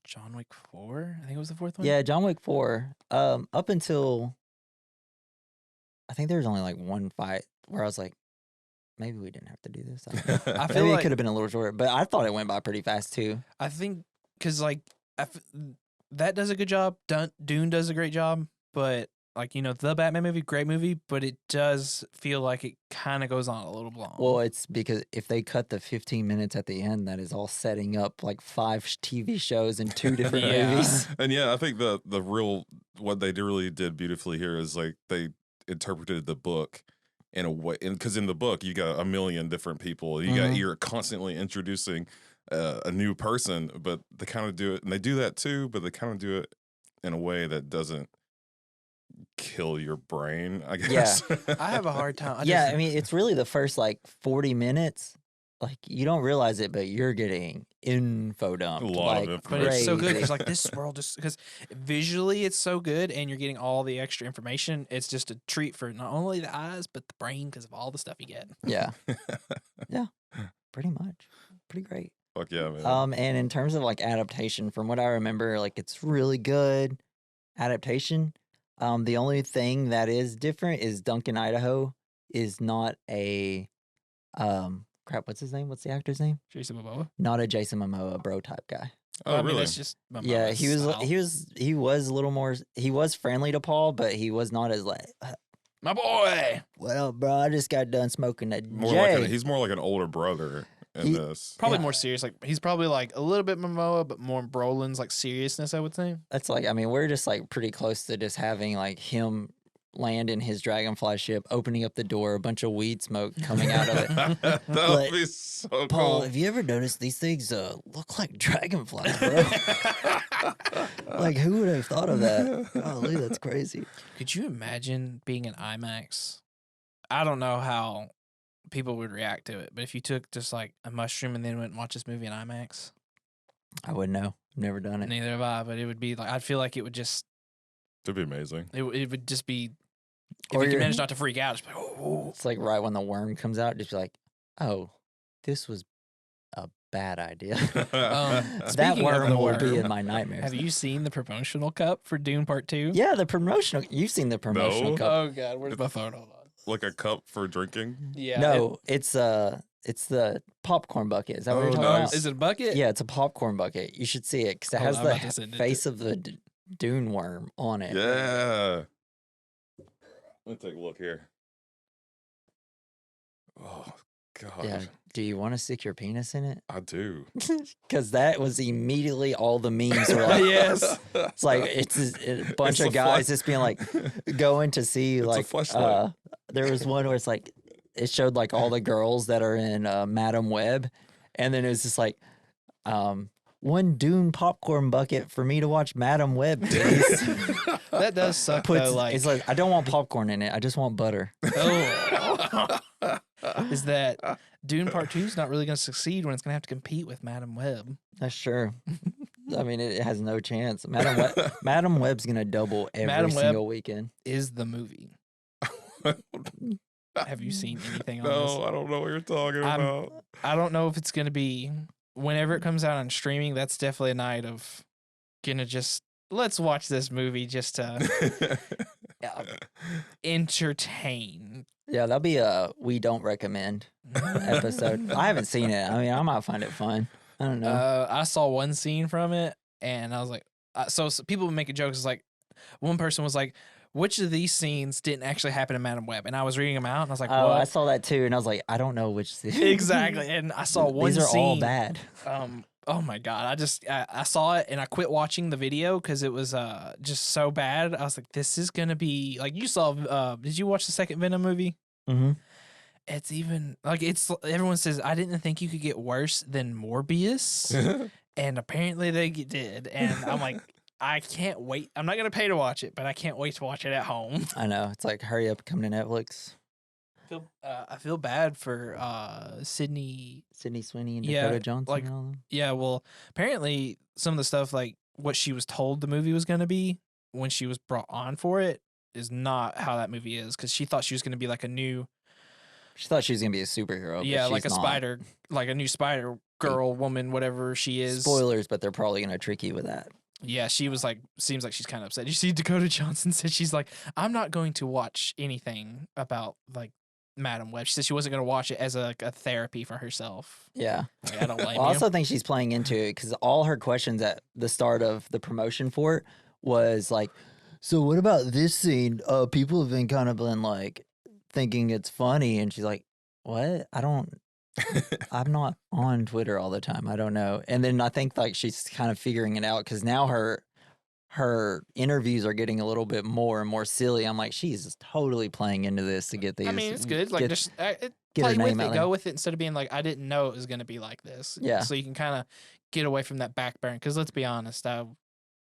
John Wick 4, I think it was the fourth one. Yeah, John Wick 4. Up until I think there was only like one fight where I was like, maybe we didn't have to do this. I feel maybe like it could have been a little shorter, but I thought it went by pretty fast too. I think because like that does a good job. Dune does a great job, but like the Batman movie, great movie, but it does feel like it kind of goes on a little long. Well, it's because if they cut the 15 minutes at the end, that is all setting up like 5 TV shows and 2 different movies. And yeah, I think what they really did beautifully here is like they interpreted the book in a way, because in the book you got a million different people. You're constantly introducing a new person, but they kind of do it, and they do that too, but they kind of do it in a way that doesn't kill your brain, I guess. Yeah. I have a hard time. I mean, it's really the first like 40 minutes. Like, you don't realize it, but you're getting info dumped. A lot of But information. it's so good because like this world is, because visually it's so good and you're getting all the extra information. It's just a treat for not only the eyes but the brain because of all the stuff you get. Yeah. Yeah. Pretty much. Pretty great. Fuck yeah, man. And in terms of like adaptation, from what I remember, like it's really good adaptation. The only thing that is different is Duncan, Idaho is not a what's his name? What's the actor's name? Jason Momoa. Not a Jason Momoa bro type guy. Oh, I mean, really? it's just Momoa's Yeah, style. he was a little more. He was friendly to Paul, but he was not as like, My boy. well, bro, I just got done smoking that He's more like an older brother in this. Probably more serious. Like he's probably like a little bit Momoa, but more Brolin's like seriousness, I would say. That's like, I mean, we're just like pretty close to just having like him land in his dragonfly ship, opening up the door, a bunch of weed smoke coming out of it. That would be so Paul, cool. have you ever noticed these things look like dragonflies, bro? Like, who would have thought of that? Golly, that's crazy. Could you imagine being in IMAX? I don't know how people would react to it, but if you took just like a mushroom and then went and watched this movie in IMAX, I wouldn't know. Never done it. neither have I. But it would be like, I'd feel like it would just, It'd be amazing. it would just be. If Or you could you're- manage not to freak out, just be like, oh. It's like right when the worm comes out, just be like, oh, this was a bad idea. That Speaking of worm the will be worm, in my nightmares. Have you seen the promotional cup for Dune Part 2? Yeah, the promotional. You've seen the promotional No. cup. Oh God, where's my phone? Hold on. Like a cup for drinking. Yeah. No, it's the popcorn bucket. Is that what you're Oh, talking nice. about? Is it a bucket? Yeah, it's a popcorn bucket. You should see it because it Hold has on, I'm about to send the it face of the Dune worm on it. Yeah. Let me take a look here. Oh, God, Yeah. Do you want to stick your penis in it? I do. Because that was immediately all the memes were like, Yes. It's like it's a bunch It's of a guys fla- just being like going to see It's a like fleshlight. there was one where it's like it showed like all the girls that are in Madam Web, and then it was just like one Dune popcorn bucket for me to watch Madam Web, please. That does suck Puts, though. Like, it's like I don't want popcorn in it. I just want butter. oh, is that Dune Part 2 is not really going to succeed when it's going to have to compete with Madam Web. That's true. I mean, it has no chance. Madam Web's gonna double every Madam Web- single weekend. Is the movie? Have you seen anything on this? No, I don't know what you're talking about. I don't know if it's going to be whenever it comes out on streaming. That's definitely a night of gonna just let's watch this movie just to entertain. Yeah, that'll be a we don't recommend episode. I haven't seen it. I mean, I might find it fun. I don't know. I saw one scene from it, and I was like, so people would make a joke. It's like one person was like, "Which of these scenes didn't actually happen in Madam Web?" And I was reading them out, and I was like, Oh, "What?" I saw that too, and I was like, I don't know which. Exactly. And I saw one These are scene. all bad. Oh my god! I saw it and I quit watching the video because it was just so bad. I was like, this is gonna be like you saw. Did you watch the second Venom movie? Mm-hmm. It's even like everyone says I didn't think you could get worse than Morbius, and apparently they did. And I'm like, I can't wait. I'm not gonna pay to watch it, but I can't wait to watch it at home. I know. It's like hurry up, come to Netflix. I feel bad for Sydney Sweeney and Yeah, Dakota Johnson like- and all them. Yeah, well, apparently some of the stuff like what she was told the movie was going to be when she was brought on for it is not how that movie is because she thought she was going to be like a new, She thought she was gonna be a superhero. but yeah, like a she's not. spider, like a new spider girl, woman, whatever she is. Spoilers, but they're probably gonna trick you with that. Yeah, she was like, seems like she's kind of upset. You see, Dakota Johnson said she's like, I'm not going to watch anything about like Madam Web. She said she wasn't going to watch it as a therapy for herself. Yeah. Like, I don't blame I you. also think she's playing into it because all her questions at the start of the promotion for it was like, so what about this scene? People have been kind of been like thinking it's funny. And she's like, what? I'm not on Twitter all the time. I don't know. And then I think like she's kind of figuring it out because now her interviews are getting a little bit more and more silly. I'm like, she's just totally playing into this to get these. I mean, it's good. Like, get- just get her play with name out it, there. go with it instead of being like, I didn't know it was going to be like this. Yeah. So you can kind of get away from that back burn. Because let's be honest,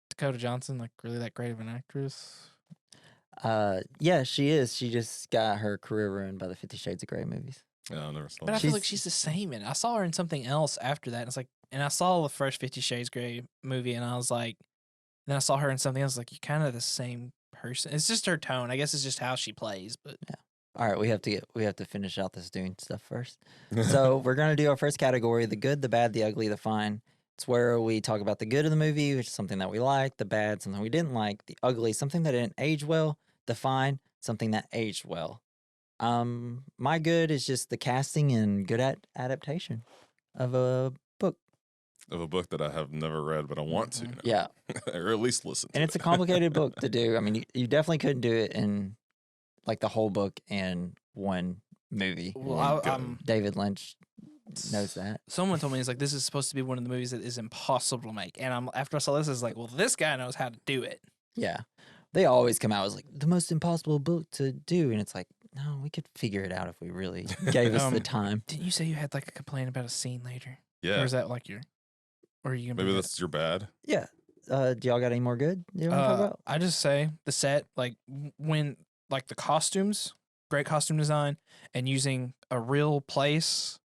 Dakota Johnson, like, really that great of an actress? Yeah, she is. She just got her career ruined by the 50 Shades of Grey movies. Yeah, I never saw But I that. feel like she's the same. And I saw her in something else after that. And it's like, and I saw the first 50 Shades Grey movie, and I was like, then I saw her in something else. Like, you're kind of the same person. It's just her tone. I guess it's just how she plays. But All right, we have to finish out this Dune stuff first. So we're gonna do our first category: the good, the bad, the ugly, the fine. It's where we talk about the good of the movie, which is something that we liked; the bad, something we didn't like; the ugly, something that didn't age well; the fine, something that aged well. My good is just the casting and good adaptation of a book. Of a book that I have never read, but I want to. Now. Yeah, Or at least listen to. and it's a complicated book to do. I mean, you definitely couldn't do it in like the whole book in one movie. well, And David Lynch knows that. someone told me it's like this is supposed to be one of the movies that is impossible to make, and after I saw this, I was like, well, this guy knows how to do it. Yeah. They always come out as like the most impossible book to do. And it's like, no, we could figure it out if we really gave us the time. Didn't you say you had like a complaint about a scene later? Yeah. Or is that like your? Or are you gonna? Maybe bring that's your bad. Yeah. Do y'all got any more good you want to talk about? I just say the set, like when like the costumes, great costume design, and using a real place.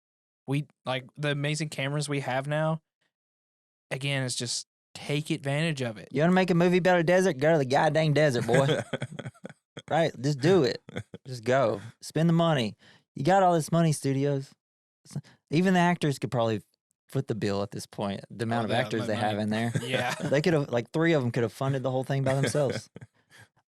We like the amazing cameras we have now. Again, it's just take advantage of it. You want to make a movie about a desert? Go to the goddamn desert, boy. Right? Just do it. Just go. Spend the money. You got all this money, studios. Even the actors could probably foot the bill at this point. The amount of yeah, actors my they have money. in there. Yeah. They could have, like, 3 of them could have funded the whole thing by themselves.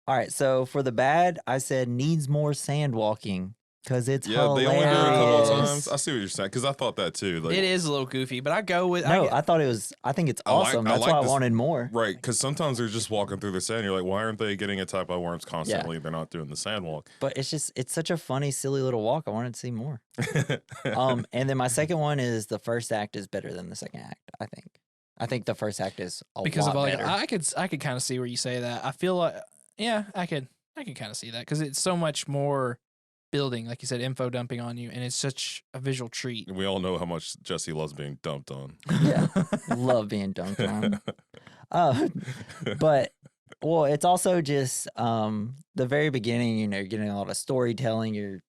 All right. So for the bad, I said needs more sand walking. because it's Yeah, they hilarious. only do it a couple of times. I see what you're saying because I thought that too. Like, It is a little goofy, but I go with No, I thought it was. I think it's awesome. That's why I wanted more. Right, because sometimes they're just walking through the sand. You're like, why aren't they getting attacked by worms constantly? They're not doing the sand walk. But it's such a funny, silly little walk. I wanted to see more. And then my second one is the first act is better than the second act. I think the first act is a because lot of like better. I could kind of see where you say that. I feel like I could kind of see that because it's so much more building, like you said, info dumping on you, and it's such a visual treat. We all know how much Jesse loves being dumped on. Yeah, love being dunked on. But well, it's also just the very beginning. You know, you're getting a lot of storytelling. You're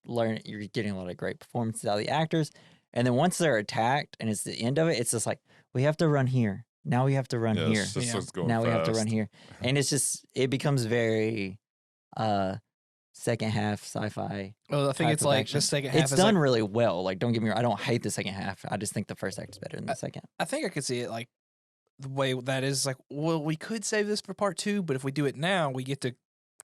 getting a lot of great performances out of the actors, and then once they're attacked and it's the end of it, it's just like we have to run here. Now we have to run here. Now we have to run here, and it's just it becomes very second half sci-fi. Well, I think it's like the second half. It's done really well. Like, don't get me wrong, I don't hate the second half. I just think the first act is better than the second. I think I could see it like the way that is like, well, we could save this for part 2, but if we do it now, we get to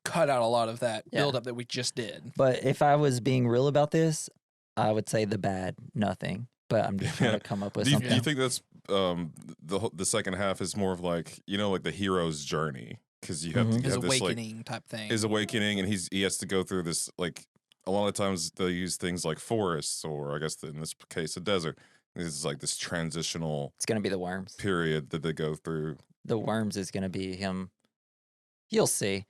cut out a lot of that build up that we just did. But if I was being real about this, I would say the bad, nothing. But I'm just trying to come up with something. Do you think that's the second half is more of like, you know, like the hero's journey? Because you have to his have awakening this, like, type thing. His awakening, and he has to go through this, like, a lot of times they'll use things like forests, or I guess in this case a desert. It's like this transitional It's going to be the worms. period that they go through. The worms is going to be him. You'll see.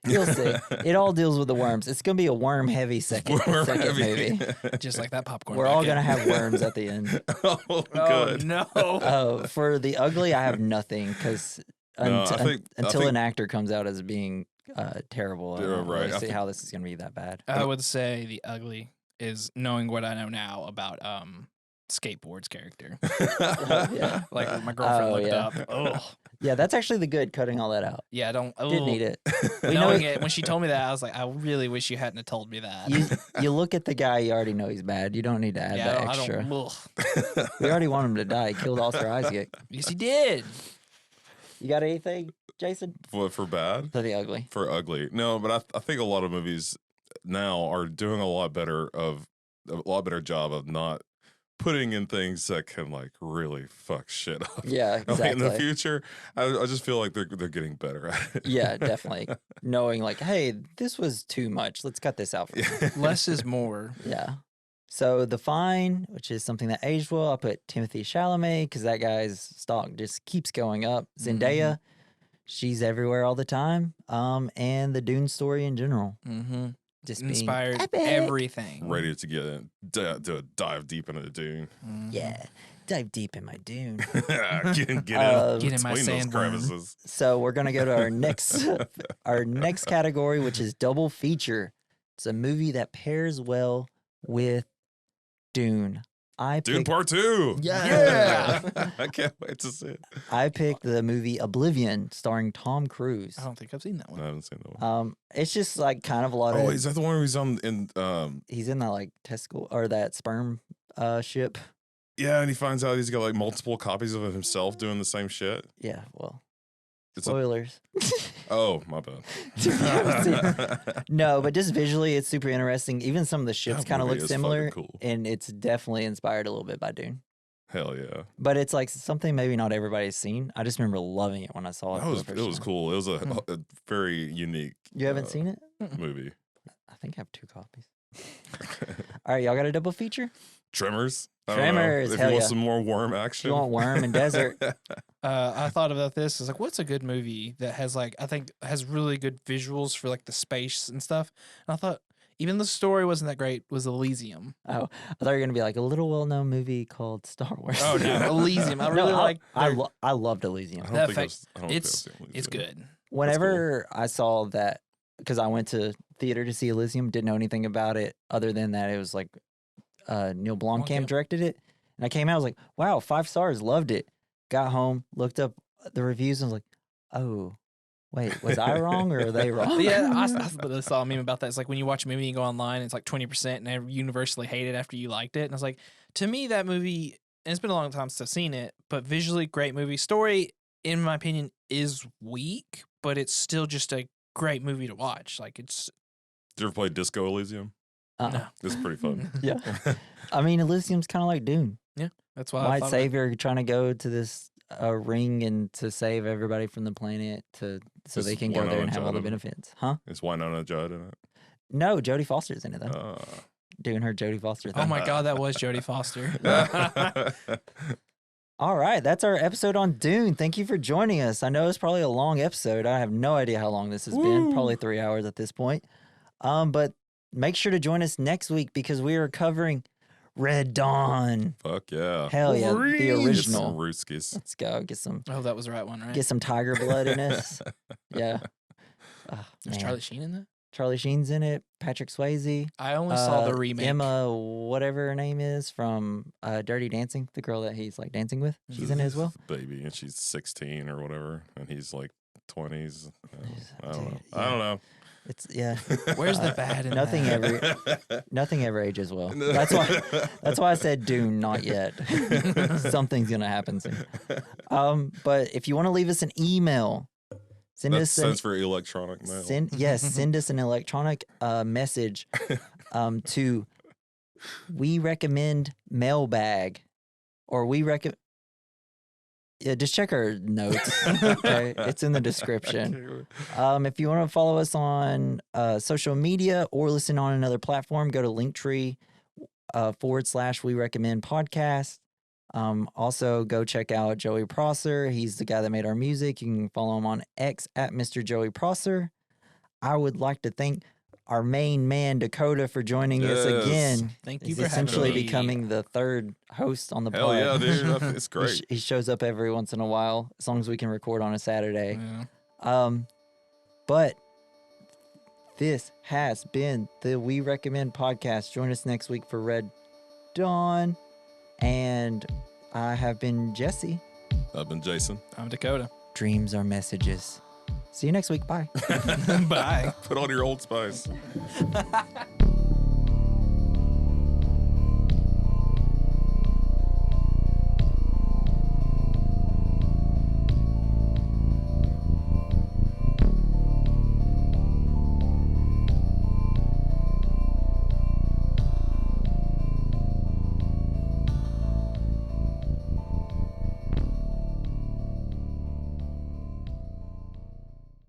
You'll see. It all deals with the worms. It's going to be a worm-heavy second movie. Just like that popcorn. We're all going to have worms at the end. Oh, good. No. For the ugly, I have nothing because until an actor comes out as being terrible, I don't really see how this is going to be that bad. I would say the ugly is knowing what I know now about Skateboard's character. Yeah. Like my girlfriend looked up. Oh. Yeah, that's actually the good, cutting all that out. Yeah, Didn't need it. Knowing it, when she told me that, I was like, I really wish you hadn't have told me that. You look at the guy, you already know he's bad. You don't need to add that extra. We already want him to die. He killed Oscar Isaac. Yes, he did. You got anything, Jason? What, for bad? For the ugly. For ugly. No, but I think a lot of movies now are doing a lot better job of not putting in things that can like really fuck shit up. Yeah, exactly. In the future, I just feel like they're getting better at it. Yeah, definitely. Knowing like, hey, this was too much. Let's cut this out. Less is more. Yeah. So The Fine, which is something that aged well, I put Timothée Chalamet because that guy's stock just keeps going up. Zendaya, she's everywhere all the time. And the Dune story in general. Mm-hmm. Just inspired everything. Ready to get in, to dive deep into the Dune. Mm-hmm. Yeah, dive deep in my Dune. get in my sandworm. So we're gonna go to our next category, which is double feature. It's a movie that pairs well with Dune. Dune Part 2. Yeah. I can't wait to see it. I picked the movie Oblivion, starring Tom Cruise. I don't think I've seen that one. I haven't seen that one. It's just like kind of a lot of. Oh, is that the one where he's on in? He's in that like testicle or that sperm ship. Yeah, and he finds out he's got like multiple copies of himself doing the same shit. Yeah, well, It's spoilers. Oh, my bad. No, but just visually, it's super interesting. Even some of the ships kind of look similar, cool. And it's definitely inspired a little bit by Dune. Hell yeah! But it's like something maybe not everybody's seen. I just remember loving it when I saw it. It was cool. It was a very unique. You haven't seen it? Movie. I think I have 2 copies. All right, y'all got a double feature? Tremors. Tremors. If you want some more worm action. You want worm and desert. I thought about this. I was like, what's a good movie that has like, I think has really good visuals for like the space and stuff. And I thought even the story wasn't that great. Was Elysium. Oh, I thought you were gonna be like a little well-known movie called Star Wars. Oh no, Elysium. I really like. I loved Elysium. It's good. Whenever I saw that, because I went to theater to see Elysium, didn't know anything about it other than that it was like Neil Blomkamp directed it, and I came out, I was like, wow, 5 stars, loved it. Got home, looked up the reviews, and was like, oh, wait, was I wrong or are they wrong? Yeah, I saw a meme about that. It's like when you watch a movie, you go online, it's like 20% and they universally hate it after you liked it. And I was like, to me, that movie, and it's been a long time since I've seen it, but visually, great movie. Story, in my opinion, is weak, but it's still just a great movie to watch. Like, it's... Did you ever play Disco Elysium? No. It's pretty fun. Yeah. I mean, Elysium's kind of like Dune. That's why I White thought savior trying to go to this ring and to save everybody from the planet so Is they can go there and have all the Winona Judd in it? benefits. Huh? Is Winona Judd in it? No, Jodie Foster's in it though. Doing her Jodie Foster thing. Oh my God, that was Jodie Foster. All right, that's our episode on Dune. Thank you for joining us. I know it's probably a long episode. I have no idea how long this has been. Probably 3 hours at this point. But make sure to join us next week because we are covering Red Dawn. Fuck yeah. Hell yeah, the Get some original. Rooskies. Let's go get some I hope that was the right one, right? tiger blood in us. Yeah. Is Man. Charlie Sheen in that? Charlie Sheen's in it. Patrick Swayze. I only saw the remake. Emma, whatever her name is from Dirty Dancing, the girl that he's like dancing with. She's in it as well. Baby, and she's 16 or whatever, and he's like 20s. I don't know. Dude, I don't know. It's yeah. Where's the bad in Nothing that? nothing ever ages well. That's why I said Dune, not yet. Something's gonna happen soon. But if you want to leave us an email, send That us stands for electronic mail. send us an electronic message to we recommend mailbag or we recommend. Yeah, just check our notes. Okay, it's in the description. If you want to follow us on social media or listen on another platform, go to Linktree / We Recommend Podcast. Also, go check out Joey Prosser. He's the guy that made our music. You can follow him on X at Mr. Joey Prosser. I would like to thank our main man, Dakota, for joining us again. Thank you He's for essentially having me. becoming the third host on the Hell pod. yeah, dude. It's great. He shows up every once in a while, as long as we can record on a Saturday. Yeah. But this has been the We Recommend podcast. Join us next week for Red Dawn. And I have been Jesse. I've been Jason. I'm Dakota. Dreams are messages. See you next week. Bye. Bye. Put on your Old Spice.